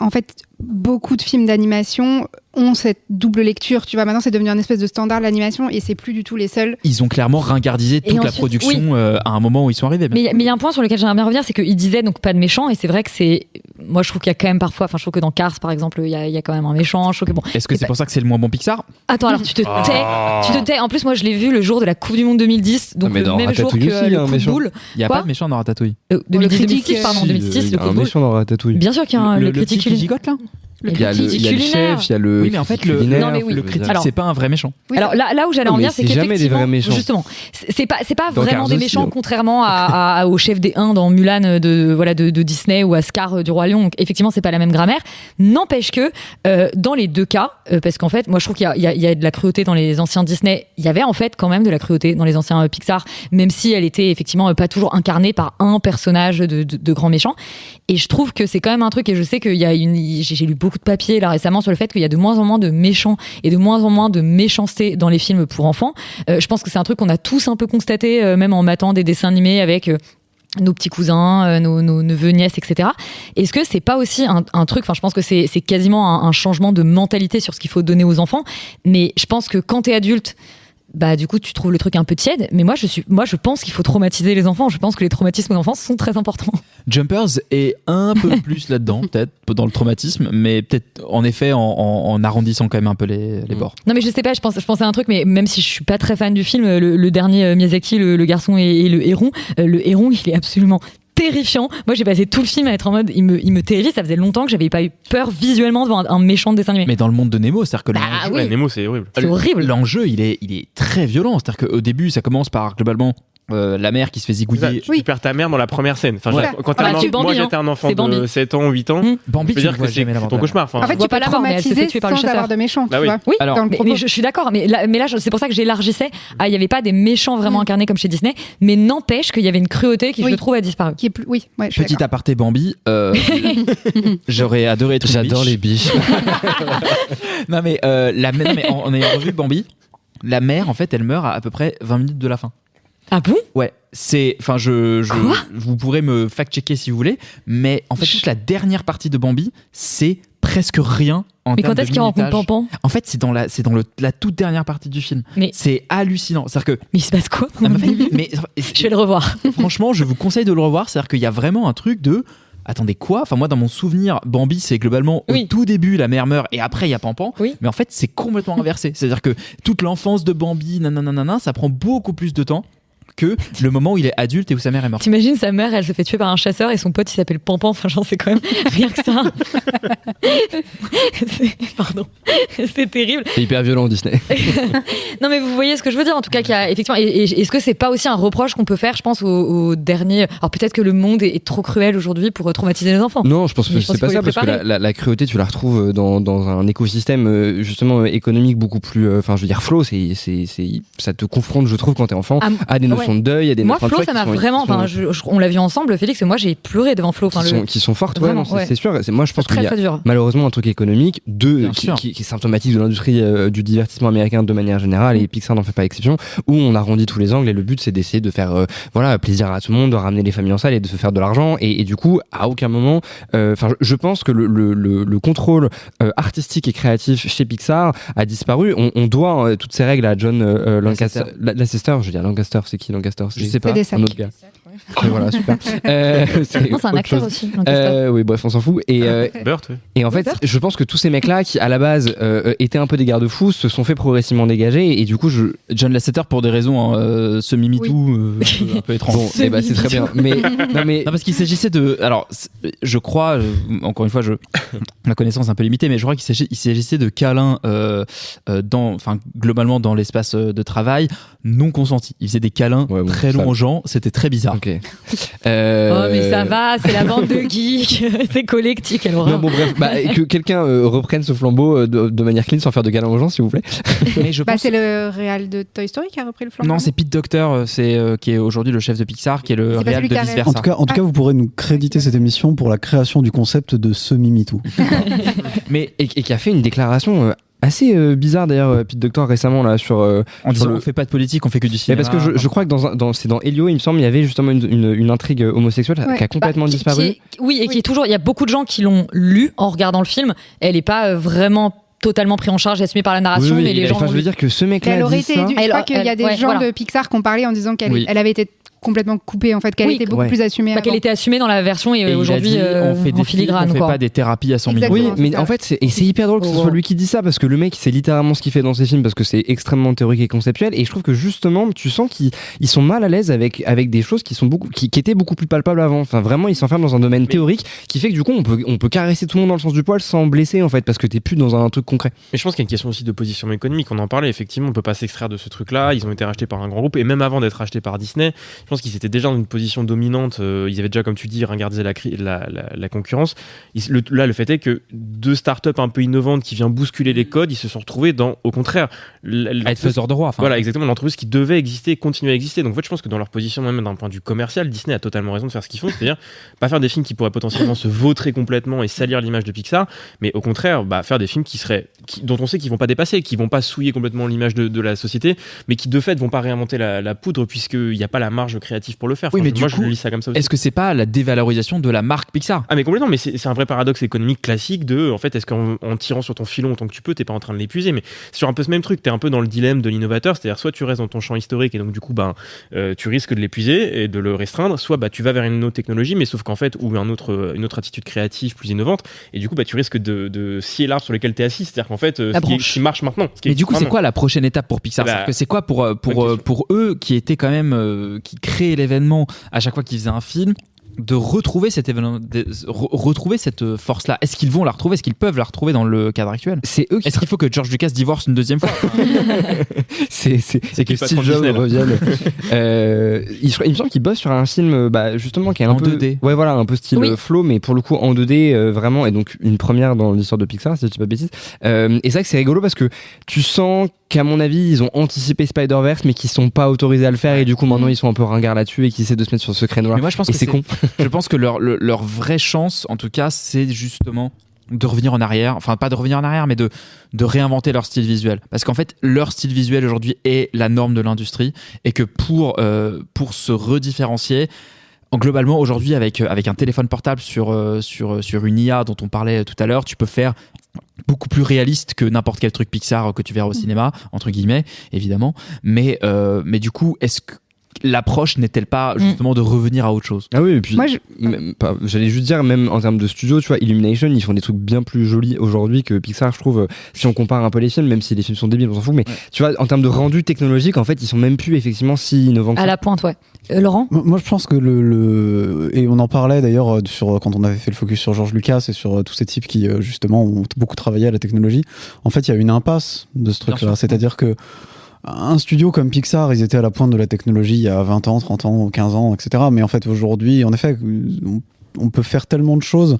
en fait beaucoup de films d'animation ont cette double lecture, tu vois. Maintenant, c'est devenu un espèce de standard de l'animation et c'est plus du tout les seuls. Ils ont clairement ringardisé toute la production à un moment où ils sont arrivés. Mais il y a un point sur lequel j'aimerais bien revenir, c'est qu'ils disaient donc pas de méchants, et c'est vrai que c'est. Moi, je trouve qu'il y a quand même parfois. Enfin, je trouve que dans Cars, par exemple, il y a quand même un méchant. Je trouve que bon. Est-ce que c'est pour ça que c'est le moins bon Pixar ? Attends, alors tu te tais. En plus, moi, je l'ai vu le jour de la Coupe du Monde 2010, donc le même jour que le coup de boule. Il n'y a pas de méchant dans Ratatouille. 2006, pardon, 2006, le coup de boule. Un méchant dans Ratatouille. Bien sûr qu'il y a le critique qui gigote là. Il y a le chef, il y a le. Oui, mais en fait, le critique, c'est pas un vrai méchant. Alors là où j'allais en venir, c'est qu'effectivement, justement, c'est pas vraiment des méchants, contrairement au chef des Indes dans Mulan de Disney ou à Scar du Roi Lion. Donc, effectivement, c'est pas la même grammaire. N'empêche que dans les deux cas, parce qu'en fait, moi, je trouve qu'il y a de la cruauté dans les anciens Disney. Il y avait en fait quand même de la cruauté dans les anciens Pixar, même si elle était effectivement pas toujours incarnée par un personnage de grand méchant. Et je trouve que c'est quand même un truc. Et je sais qu'il y a j'ai lu beaucoup de papiers là récemment sur le fait qu'il y a de moins en moins de méchants et de moins en moins de méchanceté dans les films pour enfants. Je pense que c'est un truc qu'on a tous un peu constaté, même en matant des dessins animés avec nos petits cousins, nos neveux, nièces, etc. Est-ce que c'est pas aussi un truc, enfin je pense que c'est quasiment un changement de mentalité sur ce qu'il faut donner aux enfants, mais je pense que quand t'es adulte, bah du coup tu trouves le truc un peu tiède, mais moi je pense qu'il faut traumatiser les enfants. Je pense que les traumatismes d'enfance sont très importants. Jumpers est un peu plus là-dedans, peut-être dans le traumatisme, mais peut-être en effet en arrondissant quand même un peu les bords. Non mais je sais pas, je pensais à un truc, mais même si je suis pas très fan du film, le dernier Miyazaki, le garçon et le héron, il est absolument terrifiant. Moi, j'ai passé tout le film à être en mode, il me terrifie. Ça faisait longtemps que j'avais pas eu peur visuellement devant un méchant de dessin animé. Mais dans le monde de Nemo, c'est-à-dire que l'enjeu, Nemo, c'est horrible. C'est horrible. L'enjeu, il est très violent. C'est-à-dire qu'au début, ça commence par globalement la mère qui se fait zigouiller. Tu perds ta mère dans la première scène. Enfin, quand moi j'étais un enfant de 7 ans, 8 ans, Bambi, je peux dire que c'est ton cauchemar. En fait, tu peux traumatiser sans avoir de méchant, tu vois. Oui, alors, mais je suis d'accord. Mais là, c'est pour ça que j'élargissais. Il n'y avait pas des méchants vraiment incarnés comme chez Disney, mais n'empêche qu'il y avait une cruauté qui, je trouve, a disparu. Petit aparté Bambi, j'aurais adoré être J'adore les biches. Non mais en ayant revu Bambi, la mère en fait elle meurt à peu près 20 minutes de la fin. Ah bon ? Ouais, vous pourrez me fact-checker si vous voulez, mais en fait toute la dernière partie de Bambi, c'est presque rien en termes de minutage. Mais quand est-ce qu'il rencontre Pampan ? En fait, c'est dans la toute dernière partie du film. Mais c'est hallucinant. C'est-à-dire que mais il se passe quoi ? Je vais le revoir. Franchement, je vous conseille de le revoir. C'est-à-dire qu'il y a vraiment un truc de attendez quoi ? Enfin moi dans mon souvenir, Bambi c'est globalement au tout début la mère meurt et après il y a Pampan. Oui. Mais en fait c'est complètement inversé. C'est-à-dire que toute l'enfance de Bambi, ça prend beaucoup plus de temps que le moment où il est adulte et où sa mère est morte. T'imagines sa mère, elle se fait tuer par un chasseur et son pote il s'appelle Pampan. Enfin j'en sais quand même rien que ça. Pardon, c'est terrible. C'est hyper violent Disney. Non mais vous voyez ce que je veux dire en tout cas qu'il y a effectivement. Et est-ce que c'est pas aussi un reproche qu'on peut faire, je pense, au dernier. Alors peut-être que le monde est trop cruel aujourd'hui pour traumatiser les enfants. Non, je pense que c'est pas ça parce que la cruauté tu la retrouves dans un écosystème justement économique beaucoup plus. Enfin je veux dire Flo, ça te confronte je trouve quand t'es enfant à des notions de deuil, à des notions de Flo, ça m'a vraiment. On l'a vu ensemble, Félix et moi, j'ai pleuré devant Flo. Qui sont fortes, vraiment, c'est sûr. Moi, je pense qu'il y a malheureusement un truc économique qui est symptomatique de l'industrie du divertissement américain de manière générale, et Pixar n'en fait pas exception, où on arrondit tous les angles et le but c'est d'essayer de faire plaisir à tout le monde, de ramener les familles en salle et de se faire de l'argent. Et du coup, à aucun moment, je pense que le contrôle artistique et créatif chez Pixar a disparu. On doit toutes ces règles à John Lancaster. Je veux dire Lancaster, c'est qui Lancaster ? Je sais pas, un autre gars. Voilà, super. C'est un acteur aussi. Oui, bref, on s'en fout. Et en fait, je pense que tous ces mecs-là, qui à la base étaient un peu des garde-fous, se sont fait progressivement dégager. Et du coup, John Lasseter, pour des raisons semi-MeToo, un peu étranges. Bon, c'est très bien. Non, parce qu'il s'agissait de. Alors, je crois, encore une fois, ma connaissance est un peu limitée, mais je crois qu'il s'agissait de câlins globalement dans l'espace de travail non consentis. Il faisait des câlins très longs aux gens, c'était très bizarre. Okay. Oh mais ça va, c'est la bande de geeks, c'est collectif, quelle horreur. Non, bon bref, que quelqu'un reprenne ce flambeau de manière clean sans faire de câlins aux gens, s'il vous plaît. Mais c'est le réal de Toy Story qui a repris le flambeau. Non, c'est Pete Docter, qui est aujourd'hui le chef de Pixar, qui est le réal de Vice Versa. En tout cas, vous pourrez nous créditer cette émission pour la création du concept de semi-MeToo. Et qui a fait une déclaration assez bizarre d'ailleurs, Pete Docter récemment là sur en disant on fait pas de politique, on fait que du cinéma. Mais parce que je crois que c'est dans Elio, il me semble, il y avait justement une intrigue homosexuelle qui a complètement disparu. Oui, et qui est toujours. Il y a beaucoup de gens qui l'ont lu en regardant le film. Elle est pas vraiment totalement pris en charge et assumé par la narration, mais les gens. Je veux dire que ce mec-là. Elle aurait été. Je crois qu'il y a des gens de Pixar qui ont parlé en disant qu'elle avait été complètement coupée, en fait, qu'elle était beaucoup plus assumée. Qu'elle était assumée dans la version et aujourd'hui on fait en filigrane. On fait pas des thérapies à 100 000 Oui, mais en fait, c'est hyper drôle que ce soit lui qui dit ça, parce que le mec, c'est littéralement ce qu'il fait dans ses films, parce que c'est extrêmement théorique et conceptuel, et je trouve que justement, tu sens qu'ils sont mal à l'aise avec des choses qui étaient beaucoup plus palpables avant. Enfin, vraiment, ils s'enferment dans un domaine théorique qui fait que du coup, on peut caresser tout le monde dans le sens du poil sans blesser, en fait, parce que t'es plus dans un truc concret. Mais je pense qu'il y a une question aussi de positionnement économique. On en parlait, effectivement, on peut pas s'extraire de ce truc-là. Ils ont été rachetés par un grand groupe, et même avant d'être rachetés par Disney, je pense qu'ils étaient déjà dans une position dominante. Ils avaient déjà, comme tu dis, ringardisé la concurrence. Là, le fait est que deux startups un peu innovantes qui viennent bousculer les codes, ils se sont retrouvés au contraire, à être faiseurs de roi. Voilà, exactement, l'entreprise qui devait exister et continuer à exister. Donc en fait, je pense que dans leur position, même d'un point de vue commercial, Disney a totalement raison de faire ce qu'ils font, c'est-à-dire pas faire des films qui pourraient potentiellement se vautrer complètement et salir l'image de Pixar, mais au contraire, faire des films dont on sait qu'ils vont pas dépasser, qui vont pas souiller complètement l'image de la société, mais qui de fait vont pas réinventer la poudre, puisqu'il n'y a pas la marge créative pour le faire. Oui, mais moi, je lis ça comme ça aussi. Est-ce que c'est pas la dévalorisation de la marque Pixar? Ah, mais complètement, mais c'est un vrai paradoxe économique classique en fait, est-ce qu'en tirant sur ton filon autant que tu peux, t'es pas en train de l'épuiser? Mais c'est sur un peu ce même truc, t'es un peu dans le dilemme de l'innovateur, c'est-à-dire soit tu restes dans ton champ historique et donc du coup tu risques de l'épuiser et de le restreindre, soit tu vas vers une autre technologie, mais sauf qu'en fait, ou une autre attitude créative plus innovante, et du coup tu risques de scier l'arbre sur lequel t'es assis, c'est-à-dire qu'en fait ce qui marche maintenant. Mais du coup, c'est quoi la prochaine étape pour Pixar? C'est quoi pour eux qui étaient quand même qui créaient l'événement à chaque fois qu'ils faisaient un film, de retrouver cet événement, retrouver cette force-là? Est-ce qu'ils vont la retrouver? Est-ce qu'ils peuvent la retrouver dans le cadre actuel? Est-ce qu'il faut que George Lucas divorce une deuxième fois? c'est que Steve Jobs revienne. Il me semble qu'il bosse sur un film justement qui est un peu 2D. Ouais, voilà, un peu style Flow, mais pour le coup en 2D vraiment, et donc une première dans l'histoire de Pixar, si je dis pas de bêtises. Et c'est vrai que c'est rigolo parce que tu sens qu'à mon avis ils ont anticipé Spider-Verse, mais qu'ils sont pas autorisés à le faire, et du coup maintenant ils sont un peu ringards là-dessus et qu'ils essaient de se mettre sur ce créneau-là. Mais moi je pense que c'est con. Je pense que leur vraie chance, en tout cas, c'est justement de revenir en arrière, enfin pas de revenir en arrière, mais de réinventer leur style visuel. Parce qu'en fait, leur style visuel aujourd'hui est la norme de l'industrie, et que pour se redifférencier, globalement aujourd'hui avec un téléphone portable sur une IA dont on parlait tout à l'heure, tu peux faire beaucoup plus réaliste que n'importe quel truc Pixar que tu verras au cinéma, entre guillemets, évidemment. Mais du coup, est-ce que l'approche n'est-elle pas justement de revenir à autre chose? Ah oui, et puis j'allais juste dire, même en termes de studio, tu vois, Illumination, ils font des trucs bien plus jolis aujourd'hui que Pixar, je trouve, si on compare un peu les films, même si les films sont débiles, on s'en fout, mais tu vois, en termes de rendu technologique, en fait, ils sont même plus effectivement si innovants. À la pointe, ouais. Laurent? Moi, je pense que et on en parlait d'ailleurs quand on avait fait le focus sur George Lucas et sur tous ces types qui justement ont beaucoup travaillé à la technologie. En fait, il y a une impasse de ce truc-là, c'est-à-dire que un studio comme Pixar, ils étaient à la pointe de la technologie il y a 20 ans, 30 ans, 15 ans, etc. Mais en fait, aujourd'hui, en effet, on peut faire tellement de choses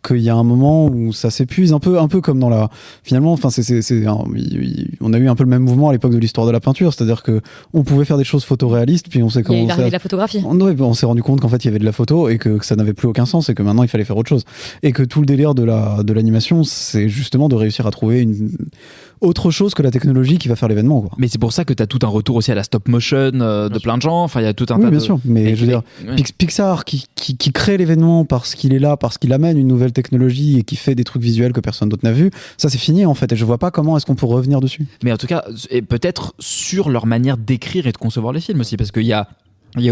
qu'il y a un moment où ça s'épuise, un peu comme dans la... Finalement, enfin, on a eu un peu le même mouvement à l'époque de l'histoire de la peinture, c'est-à-dire que on pouvait faire des choses photoréalistes, puis on s'est Il y a eu de la photographie. On s'est rendu compte qu'en fait, il y avait de la photo et que ça n'avait plus aucun sens et que maintenant, il fallait faire autre chose. Et que tout le délire de l'animation, c'est justement de réussir à trouver autre chose que la technologie qui va faire l'événement, quoi. Mais c'est pour ça que tu as tout un retour aussi à la stop motion de plein de gens. Enfin, il y a tout un tas bien sûr. Mais je veux dire, Pixar qui crée l'événement parce qu'il est là, parce qu'il amène une nouvelle technologie et qui fait des trucs visuels que personne d'autre n'a vu, ça c'est fini en fait. Et je vois pas comment est-ce qu'on peut revenir dessus. Mais en tout cas, et peut-être sur leur manière d'écrire et de concevoir les films aussi, parce qu'il y a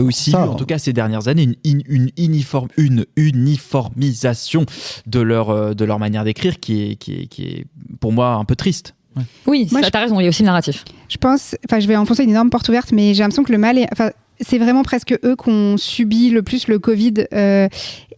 aussi, en tout cas ces dernières années, une uniformisation de leur manière d'écrire qui est pour moi un peu triste. Ouais. Oui, t'as raison, il y a aussi le narratif. Je pense, je vais enfoncer une énorme porte ouverte, mais j'ai l'impression que le mal est... c'est vraiment presque eux qui ont subi le plus le Covid.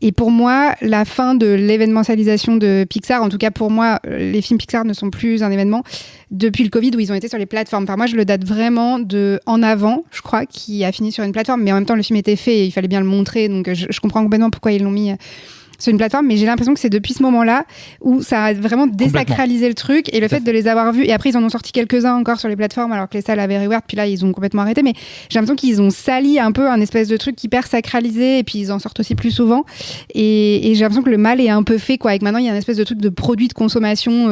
Et pour moi, la fin de l'événementialisation de Pixar, en tout cas pour moi, les films Pixar ne sont plus un événement depuis le Covid où ils ont été sur les plateformes. Enfin, moi, je le date vraiment de En Avant, je crois, qui a fini sur une plateforme. Mais en même temps, le film était fait et il fallait bien le montrer. Donc, je comprends complètement pourquoi ils l'ont mis sur une plateforme, mais j'ai l'impression que c'est depuis ce moment-là où ça a vraiment désacralisé le truc, et le fait de les avoir vus, et après ils en ont sorti quelques-uns encore sur les plateformes alors que les salles avaient réouvert, puis là ils ont complètement arrêté, mais j'ai l'impression qu'ils ont sali un peu un espèce de truc hyper sacralisé, et puis ils en sortent aussi plus souvent, et j'ai l'impression que le mal est un peu fait, quoi, et que maintenant il y a une espèce de truc de produit de consommation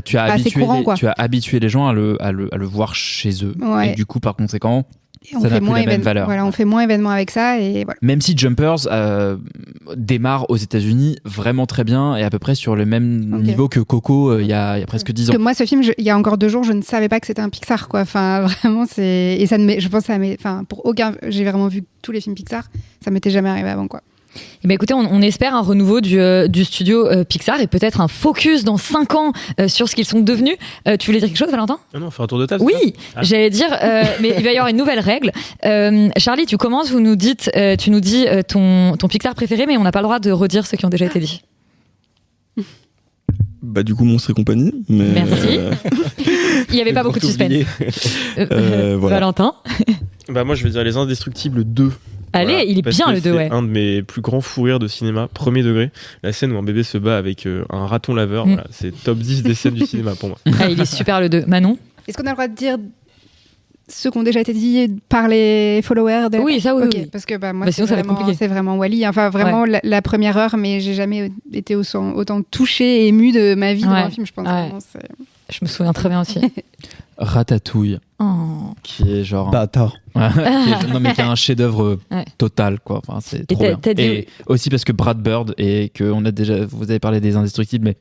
tu as assez courant, quoi. Tu as habitué les gens à le voir chez eux, ouais. Et du coup par conséquent Et on fait moins valeur. Voilà, on fait moins événement avec ça et voilà. Même si Jumpers démarre aux États-Unis vraiment très bien et à peu près sur le même niveau que Coco il y a presque 10 ans. Que moi, ce film, il y a encore 2 jours, je ne savais pas que c'était un Pixar, quoi. Enfin, vraiment, c'est et ça je pense que ça pour aucun, j'ai vraiment vu tous les films Pixar, ça m'était jamais arrivé avant, quoi. Eh ben écoutez, on espère un renouveau du studio Pixar et peut-être un focus dans 5 ans sur ce qu'ils sont devenus. Tu voulais dire quelque chose, Valentin ? Non, on fait un tour de table. Oui, j'allais dire, mais il va y avoir une nouvelle règle. Charlie, tu commences, tu nous dis ton Pixar préféré, mais on n'a pas le droit de redire ceux qui ont déjà été dit. Bah du coup, Monstres et compagnie. Mais merci. Il n'y avait pas beaucoup de suspense. Voilà. Valentin. Bah moi, je vais dire Les Indestructibles 2. Allez, voilà, il est bien le 2, ouais. C'est un de mes plus grands fous rires de cinéma, premier degré. La scène où un bébé se bat avec un raton laveur, voilà, c'est top 10 des scènes du cinéma pour moi. Ah, il est super le 2. Manon ? Est-ce qu'on a le droit de dire ceux qui ont déjà été dit par les followers Oui, ça oui. Okay, oui. parce que moi, sinon, c'est vraiment Wall-E. Enfin, vraiment la première heure, mais j'ai jamais été autant touchée et émue de ma vie devant un film, je pense. Ouais. Vraiment, je me souviens très bien aussi. Ratatouille, qui est genre bâtard. Non mais qui a un chef-d'œuvre total, quoi. Enfin, c'est trop bien. Et aussi parce que Brad Bird et que vous avez parlé des Indestructibles, mais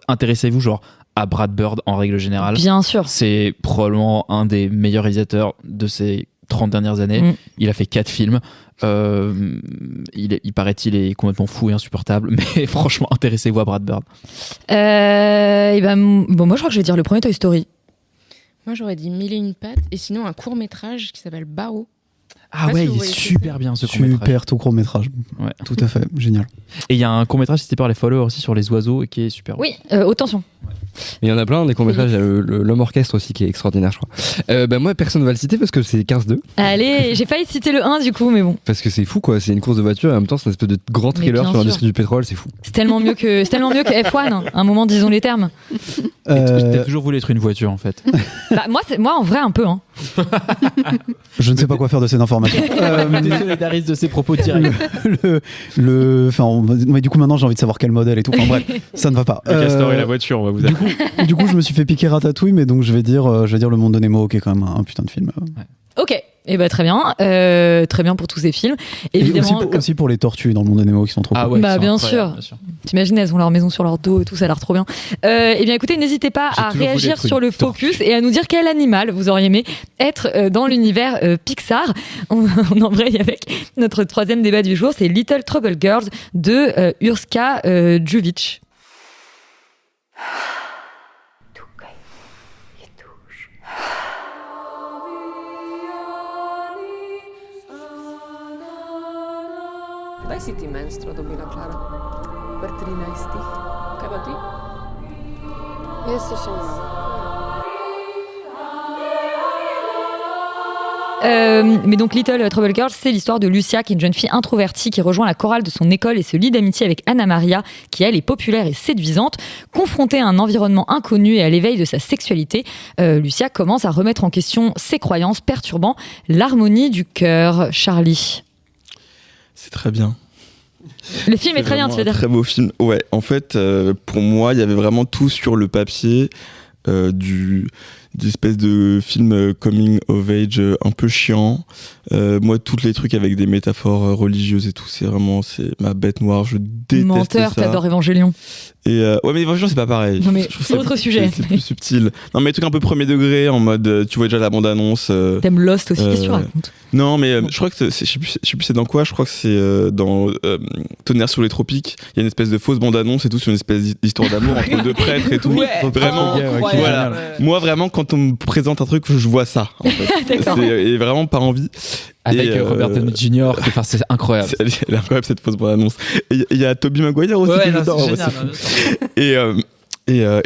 intéressez-vous genre à Brad Bird en règle générale. Bien sûr. C'est probablement un des meilleurs réalisateurs de ces 30 dernières années. Il a fait 4 films. Il paraît-il est complètement fou et insupportable, mais franchement, intéressez-vous à Brad Bird. Moi, je crois que je vais dire le premier Toy Story. Moi, j'aurais dit Mille et une pattes, et sinon un court-métrage qui s'appelle Bao. Ah ouais, il est super bien ce court-métrage. Super tout court-métrage. Ouais. Tout à fait, génial. Et il y a un court-métrage cité par les followers aussi sur les oiseaux et qui est super. Oui, Haute Tension. Il y en a plein, des courts-métrages. Il y a l'Homme Orchestre aussi qui est extraordinaire, je crois. Moi, personne ne va le citer parce que c'est 15-2. Allez, j'ai failli citer le 1 du coup, mais bon. Parce que c'est fou, quoi. C'est une course de voiture et en même temps, c'est une espèce de grand thriller sur l'industrie du pétrole, c'est fou. C'est tellement mieux que F1, hein. Un moment, disons les termes. T'as toujours voulu être une voiture, en fait. Moi, en vrai, un peu. Hein. Je ne sais pas quoi faire de cette information. T'es solidariste de ces propos directs. Mais du coup, maintenant, j'ai envie de savoir quel modèle et tout. Enfin bref, ça ne va pas. Le castor et la voiture, on va vous apprendre. Du coup, je me suis fait piquer Ratatouille, mais donc je vais dire Le Monde de Nemo, qui est quand même un putain de film. Ok. Et très bien. Très bien pour tous ces films. Évidemment. Aussi pour les tortues dans Le Monde de Nemo qui sont trop cool. Ouais, bien sûr. T'imagines, elles ont leur maison sur leur dos et tout, ça a l'air trop bien. Eh bien, écoutez, n'hésitez pas à réagir sur le focus et à nous dire quel animal vous auriez aimé être dans l'univers Pixar. On embraye avec notre 3e débat du jour, c'est Little Trouble Girls de Urska Djuvic. Kdaj si ti menstruo dobila, Klara? Pri 13. Kaj pa ti? Jaz se še Mais donc Little Trouble Girls, c'est l'histoire de Lucia, qui est une jeune fille introvertie qui rejoint la chorale de son école et se lie d'amitié avec Anna Maria, qui elle est populaire et séduisante. Confrontée à un environnement inconnu et à l'éveil de sa sexualité, Lucia commence à remettre en question ses croyances, perturbant l'harmonie du cœur. Charlie. C'est très bien. Le film est très bien, tu veux dire ? Très beau film. Ouais, en fait, pour moi, il y avait vraiment tout sur le papier d'espèce de film coming of age un peu chiant. Moi, tous les trucs avec des métaphores religieuses et tout, c'est ma bête noire. Je déteste Menteur, ça. t'adores Évangélion. Et ouais, mais Évangélion, c'est pas pareil. Non, mais c'est autre sujet. C'est plus subtil. Non, mais des trucs un peu premier degré, en mode, tu vois déjà la bande-annonce. T'aimes Lost aussi, qu'est-ce que tu racontes ? Non, mais je crois que je sais plus c'est dans quoi. Je crois que c'est dans Tonnerre sur les tropiques. Il y a une espèce de fausse bande-annonce et tout sur une espèce d'histoire d'amour entre deux prêtres et tout. Ouais, vraiment, voilà. Moi, vraiment, quand on me présente un truc, je vois ça. En fait. Et vraiment pas envie. Avec Robert Downey Jr. Enfin, c'est incroyable. Elle est incroyable cette fausse bande-annonce. Il y a Tobey Maguire aussi qui est dedans.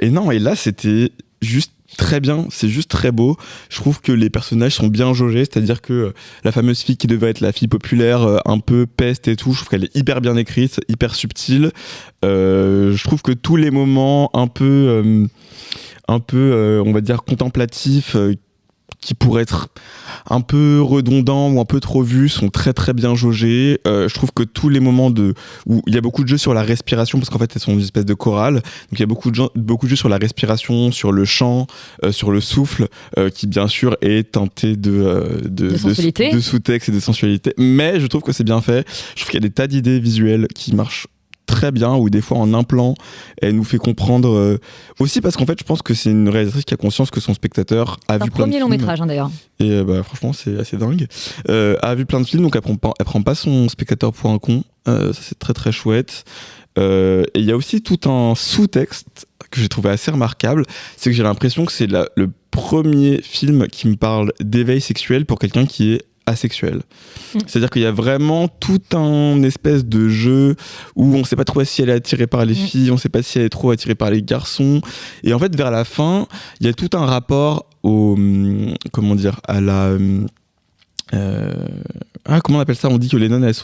Et non, et là c'était juste très bien, c'est juste très beau. Je trouve que les personnages sont bien jaugés, c'est-à-dire que la fameuse fille qui devait être la fille populaire, un peu peste et tout, je trouve qu'elle est hyper bien écrite, hyper subtile. Je trouve que tous les moments un peu on va dire contemplatifs, qui pourraient être un peu redondants ou un peu trop vus sont très très bien jaugés. Je trouve que tous les moments où il y a beaucoup de jeux sur la respiration, parce qu'en fait elles sont une espèce de chorale, donc il y a beaucoup de jeux sur la respiration, sur le chant, sur le souffle, qui bien sûr est teinté de sous-texte et de sensualité, mais je trouve que c'est bien fait. Je trouve qu'il y a des tas d'idées visuelles qui marchent très bien, ou des fois en un plan elle nous fait comprendre aussi, parce qu'en fait je pense que c'est une réalisatrice qui a conscience que son spectateur a vu plein de films. C'est un premier long métrage d'ailleurs. Et franchement c'est assez dingue. A vu plein de films, donc elle prend pas son spectateur pour un con. Ça c'est très très chouette. Et il y a aussi tout un sous-texte que j'ai trouvé assez remarquable, c'est que j'ai l'impression que c'est le premier film qui me parle d'éveil sexuel pour quelqu'un qui est asexuel. C'est-à-dire qu'il y a vraiment tout un espèce de jeu où on sait pas trop si elle est attirée par les filles, on sait pas si elle est trop attirée par les garçons, et en fait vers la fin il y a tout un rapport à la comment on appelle ça, on dit que les nonnes elles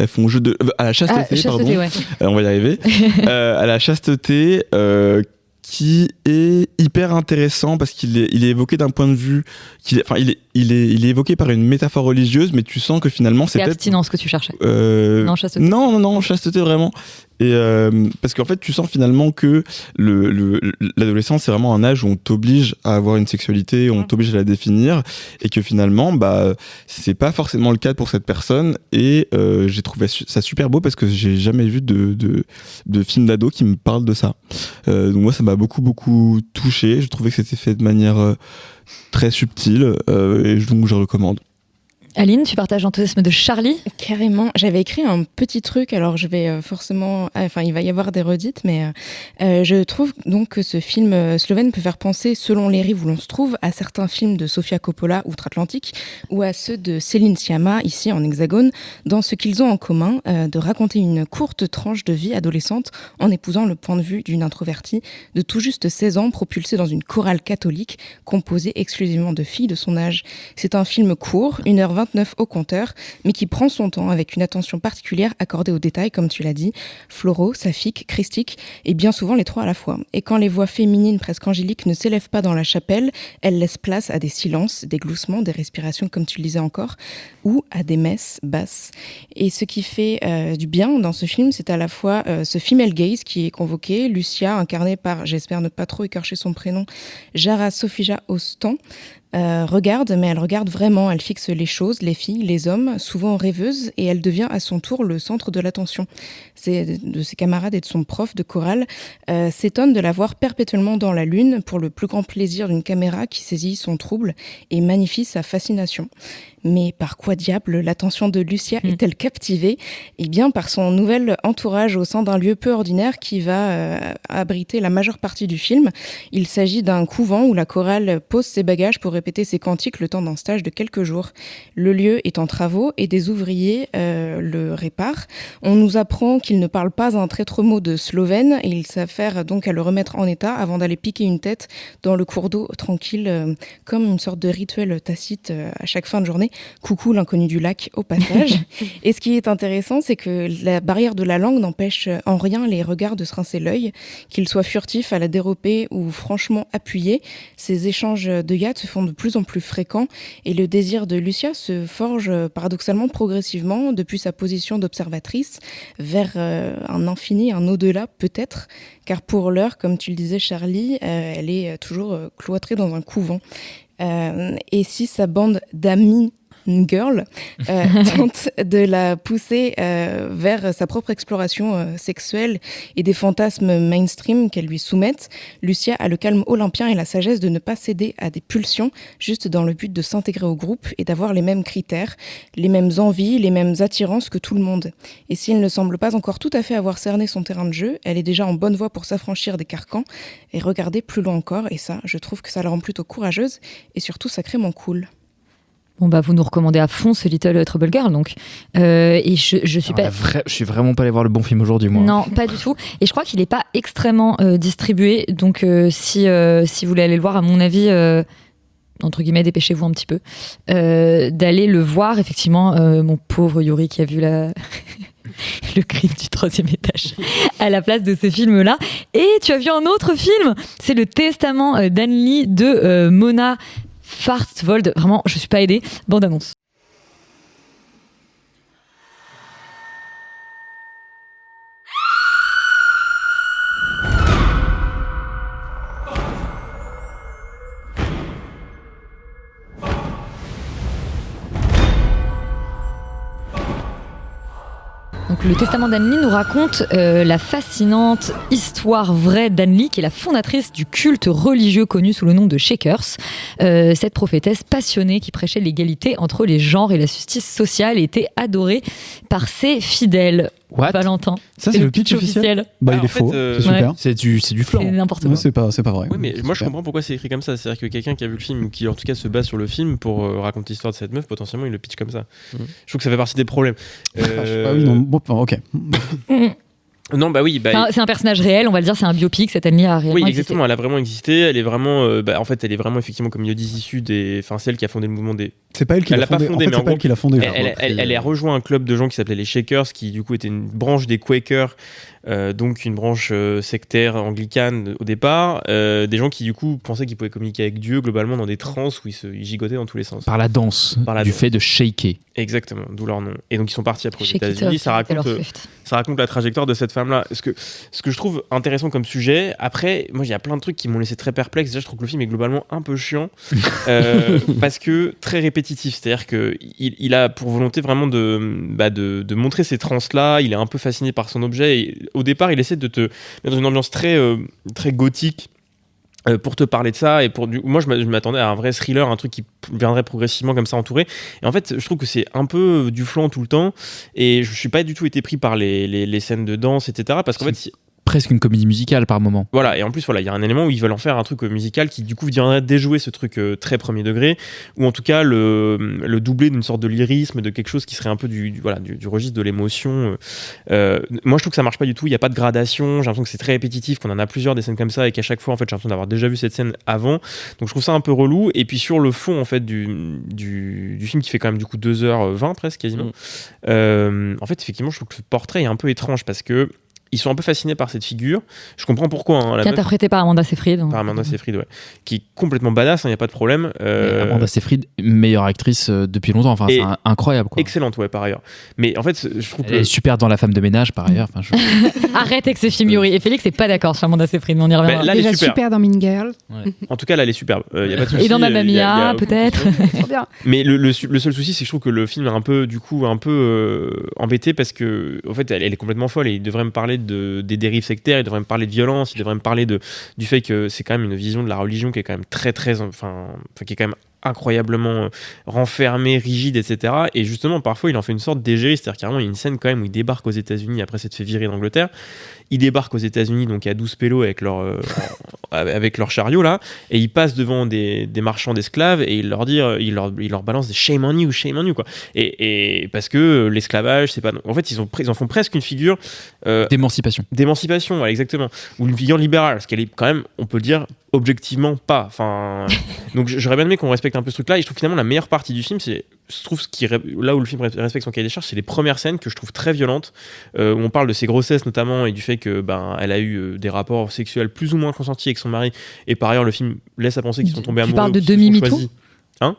font jeu de à la chasteté, pardon. Ouais. On va y arriver. À la chasteté, qui est hyper intéressant parce qu'il est évoqué d'un point de vue il est évoqué par une métaphore religieuse, mais tu sens que finalement c'est abstinence que tu cherchais. Non, chasteté. Non, chasteté vraiment. Et parce qu'en fait tu sens finalement que l'adolescence c'est vraiment un âge où on t'oblige à avoir une sexualité, on t'oblige à la définir, et que finalement c'est pas forcément le cas pour cette personne. Et j'ai trouvé ça super beau parce que j'ai jamais vu de film d'ado qui me parle de ça. Donc moi ça m'a beaucoup touché. Je trouvais que c'était fait de manière très subtile, et donc je recommande. Aline, tu partages l'enthousiasme de Charlie ? Carrément. J'avais écrit un petit truc, alors je vais forcément... Enfin, il va y avoir des redites, mais je trouve donc que ce film slovène peut faire penser, selon les rives où l'on se trouve, à certains films de Sofia Coppola, outre-Atlantique, ou à ceux de Céline Sciamma, ici en Hexagone, dans ce qu'ils ont en commun, de raconter une courte tranche de vie adolescente en épousant le point de vue d'une introvertie de tout juste 16 ans, propulsée dans une chorale catholique composée exclusivement de filles de son âge. C'est un film court, 1h29 au compteur, mais qui prend son temps avec une attention particulière accordée aux détails, comme tu l'as dit, floraux, saphiques, christiques, et bien souvent les trois à la fois. Et quand les voix féminines presque angéliques ne s'élèvent pas dans la chapelle, elles laissent place à des silences, des gloussements, des respirations, comme tu le disais encore, ou à des messes basses. Et ce qui fait du bien dans ce film, c'est à la fois ce female gaze qui est convoqué, Lucia, incarnée par, j'espère ne pas trop écorcher son prénom, Jara Sofija Ostan, regarde, mais elle regarde vraiment, elle fixe les choses, les filles, les hommes, souvent rêveuses, et elle devient à son tour le centre de l'attention. De ses camarades et de son prof de chorale s'étonnent de la voir perpétuellement dans la lune pour le plus grand plaisir d'une caméra qui saisit son trouble et magnifie sa fascination. Mais par quoi diable l'attention de Lucia est-elle captivée ? Eh bien par son nouvel entourage au sein d'un lieu peu ordinaire qui va abriter la majeure partie du film. Il s'agit d'un couvent où la chorale pose ses bagages pour répéter ses cantiques le temps d'un stage de quelques jours. Le lieu est en travaux et des ouvriers le réparent. On nous apprend qu'il ne parle pas un traître mot de slovène et il s'affaire donc à le remettre en état avant d'aller piquer une tête dans le cours d'eau tranquille, comme une sorte de rituel tacite à chaque fin de journée. Coucou l'inconnu du lac au passage. Et ce qui est intéressant, c'est que la barrière de la langue n'empêche en rien les regards de se rincer l'œil, qu'ils soient furtifs à la dérobée ou franchement appuyés. Ces échanges de yachts se font de plus en plus fréquents et le désir de Lucia se forge paradoxalement progressivement depuis sa position d'observatrice vers un infini, un au-delà peut-être, car pour l'heure, comme tu le disais Charlie, elle est toujours cloîtrée dans un couvent. Et si sa bande d'amis girl tente de la pousser vers sa propre exploration sexuelle et des fantasmes mainstream qu'elle lui soumettent, Lucia a le calme olympien et la sagesse de ne pas céder à des pulsions juste dans le but de s'intégrer au groupe et d'avoir les mêmes critères, les mêmes envies, les mêmes attirances que tout le monde. Et si elle ne semble pas encore tout à fait avoir cerné son terrain de jeu, elle est déjà en bonne voie pour s'affranchir des carcans et regarder plus loin encore, et ça, je trouve que ça la rend plutôt courageuse et surtout sacrément cool. Bon vous nous recommandez à fond ce Little Trouble Girl donc et je suis pas je suis vraiment pas allé voir le bon film aujourd'hui moi. Non, pas du tout, et je crois qu'il est pas extrêmement distribué, donc si vous voulez aller le voir, à mon avis entre guillemets, dépêchez-vous un petit peu d'aller le voir. Effectivement, mon pauvre Yuri qui a vu le crime du 3e étage à la place de ce film-là. Et tu as vu un autre film, c'est Le Testament d'Anneli de Mona Fartvold. Vraiment, je suis pas aidée. Bande annonce. Donc, le testament d'Anne Lee nous raconte la fascinante histoire vraie d'Anne Lee, qui est la fondatrice du culte religieux connu sous le nom de Shakers. Cette prophétesse passionnée qui prêchait l'égalité entre les genres et la justice sociale était adorée par ses fidèles. What? Valentin. Ça, c'est le pitch officiel. Bah, il est faux. C'est super. C'est du flan. C'est n'importe quoi. C'est pas vrai. Oui, mais moi je comprends pourquoi c'est écrit comme ça. C'est-à-dire que quelqu'un qui a vu le film, ou qui en tout cas se base sur le film pour raconter l'histoire de cette meuf, potentiellement il le pitch comme ça. Je trouve que ça fait partie des problèmes. Ah, je sais pas, oui, non. Bon, ok. Non, bah oui. C'est un personnage réel, on va le dire, c'est un biopic, cette Anne Lee a réellement Oui, existé. exactement, elle a vraiment existé. Elle est vraiment, en fait, elle est vraiment effectivement, comme il le dit, issue des. Enfin, c'est elle qui a fondé le mouvement des. C'est pas elle qui l'a fondé. En fait, c'est pas elle qui l'a fondé. Elle a rejoint un club de gens qui s'appelait les Shakers, qui du coup était une branche des Quakers. Donc une branche sectaire anglicane au départ, des gens qui du coup pensaient qu'ils pouvaient communiquer avec Dieu globalement dans des transes où ils gigotaient dans tous les sens. Par la danse, fait de shaker. Exactement, d'où leur nom. Et donc ils sont partis après aux États-Unis. Ça raconte la trajectoire de cette femme-là. Ce que je trouve intéressant comme sujet, après, moi il y a plein de trucs qui m'ont laissé très perplexe. Déjà je trouve que le film est globalement un peu chiant parce que très répétitif. C'est-à-dire qu'il a pour volonté vraiment de montrer ces transes-là. Il est un peu fasciné par son objet. Et au départ, il essaie de te mettre dans une ambiance très gothique pour te parler de ça. Et moi, je m'attendais à un vrai thriller, un truc qui viendrait progressivement comme ça entouré. Et en fait, je trouve que c'est un peu du flan tout le temps. Et je suis pas du tout été pris par les scènes de danse, etc. Parce qu'en fait, presque une comédie musicale par moment. Voilà, et en plus, il y a un élément où ils veulent en faire un truc musical qui, du coup, viendrait déjouer ce truc très premier degré, ou en tout cas le doubler d'une sorte de lyrisme, de quelque chose qui serait un peu du registre de l'émotion. Moi, je trouve que ça marche pas du tout, il n'y a pas de gradation, j'ai l'impression que c'est très répétitif, qu'on en a plusieurs des scènes comme ça, et qu'à chaque fois, en fait, j'ai l'impression d'avoir déjà vu cette scène avant, donc je trouve ça un peu relou, et puis sur le fond, en fait, du film qui fait quand même, du coup, 2h20 presque, quasiment, en fait, effectivement, je trouve que le portrait est un peu étrange, parce que ils sont un peu fascinés par cette figure. Je comprends pourquoi. Hein, qui est interprétée par Amanda Seyfried. Par Amanda Seyfried, ouais. Qui est complètement badass, il n'y a pas de problème. Amanda Seyfried, meilleure actrice depuis longtemps. Enfin, c'est incroyable. Quoi. Excellente, ouais, par ailleurs. Mais en fait, je trouve Elle est super dans La femme de ménage, par ailleurs. Enfin, Arrête avec ce film, Yuri. Et Félix n'est pas d'accord sur Amanda Seyfried, mais on y reviendra. Là, elle est super dans Mean Girl. Ouais. En tout cas, là, elle est superbe. Y a pas de souci, et dans Mamma Mia, peut-être. Bien. Mais le seul souci, c'est que je trouve que le film est un peu embêté parce que, en fait, elle est complètement folle et il devrait me parler des dérives sectaires, il devrait me parler de violence, il devrait me parler du fait que c'est quand même une vision de la religion qui est quand même qui est quand même incroyablement renfermé, rigide, etc. Et justement, parfois, il en fait une sorte d'égérie, c'est-à-dire carrément, il y a une scène quand même où il débarque aux États-Unis après s'être fait virer d'Angleterre. Ils débarquent aux États-Unis, donc à 12 pélos avec leur chariot là, et ils passent devant des marchands d'esclaves et il leur balance des shame on you quoi. Et parce que l'esclavage, c'est pas. En fait, ils en font presque une figure d'émancipation, ouais, exactement, ou une figure libérale, parce qu'elle est quand même, on peut le dire, objectivement pas. Enfin, donc j'aurais bien aimé qu'on respecte un peu ce truc-là. Et je trouve finalement la meilleure partie du film, là où le film respecte son cahier des charges, c'est les premières scènes que je trouve très violentes, où on parle de ses grossesses notamment et du fait que elle a eu des rapports sexuels plus ou moins consentis avec son mari. Et par ailleurs, le film laisse à penser qu'ils sont tombés amoureux. Tu parles de demi-MeToo ?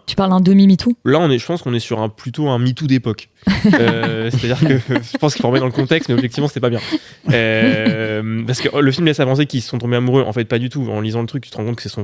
Tu parles d'un demi-MeToo ? Là, je pense qu'on est sur plutôt un MeToo d'époque. C'est-à-dire que je pense qu'il faut remettre dans le contexte, mais objectivement, c'était pas bien. Parce que le film laisse à penser qu'ils se sont tombés amoureux. En fait, pas du tout. En lisant le truc, tu te rends compte que c'est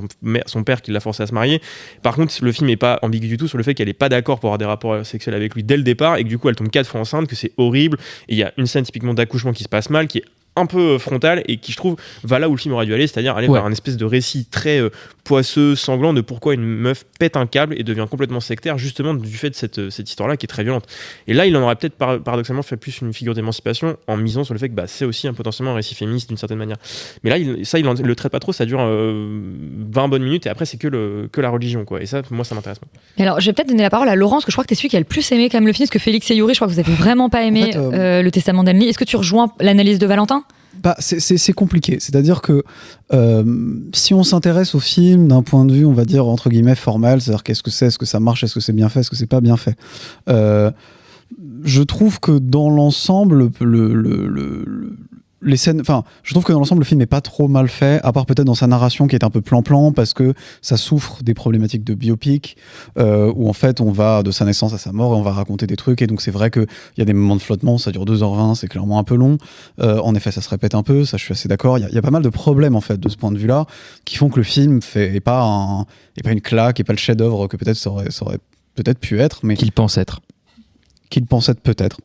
son père qui l'a forcé à se marier. Par contre, le film n'est pas ambigu du tout sur le fait qu'elle est pas d'accord pour avoir des rapports sexuels avec lui dès le départ et que du coup, elle tombe 4 fois enceinte, que c'est horrible. Et il y a une scène typiquement d'accouchement qui se passe mal, qui est un peu frontale et qui, je trouve, va là où le film aurait dû aller, c'est-à-dire aller vers un espèce de récit très poisseux, sanglant de pourquoi une meuf pète un câble et devient complètement sectaire, justement du fait de cette histoire-là qui est très violente. Et là, il en aurait peut-être paradoxalement fait plus une figure d'émancipation en misant sur le fait que c'est aussi potentiellement un récit féministe d'une certaine manière. Mais là, il le traite pas trop, ça dure 20 bonnes minutes et après, c'est que la religion, quoi. Et ça, moi, ça m'intéresse pas. Et alors, je vais peut-être donner la parole à Laurence, que je crois que t'es celui qui a le plus aimé quand même le film, parce que Félix et Yuri, je crois que vous avez vraiment pas aimé le testament d'Anne Lee. Est-ce que tu rejoins l'analyse de Valentin ? C'est compliqué. C'est-à-dire que si on s'intéresse au film d'un point de vue, on va dire, entre guillemets, formel, c'est-à-dire qu'est-ce que c'est, est-ce que ça marche, est-ce que c'est bien fait, est-ce que c'est pas bien fait, je trouve que dans l'ensemble, les scènes, enfin, je trouve que dans l'ensemble le film est pas trop mal fait, à part peut-être dans sa narration qui est un peu plan-plan parce que ça souffre des problématiques de biopic où en fait on va de sa naissance à sa mort et on va raconter des trucs et donc c'est vrai qu'il y a des moments de flottement, ça dure 2h20, c'est clairement un peu long. En effet, ça se répète un peu, ça je suis assez d'accord. Il y a pas mal de problèmes en fait de ce point de vue-là qui font que le film est pas une claque, est pas le chef-d'œuvre que peut-être ça aurait peut-être pu être, mais qu'il pense être. Qu'il pense être peut-être.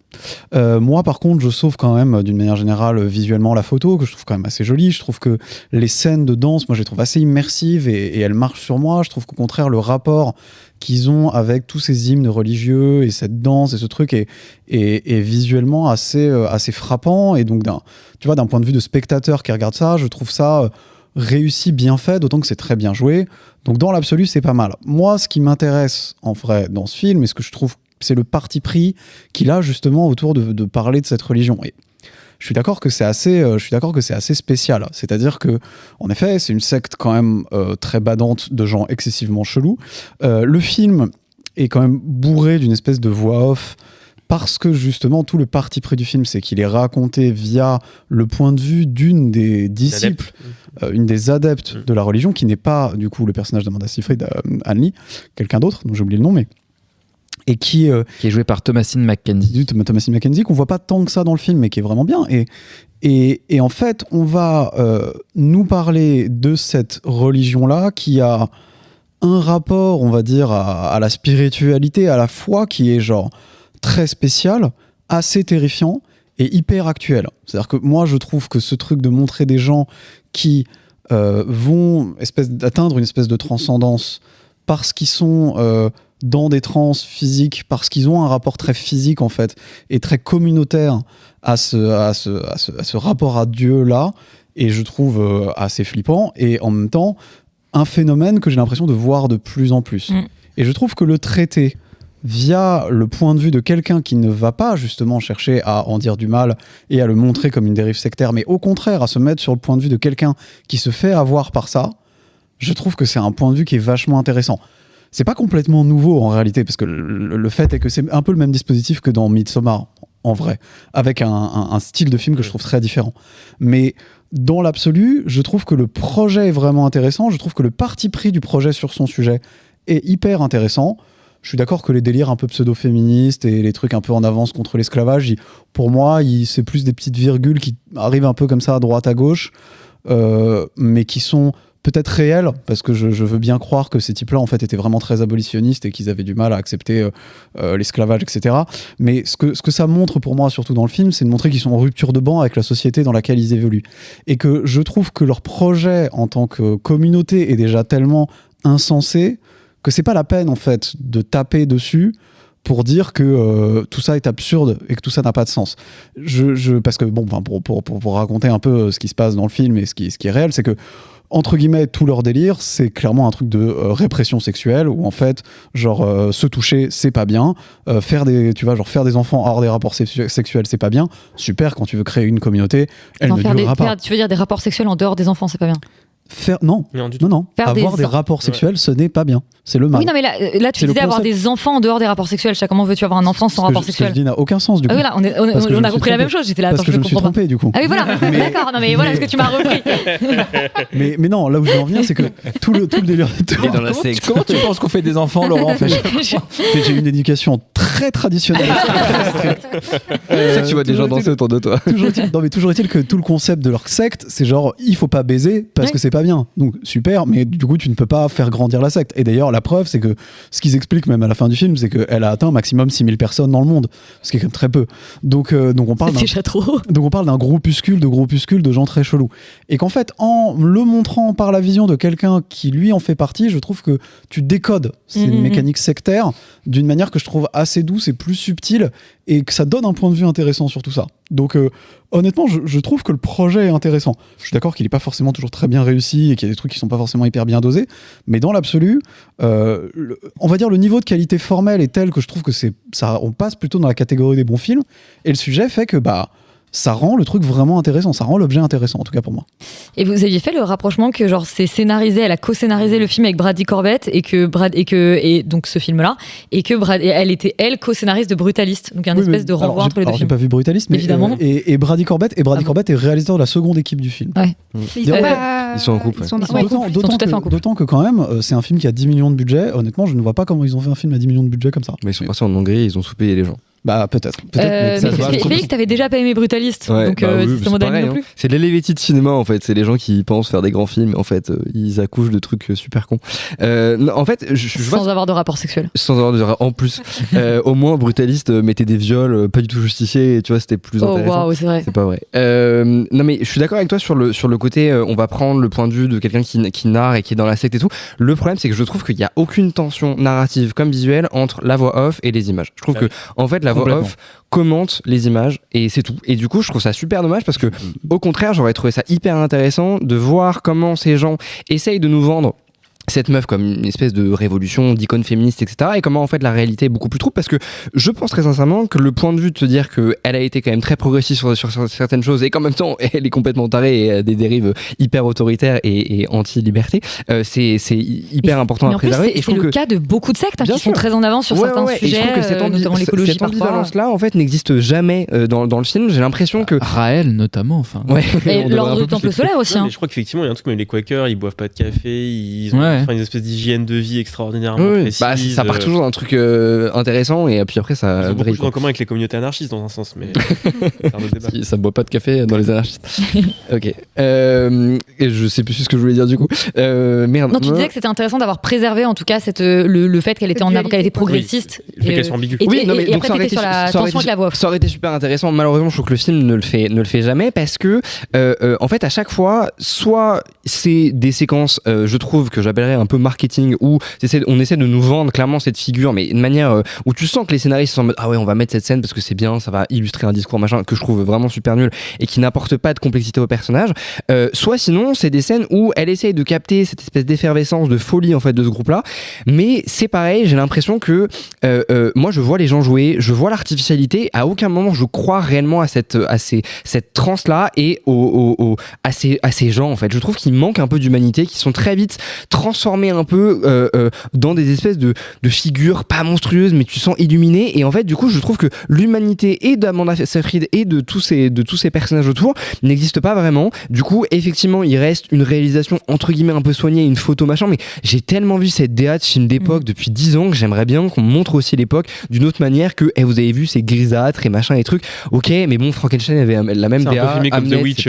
Moi, par contre, je sauve quand même, d'une manière générale, visuellement la photo, que je trouve quand même assez jolie. Je trouve que les scènes de danse, moi, je les trouve assez immersives et elles marchent sur moi. Je trouve qu'au contraire, le rapport qu'ils ont avec tous ces hymnes religieux et cette danse et ce truc est visuellement assez frappant. Et donc, d'un point de vue de spectateur qui regarde ça, je trouve ça réussi, bien fait, d'autant que c'est très bien joué. Donc, dans l'absolu, c'est pas mal. Moi, ce qui m'intéresse, en vrai, dans ce film, et ce que je trouve c'est le parti pris qu'il a justement autour de parler de cette religion. Et je suis d'accord que c'est assez spécial. C'est-à-dire que, en effet, c'est une secte quand même très badante de gens excessivement chelous. Le film est quand même bourré d'une espèce de voix off parce que justement tout le parti pris du film, c'est qu'il est raconté via le point de vue d'une des disciples, une des adeptes de la religion, qui n'est pas du coup le personnage d'Amanda Seyfried, Anne Lee, quelqu'un d'autre, dont j'ai oublié le nom, mais et qui est joué par Thomasine McKenzie. Thomasine McKenzie, qu'on voit pas tant que ça dans le film, mais qui est vraiment bien. Et en fait, on va nous parler de cette religion-là qui a un rapport, on va dire, à la spiritualité, à la foi, qui est genre très spécial, assez terrifiant et hyper actuel. C'est-à-dire que moi, je trouve que ce truc de montrer des gens qui vont atteindre une espèce de transcendance parce qu'ils sont dans des transes physiques, parce qu'ils ont un rapport très physique en fait et très communautaire à ce rapport à Dieu là, et je trouve assez flippant, et en même temps un phénomène que j'ai l'impression de voir de plus en plus. Et je trouve que le traiter via le point de vue de quelqu'un qui ne va pas justement chercher à en dire du mal et à le montrer comme une dérive sectaire, mais au contraire à se mettre sur le point de vue de quelqu'un qui se fait avoir par ça, je trouve que c'est un point de vue qui est vachement intéressant. C'est pas complètement nouveau en réalité, parce que le fait est que c'est un peu le même dispositif que dans Midsommar, en vrai, avec un style de film que je trouve très différent. Mais dans l'absolu, je trouve que le projet est vraiment intéressant, je trouve que le parti pris du projet sur son sujet est hyper intéressant. Je suis d'accord que les délires un peu pseudo-féministes et les trucs un peu en avance contre l'esclavage, pour moi, c'est plus des petites virgules qui arrivent un peu comme ça à droite à gauche, mais qui sont peut-être réel, parce que je veux bien croire que ces types-là en fait étaient vraiment très abolitionnistes et qu'ils avaient du mal à accepter l'esclavage, etc. Mais ce que ça montre pour moi, surtout dans le film, c'est de montrer qu'ils sont en rupture de banc avec la société dans laquelle ils évoluent. Et que je trouve que leur projet en tant que communauté est déjà tellement insensé que c'est pas la peine en fait de taper dessus pour dire que tout ça est absurde et que tout ça n'a pas de sens. Parce que bon, pour raconter un peu ce qui se passe dans le film et ce qui est réel, c'est que entre guillemets, tout leur délire, c'est clairement un truc de répression sexuelle où en fait, genre se toucher, c'est pas bien. Faire des enfants hors des rapports sexuels, c'est pas bien. Super, quand tu veux créer une communauté, elle ne durera pas. Tu veux dire des rapports sexuels en dehors des enfants, c'est pas bien? Non. Avoir des rapports sexuels, ce n'est pas bien. C'est le mal. Oui, non, mais là tu disais avoir des enfants en dehors des rapports sexuels. Comment veux-tu avoir un enfant sans rapport sexuel? Ce que je dis n'a aucun sens du coup. Ah oui, là, on a compris la même chose. J'étais là, parce que je me suis trompé du coup. Ah oui, voilà. D'accord. Non, mais voilà ce que tu m'as repris. mais non, là où je veux en venir, c'est que tout le délire. Comment tu penses qu'on fait des enfants, Laurent? J'ai une éducation très traditionnelle. C'est que tu vois des gens danser autour de toi. Toujours est-il que tout le concept de leur secte, c'est genre il faut pas baiser parce que c'est pas bien. Donc super, mais du coup tu ne peux pas faire grandir la secte. Et d'ailleurs la preuve, c'est que ce qu'ils expliquent même à la fin du film, c'est qu'elle a atteint maximum 6000 personnes dans le monde, ce qui est quand même très peu. Donc on parle d'un groupuscule de gens très chelous. Et qu'en fait, en le montrant par la vision de quelqu'un qui lui en fait partie, je trouve que tu décodes ces mécaniques sectaires d'une manière que je trouve assez douce et plus subtile, et que ça donne un point de vue intéressant sur tout ça. Donc honnêtement, je trouve que le projet est intéressant. Je suis d'accord qu'il n'est pas forcément toujours très bien réussi et qu'il y a des trucs qui sont pas forcément hyper bien dosés, mais dans l'absolu, on va dire le niveau de qualité formelle est tel que je trouve que on passe plutôt dans la catégorie des bons films, et le sujet fait que ça rend le truc vraiment intéressant, ça rend l'objet intéressant en tout cas pour moi. Et vous aviez fait le rapprochement que genre c'est scénarisé, elle a co-scénarisé le film avec Bradley Corbett et donc ce film-là et que elle était co-scénariste de Brutalist, donc un espèce de renvoi entre les deux films. J'ai pas vu Brutalist, mais évidemment. Et Bradley Corbett est réalisateur de la seconde équipe du film. Ouais. Ils sont en couple. D'autant que quand même c'est un film qui a 10 millions de budget. Honnêtement, je ne vois pas comment ils ont fait un film à 10 millions de budget comme ça. Mais ils sont partis en Hongrie, ils ont sous-payé les gens. Bah peut-être. Félix, t'avais déjà pas aimé Brutalist, donc c'est mon ami non plus. C'est l'Elevetti de cinéma en fait. C'est les gens qui pensent faire des grands films. En fait, ils accouchent de trucs super cons. En fait, sans avoir de rapport sexuel. Sans avoir de en plus, au moins Brutalist mettait des viols pas du tout justifiés. Et tu vois, c'était plus intéressant. Waouh, c'est vrai. C'est pas vrai. Non mais je suis d'accord avec toi sur le côté. On va prendre le point de vue de quelqu'un qui narre et qui est dans la secte et tout. Le problème, c'est que je trouve qu'il y a aucune tension narrative comme visuelle entre la voix off et les images. Je trouve que en fait la voix off commente les images et c'est tout. Et du coup, je trouve ça super dommage parce que, au contraire, j'aurais trouvé ça hyper intéressant de voir comment ces gens essayent de nous vendre cette meuf comme une espèce de révolution, d'icône féministe, etc. Et comment en fait la réalité est beaucoup plus trouble, parce que je pense très sincèrement que le point de vue de se dire qu'elle a été quand même très progressiste sur certaines choses et qu'en même temps elle est complètement tarée et a des dérives hyper autoritaires et anti-liberté, c'est hyper important à préserver. C'est le cas de beaucoup de sectes qui sont très en avance sur certains sujets, notamment l'écologie. Cette ambivalence-là en fait n'existe jamais dans le film. J'ai l'impression que Raël notamment. Enfin. Et l'ordre du Temple solaire aussi. Je crois qu'effectivement il y a un truc, même les Quakers, ils boivent pas de café, ils ont une espèce d'hygiène de vie extraordinairement précise. Bah, ça part toujours d'un truc intéressant et puis après ça ils ont beaucoup de choses en commun avec les communautés anarchistes dans un sens, mais c'est un autre débat. Ça boit pas de café dans les anarchistes. Ok. Et je sais plus ce que je voulais dire du coup. Merde. Non, tu disais que c'était intéressant d'avoir préservé en tout cas le fait qu'elle était qu'elle était progressiste. Le fait qu'elle soit ambiguë. Oui, non, mais et après t'étais sur la tension avec la voix. Ça aurait été super intéressant. Malheureusement, je trouve que le film ne le fait jamais parce que en fait à chaque fois, soit c'est des séquences, je trouve que j'appellerais un peu marketing, où on essaie de nous vendre clairement cette figure, mais de manière où tu sens que les scénaristes sont en mode ah ouais, on va mettre cette scène parce que c'est bien, ça va illustrer un discours machin, que je trouve vraiment super nul et qui n'apporte pas de complexité au personnage. Soit sinon c'est des scènes où elle essaye de capter cette espèce d'effervescence, de folie en fait de ce groupe-là, mais c'est pareil, j'ai l'impression que moi je vois les gens jouer, je vois l'artificialité, à aucun moment je crois réellement à cette transe-là et à ces gens en fait. Je trouve qu'il manque un peu d'humanité, qui sont très vite transformés un peu dans des espèces de figures pas monstrueuses mais tu sens illuminées, et en fait du coup je trouve que l'humanité et d'Amanda Seyfried et de tous ces personnages autour n'existe pas vraiment. Du coup effectivement il reste une réalisation entre guillemets un peu soignée, une photo machin, mais j'ai tellement vu cette DA de film d'époque depuis 10 ans que j'aimerais bien qu'on montre aussi l'époque d'une autre manière que vous avez vu c'est grisâtre et machin et trucs. Ok, mais bon, Frankenstein avait la même DA, un peu filmé comme Hamlet, The Witch,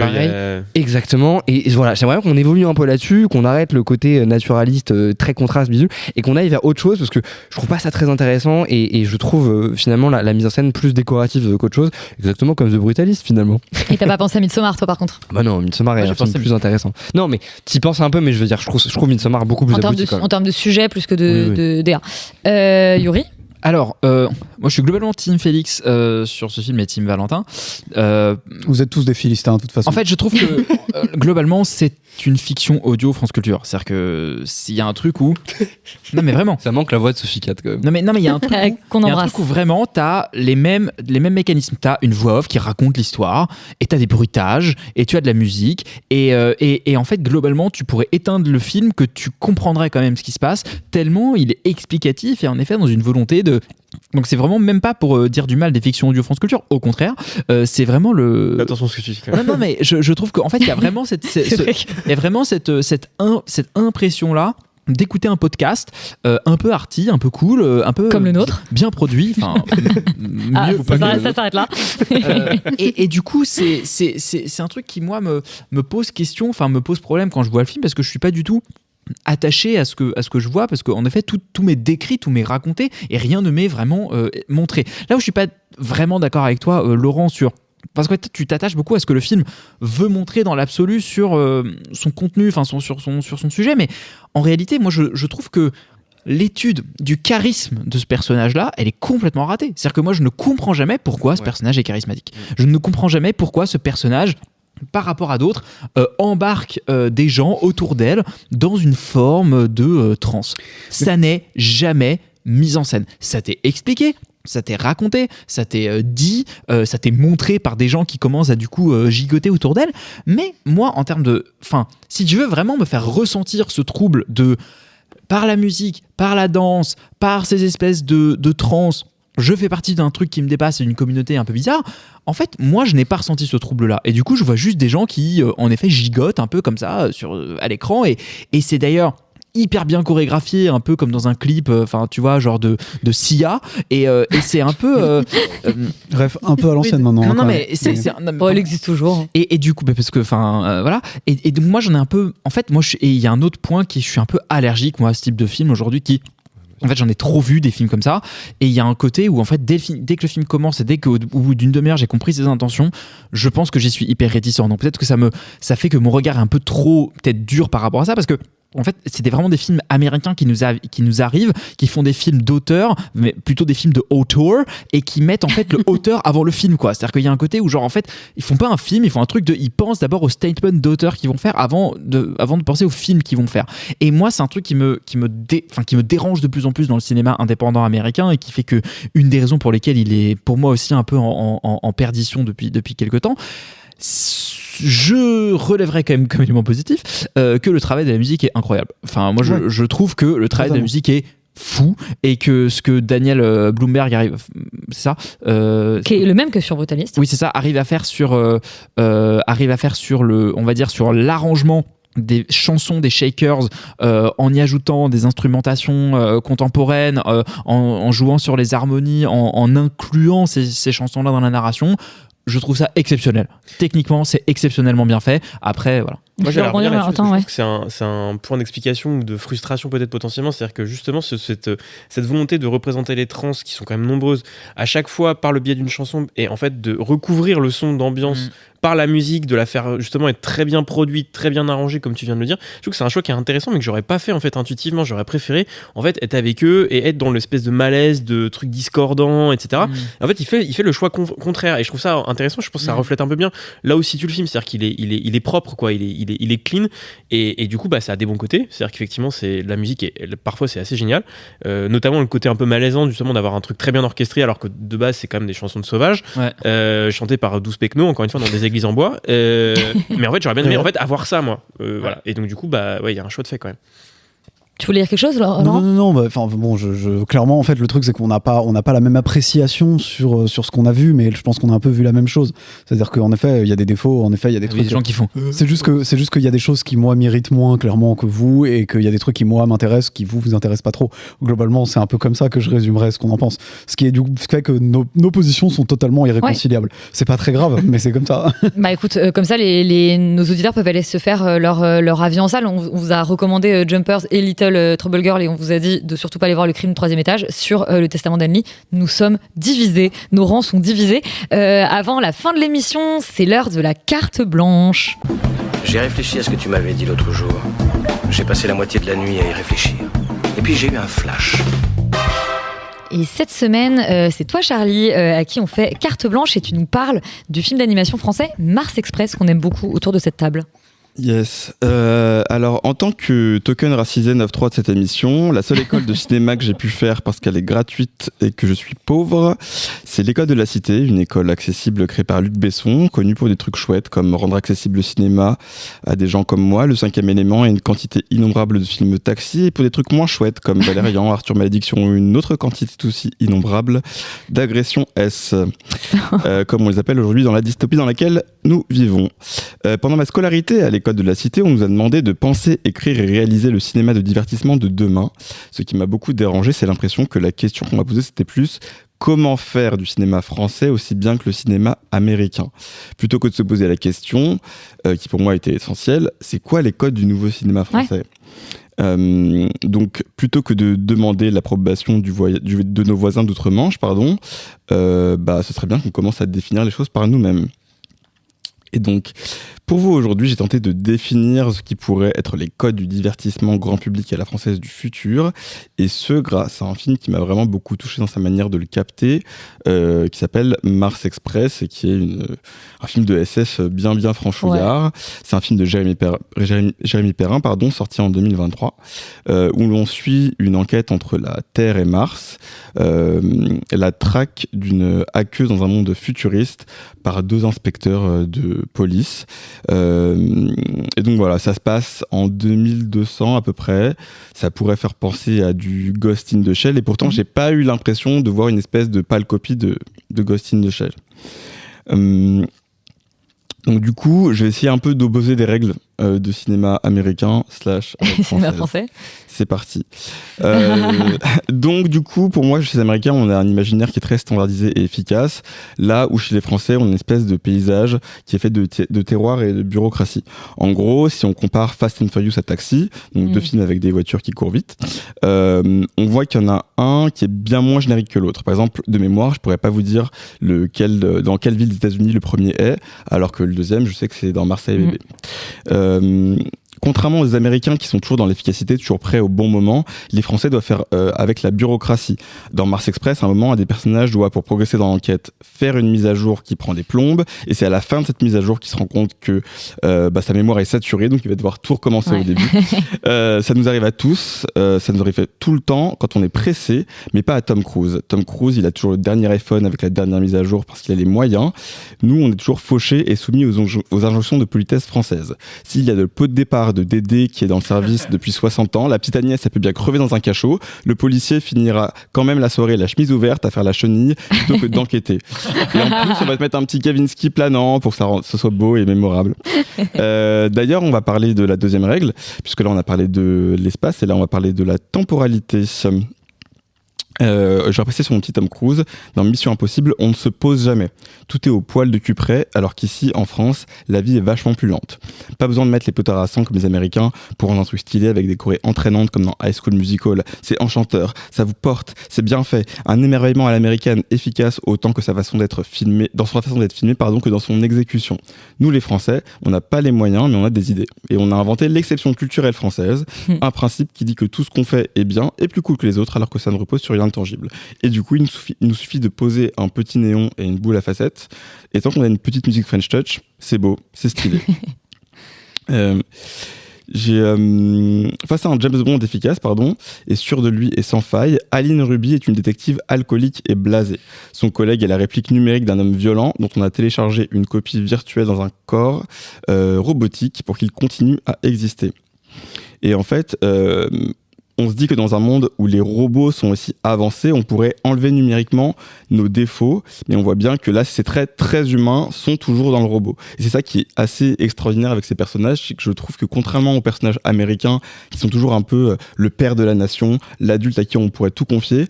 exactement, et voilà, j'aimerais qu'on évolue un peu là-dessus, qu'on arrête le côté naturaliste très contraste bidule et qu'on aille vers autre chose, parce que je trouve pas ça très intéressant et je trouve finalement la mise en scène plus décorative qu'autre chose, exactement comme The Brutalist finalement. Et t'as pas pensé à Midsommar toi par contre? Bah non, Midsommar est un film plus intéressant. Non mais t'y penses un peu, mais je veux dire, je trouve Midsommar beaucoup plus abouti en termes de sujet plus que de DA. Yuri? Alors, moi je suis globalement team Félix sur ce film et team Valentin. Vous êtes tous des philistins de toute façon. En fait, je trouve que globalement c'est une fiction audio France Culture. C'est-à-dire que s'il y a un truc où... Non mais vraiment. Ça manque la voix de Sophie Cat quand même. Non mais il y a un truc qu'on embrasse. Il y a un truc où vraiment t'as les mêmes mécanismes. T'as une voix off qui raconte l'histoire et t'as des bruitages et tu as de la musique et en fait globalement tu pourrais éteindre le film que tu comprendrais quand même ce qui se passe tellement il est explicatif et en effet dans une volonté de... Donc c'est vraiment même pas pour dire du mal des fictions audio France Culture, au contraire, c'est vraiment le... Attention à ce que tu dis quand même. Non mais je trouve qu'en fait il y a vraiment cette impression-là d'écouter un podcast un peu arty, un peu cool, un peu comme le nôtre, bien produit, enfin mieux ça s'arrête là. Et du coup c'est un truc qui moi me pose question, enfin me pose problème quand je vois le film, parce que je suis pas du tout attaché à ce que je vois, parce qu'en effet tout m'est décrit, tout m'est raconté et rien ne m'est vraiment montré. Là où je suis pas vraiment d'accord avec toi Laurent parce que tu t'attaches beaucoup à ce que le film veut montrer dans l'absolu sur son contenu, enfin sur son sujet, mais en réalité moi je trouve que l'étude du charisme de ce personnage-là, elle est complètement ratée. C'est-à-dire que moi je ne comprends jamais pourquoi ce personnage est charismatique. Je ne comprends jamais pourquoi ce personnage, par rapport à d'autres, embarque des gens autour d'elle dans une forme de transe. Ça n'est jamais mis en scène. Ça t'est expliqué. ça t'est raconté, ça t'est dit, ça t'est montré par des gens qui commencent à du coup gigoter autour d'elle. Mais moi, en termes de... Enfin, si tu veux vraiment me faire ressentir ce trouble par la musique, par la danse, par ces espèces de transe, je fais partie d'un truc qui me dépasse, d'une communauté un peu bizarre. En fait, moi, je n'ai pas ressenti ce trouble-là. Et du coup, je vois juste des gens qui, en effet, gigotent un peu comme ça à l'écran. Et c'est d'ailleurs hyper bien chorégraphié, un peu comme dans un clip, tu vois, genre de Sia. Et c'est un peu... Bref, un peu à l'ancienne maintenant. Non, mais elle existe toujours. Et du coup, parce que, voilà. Et donc, moi, j'en ai un peu... En fait, moi, et il y a un autre point je suis un peu allergique, moi, à ce type de film aujourd'hui qui... En fait, j'en ai trop vu des films comme ça. Et il y a un côté où, en fait, dès que le film commence et dès qu'au bout d'une demi-heure, j'ai compris ses intentions, je pense que j'y suis hyper réticent. Donc peut-être que ça fait que mon regard est un peu trop, peut-être dur par rapport à ça, parce que en fait, c'était vraiment des films américains qui nous arrivent, qui font des films d'auteur, mais plutôt des films de auteur, et qui mettent en fait le auteur avant le film, quoi. C'est-à-dire qu'il y a un côté où, genre, en fait, ils font pas un film, ils font un truc ils pensent d'abord au statement d'auteur qu'ils vont faire avant de penser au film qu'ils vont faire. Et moi, c'est un truc qui me dérange de plus en plus dans le cinéma indépendant américain et qui fait que une des raisons pour lesquelles il est, pour moi aussi, un peu en perdition depuis quelques temps. Je relèverais quand même comme élément positif que le travail de la musique est incroyable. Enfin, moi, je trouve que le travail de la musique est fou et que ce que Daniel Bloomberg arrive, c'est ça, qui est le même que sur Brutalist. Oui, c'est ça, arrive à faire sur on va dire sur l'arrangement des chansons des Shakers en y ajoutant des instrumentations contemporaines, en jouant sur les harmonies, en incluant ces chansons-là dans la narration. Je trouve ça exceptionnel. Techniquement, c'est exceptionnellement bien fait. Après, voilà. Moi, je trouve que c'est un point d'explication ou de frustration peut-être potentiellement. C'est-à-dire que justement, cette volonté de représenter les trans qui sont quand même nombreuses à chaque fois par le biais d'une chanson et en fait de recouvrir le son d'ambiance par la musique, de la faire justement être très bien produite, très bien arrangée comme tu viens de le dire. Je trouve que c'est un choix qui est intéressant mais que j'aurais pas fait en fait intuitivement. J'aurais préféré en fait être avec eux et être dans l'espèce de malaise, de trucs discordants, etc. En fait, il fait le choix contraire et je trouve ça intéressant. Je pense que ça reflète un peu bien là où situe le film, c'est-à-dire qu'il est propre, quoi. Il est clean et du coup ça a des bons côtés, c'est-à-dire qu'effectivement la musique parfois c'est assez génial, notamment le côté un peu malaisant justement d'avoir un truc très bien orchestré alors que de base c'est quand même des chansons de sauvages chantées par 12 pecnos encore une fois dans des églises en bois, mais en fait j'aurais bien aimé en fait avoir ça moi, voilà. Et donc du coup il y a un choix de fait quand même. Tu voulais dire quelque chose, Laurent ? Non. Clairement, en fait, le truc, c'est qu'on n'a pas la même appréciation sur ce qu'on a vu, mais je pense qu'on a un peu vu la même chose. C'est-à-dire qu'en effet, il y a des défauts, en effet, il y a des trucs. Il y a des gens qui font. C'est juste qu'il y a des choses qui, moi, m'irritent moins, clairement, que vous, et qu'il y a des trucs qui, moi, m'intéressent, qui vous intéressent pas trop. Globalement, c'est un peu comme ça que je résumerais ce qu'on en pense. Ce qui fait que nos positions sont totalement irréconciliables. C'est pas très grave, mais c'est comme ça. Bah écoute, comme ça, nos auditeurs peuvent aller se faire leur avis en salle. On vous a recommandé Jumpers et Little Trouble Girl et on vous a dit de surtout pas aller voir Le Crime 3e étage sur le Testament d'Henley. Nous sommes divisés, nos rangs sont divisés. Avant la fin de l'émission, c'est l'heure de la carte blanche. J'ai réfléchi à ce que tu m'avais dit l'autre jour. J'ai passé la moitié de la nuit à y réfléchir. Et puis j'ai eu un flash. Et cette semaine, c'est toi Charlie à qui on fait carte blanche et tu nous parles du film d'animation français Mars Express qu'on aime beaucoup autour de cette table. Yes. Alors, en tant que token racisé 9.3 de cette émission, la seule école de cinéma que j'ai pu faire parce qu'elle est gratuite et que je suis pauvre, c'est l'école de la Cité, une école accessible créée par Luc Besson, connue pour des trucs chouettes comme rendre accessible le cinéma à des gens comme moi, Le 5e élément et une quantité innombrable de films taxi, et pour des trucs moins chouettes comme Valérian, Arthur Malédiction ou une autre quantité aussi innombrable d'agressions S, comme on les appelle aujourd'hui dans la dystopie dans laquelle nous vivons. Pendant ma scolarité à l'école de la Cité, on nous a demandé de penser, écrire et réaliser le cinéma de divertissement de demain. Ce qui m'a beaucoup dérangé, c'est l'impression que la question qu'on m'a posée, c'était plus comment faire du cinéma français aussi bien que le cinéma américain. Plutôt que de se poser la question, qui pour moi était essentielle, c'est quoi les codes du nouveau cinéma français ? Donc, plutôt que de demander l'approbation de nos voisins d'outre-Manche, ce serait bien qu'on commence à définir les choses par nous-mêmes. Et donc, Pour vous, aujourd'hui, j'ai tenté de définir ce qui pourrait être les codes du divertissement grand public à la française du futur, et ce, grâce à un film qui m'a vraiment beaucoup touché dans sa manière de le capter, qui s'appelle Mars Express, et qui est un film de SF bien franchouillard. Ouais. C'est un film de Jérémy Perrin, sorti en 2023, où l'on suit une enquête entre la Terre et Mars, la traque d'une hackeuse dans un monde futuriste par 2 inspecteurs de police. Et donc voilà, ça se passe en 2200 à peu près. Ça pourrait faire penser à du Ghost in the Shell, et pourtant j'ai pas eu l'impression de voir une espèce de pâle copie de Ghost in the Shell. Donc du coup, je vais essayer un peu d'opposer des règles de cinéma américain / cinéma français. C'est parti. Donc du coup, pour moi, chez les Américains, on a un imaginaire qui est très standardisé et efficace, là où chez les Français, on a une espèce de paysage qui est fait de terroir et de bureaucratie. En gros, si on compare Fast and Furious à Taxi, donc 2 films avec des voitures qui courent vite, on voit qu'il y en a un qui est bien moins générique que l'autre. Par exemple, de mémoire, je pourrais pas vous dire dans quelle ville des États-Unis le premier est, alors que le deuxième, je sais que c'est dans Marseille bébé. Contrairement aux Américains qui sont toujours dans l'efficacité, toujours prêts au bon moment, les Français doivent faire avec la bureaucratie. Dans Mars Express, à un moment, un des personnages doit, pour progresser dans l'enquête, faire une mise à jour qui prend des plombes, et c'est à la fin de cette mise à jour qu'il se rend compte que sa mémoire est saturée, donc il va devoir tout recommencer au début. Ça nous arrive à tous, ça nous arrive tout le temps quand on est pressé, mais pas à Tom Cruise. Tom Cruise, il a toujours le dernier iPhone avec la dernière mise à jour parce qu'il a les moyens. Nous, on est toujours fauchés et soumis aux injonctions de politesse française. S'il y a le pot de départ de Dédé qui est dans le service depuis 60 ans, la petite Agnès, elle peut bien crever dans un cachot, le policier finira quand même la soirée la chemise ouverte à faire la chenille plutôt que d'enquêter. Et en plus, on va te mettre un petit Kavinsky planant pour que ce soit beau et mémorable. D'ailleurs, on va parler de la deuxième règle, puisque là on a parlé de l'espace et là on va parler de la temporalité. Je vais repasser sur mon petit Tom Cruise. Dans Mission Impossible, on ne se pose jamais. Tout est au poil de cul près, alors qu'ici, en France, la vie est vachement plus lente. Pas besoin de mettre les potards à sang comme les Américains pour rendre un truc stylé avec des chorés entraînantes comme dans High School Musical. C'est enchanteur, ça vous porte, c'est bien fait. Un émerveillement à l'américaine efficace autant que sa façon d'être filmé, que dans son exécution. Nous, les Français, on n'a pas les moyens, mais on a des idées. Et on a inventé l'exception culturelle française, un principe qui dit que tout ce qu'on fait est bien et plus cool que les autres, alors que ça ne repose sur rien tangible. Et du coup, il nous suffit de poser un petit néon et une boule à facettes, et tant qu'on a une petite musique French Touch, c'est beau, c'est stylé. Face à un James Bond efficace, et sûr de lui et sans faille, Aline Ruby est une détective alcoolique et blasée. Son collègue est la réplique numérique d'un homme violent dont on a téléchargé une copie virtuelle dans un corps robotique pour qu'il continue à exister. Et en fait, on se dit que dans un monde où les robots sont aussi avancés, on pourrait enlever numériquement nos défauts, mais on voit bien que là, ces traits très humains sont toujours dans le robot. Et c'est ça qui est assez extraordinaire avec ces personnages, c'est que je trouve que contrairement aux personnages américains, qui sont toujours un peu le père de la nation, l'adulte à qui on pourrait tout confier,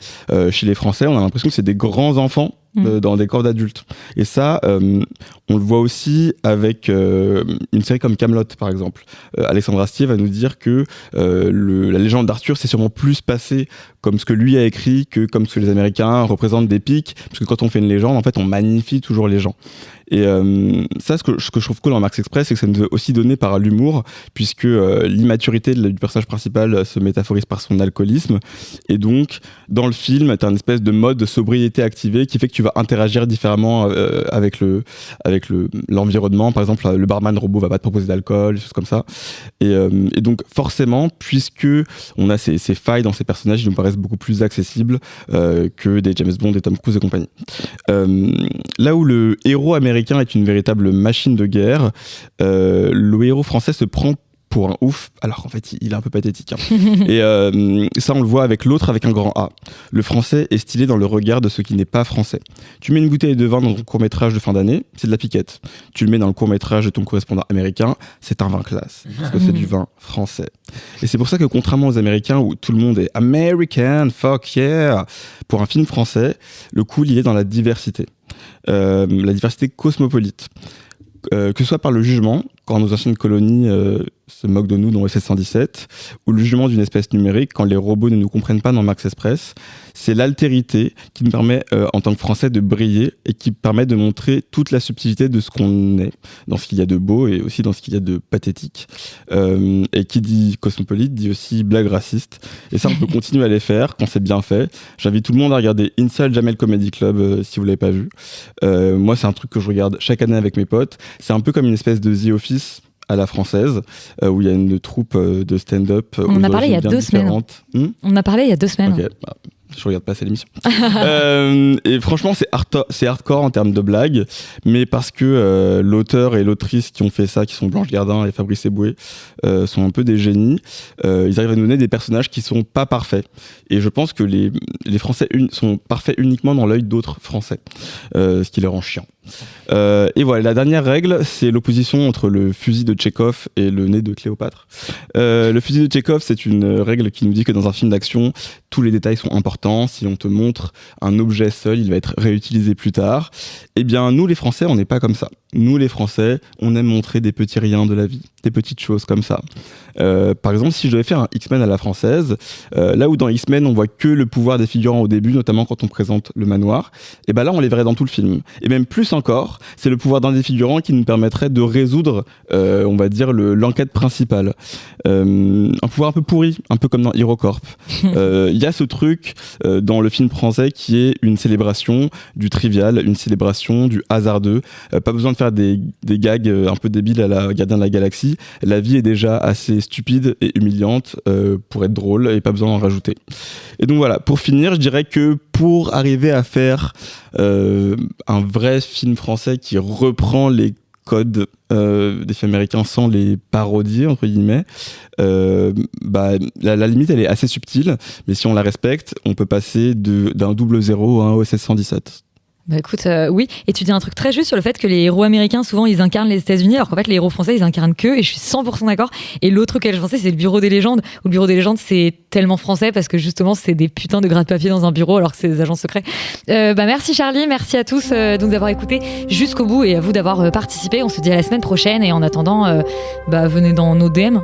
chez les Français, on a l'impression que c'est des grands enfants dans des corps d'adultes. Et ça, on le voit aussi avec une série comme Kaamelott, par exemple. Alexandre Astier va nous dire que la légende d'Arthur s'est sûrement plus passée comme ce que lui a écrit que comme ce que les Américains représentent d'épique, parce que quand on fait une légende, en fait, on magnifie toujours les gens. Et ça, ce que je trouve cool dans Mars Express, c'est que ça nous est aussi donné par l'humour, puisque l'immaturité du personnage principal se métaphorise par son alcoolisme. Et donc, dans le film, tu as une espèce de mode de sobriété activé qui fait que tu vas interagir différemment avec l'environnement. Par exemple, le barman robot va pas te proposer d'alcool, des choses comme ça. Et donc, forcément, puisque on a ces failles dans ces personnages, ils nous paraissent beaucoup plus accessibles que des James Bond, des Tom Cruise et compagnie. Là où le héros américain est une véritable machine de guerre, le héros français se prend pour un ouf, alors en fait il est un peu pathétique. Et ça on le voit avec l'autre avec un grand A. Le français est stylé dans le regard de ce qui n'est pas français. Tu mets une bouteille de vin dans ton court-métrage de fin d'année, c'est de la piquette. Tu le mets dans le court-métrage de ton correspondant américain, c'est un vin classe, parce que c'est du vin français. Et c'est pour ça que contrairement aux Américains où tout le monde est American, fuck yeah, pour un film français, le cool il est dans la diversité. La diversité cosmopolite. Que ce soit par le jugement, quand nos anciennes colonies se moque de nous dans OSS 117, ou le jugement d'une espèce numérique quand les robots ne nous comprennent pas dans Max Express. C'est l'altérité qui nous permet, en tant que Français, de briller et qui permet de montrer toute la subtilité de ce qu'on est, dans ce qu'il y a de beau et aussi dans ce qu'il y a de pathétique. Et qui dit cosmopolite dit aussi blague raciste. Et ça, on peut continuer à les faire quand c'est bien fait. J'invite tout le monde à regarder Inside Jamel Comedy Club si vous l'avez pas vu. Moi, c'est un truc que je regarde chaque année avec mes potes. C'est un peu comme une espèce de The Office à la française, où il y a une troupe de stand-up. On en a parlé il y a 2 semaines. On en a parlé il y a 2 semaines. Okay, je regarde pas assez l'émission. Et franchement, c'est hardcore en termes de blagues, mais parce que l'auteur et l'autrice qui ont fait ça, qui sont Blanche Gardin et Fabrice Eboué, sont un peu des génies. Ils arrivent à nous donner des personnages qui sont pas parfaits. Et je pense que les Français sont parfaits uniquement dans l'œil d'autres Français, ce qui les rend chiants. Et voilà, la dernière règle, c'est l'opposition entre le fusil de Tchekhov et le nez de Cléopâtre. Le fusil de Tchekhov, c'est une règle qui nous dit que dans un film d'action, tous les détails sont importants. Si on te montre un objet seul, il va être réutilisé plus tard. Eh bien, nous les Français, on n'est pas comme ça. Nous les Français, on aime montrer des petits riens de la vie, des petites choses comme ça. Par exemple, si je devais faire un X-Men à la française, là où dans X-Men on voit que le pouvoir des figurants au début, notamment quand on présente le manoir, et ben là on les verrait dans tout le film. Et même plus encore, c'est le pouvoir d'un des figurants qui nous permettrait de résoudre, on va dire, l'enquête principale. Un pouvoir un peu pourri, un peu comme dans HeroCorp. Il y a ce truc dans le film français qui est une célébration du trivial, une célébration du hasardeux. Pas besoin de faire des gags un peu débiles à la Gardien de la Galaxie. La vie est déjà assez stupide et humiliante pour être drôle et pas besoin d'en rajouter. Et donc voilà, pour finir, je dirais que pour arriver à faire un vrai film français qui reprend les codes des films américains sans les parodier, entre guillemets, la limite elle est assez subtile, mais si on la respecte, on peut passer d'un 00 à un OSS 117. Bah écoute, oui, et tu dis un truc très juste sur le fait que les héros américains, souvent, ils incarnent les États-Unis, alors qu'en fait, les héros français, ils incarnent qu'eux, et je suis 100% d'accord. Et l'autre auquel je pensais, c'est le Bureau des légendes, où le Bureau des légendes, c'est tellement français, parce que justement, c'est des putains de gratte-papier dans un bureau, alors que c'est des agents secrets. Merci Charlie, merci à tous de nous avoir écoutés jusqu'au bout, et à vous d'avoir participé. On se dit à la semaine prochaine, et en attendant, venez dans nos DM.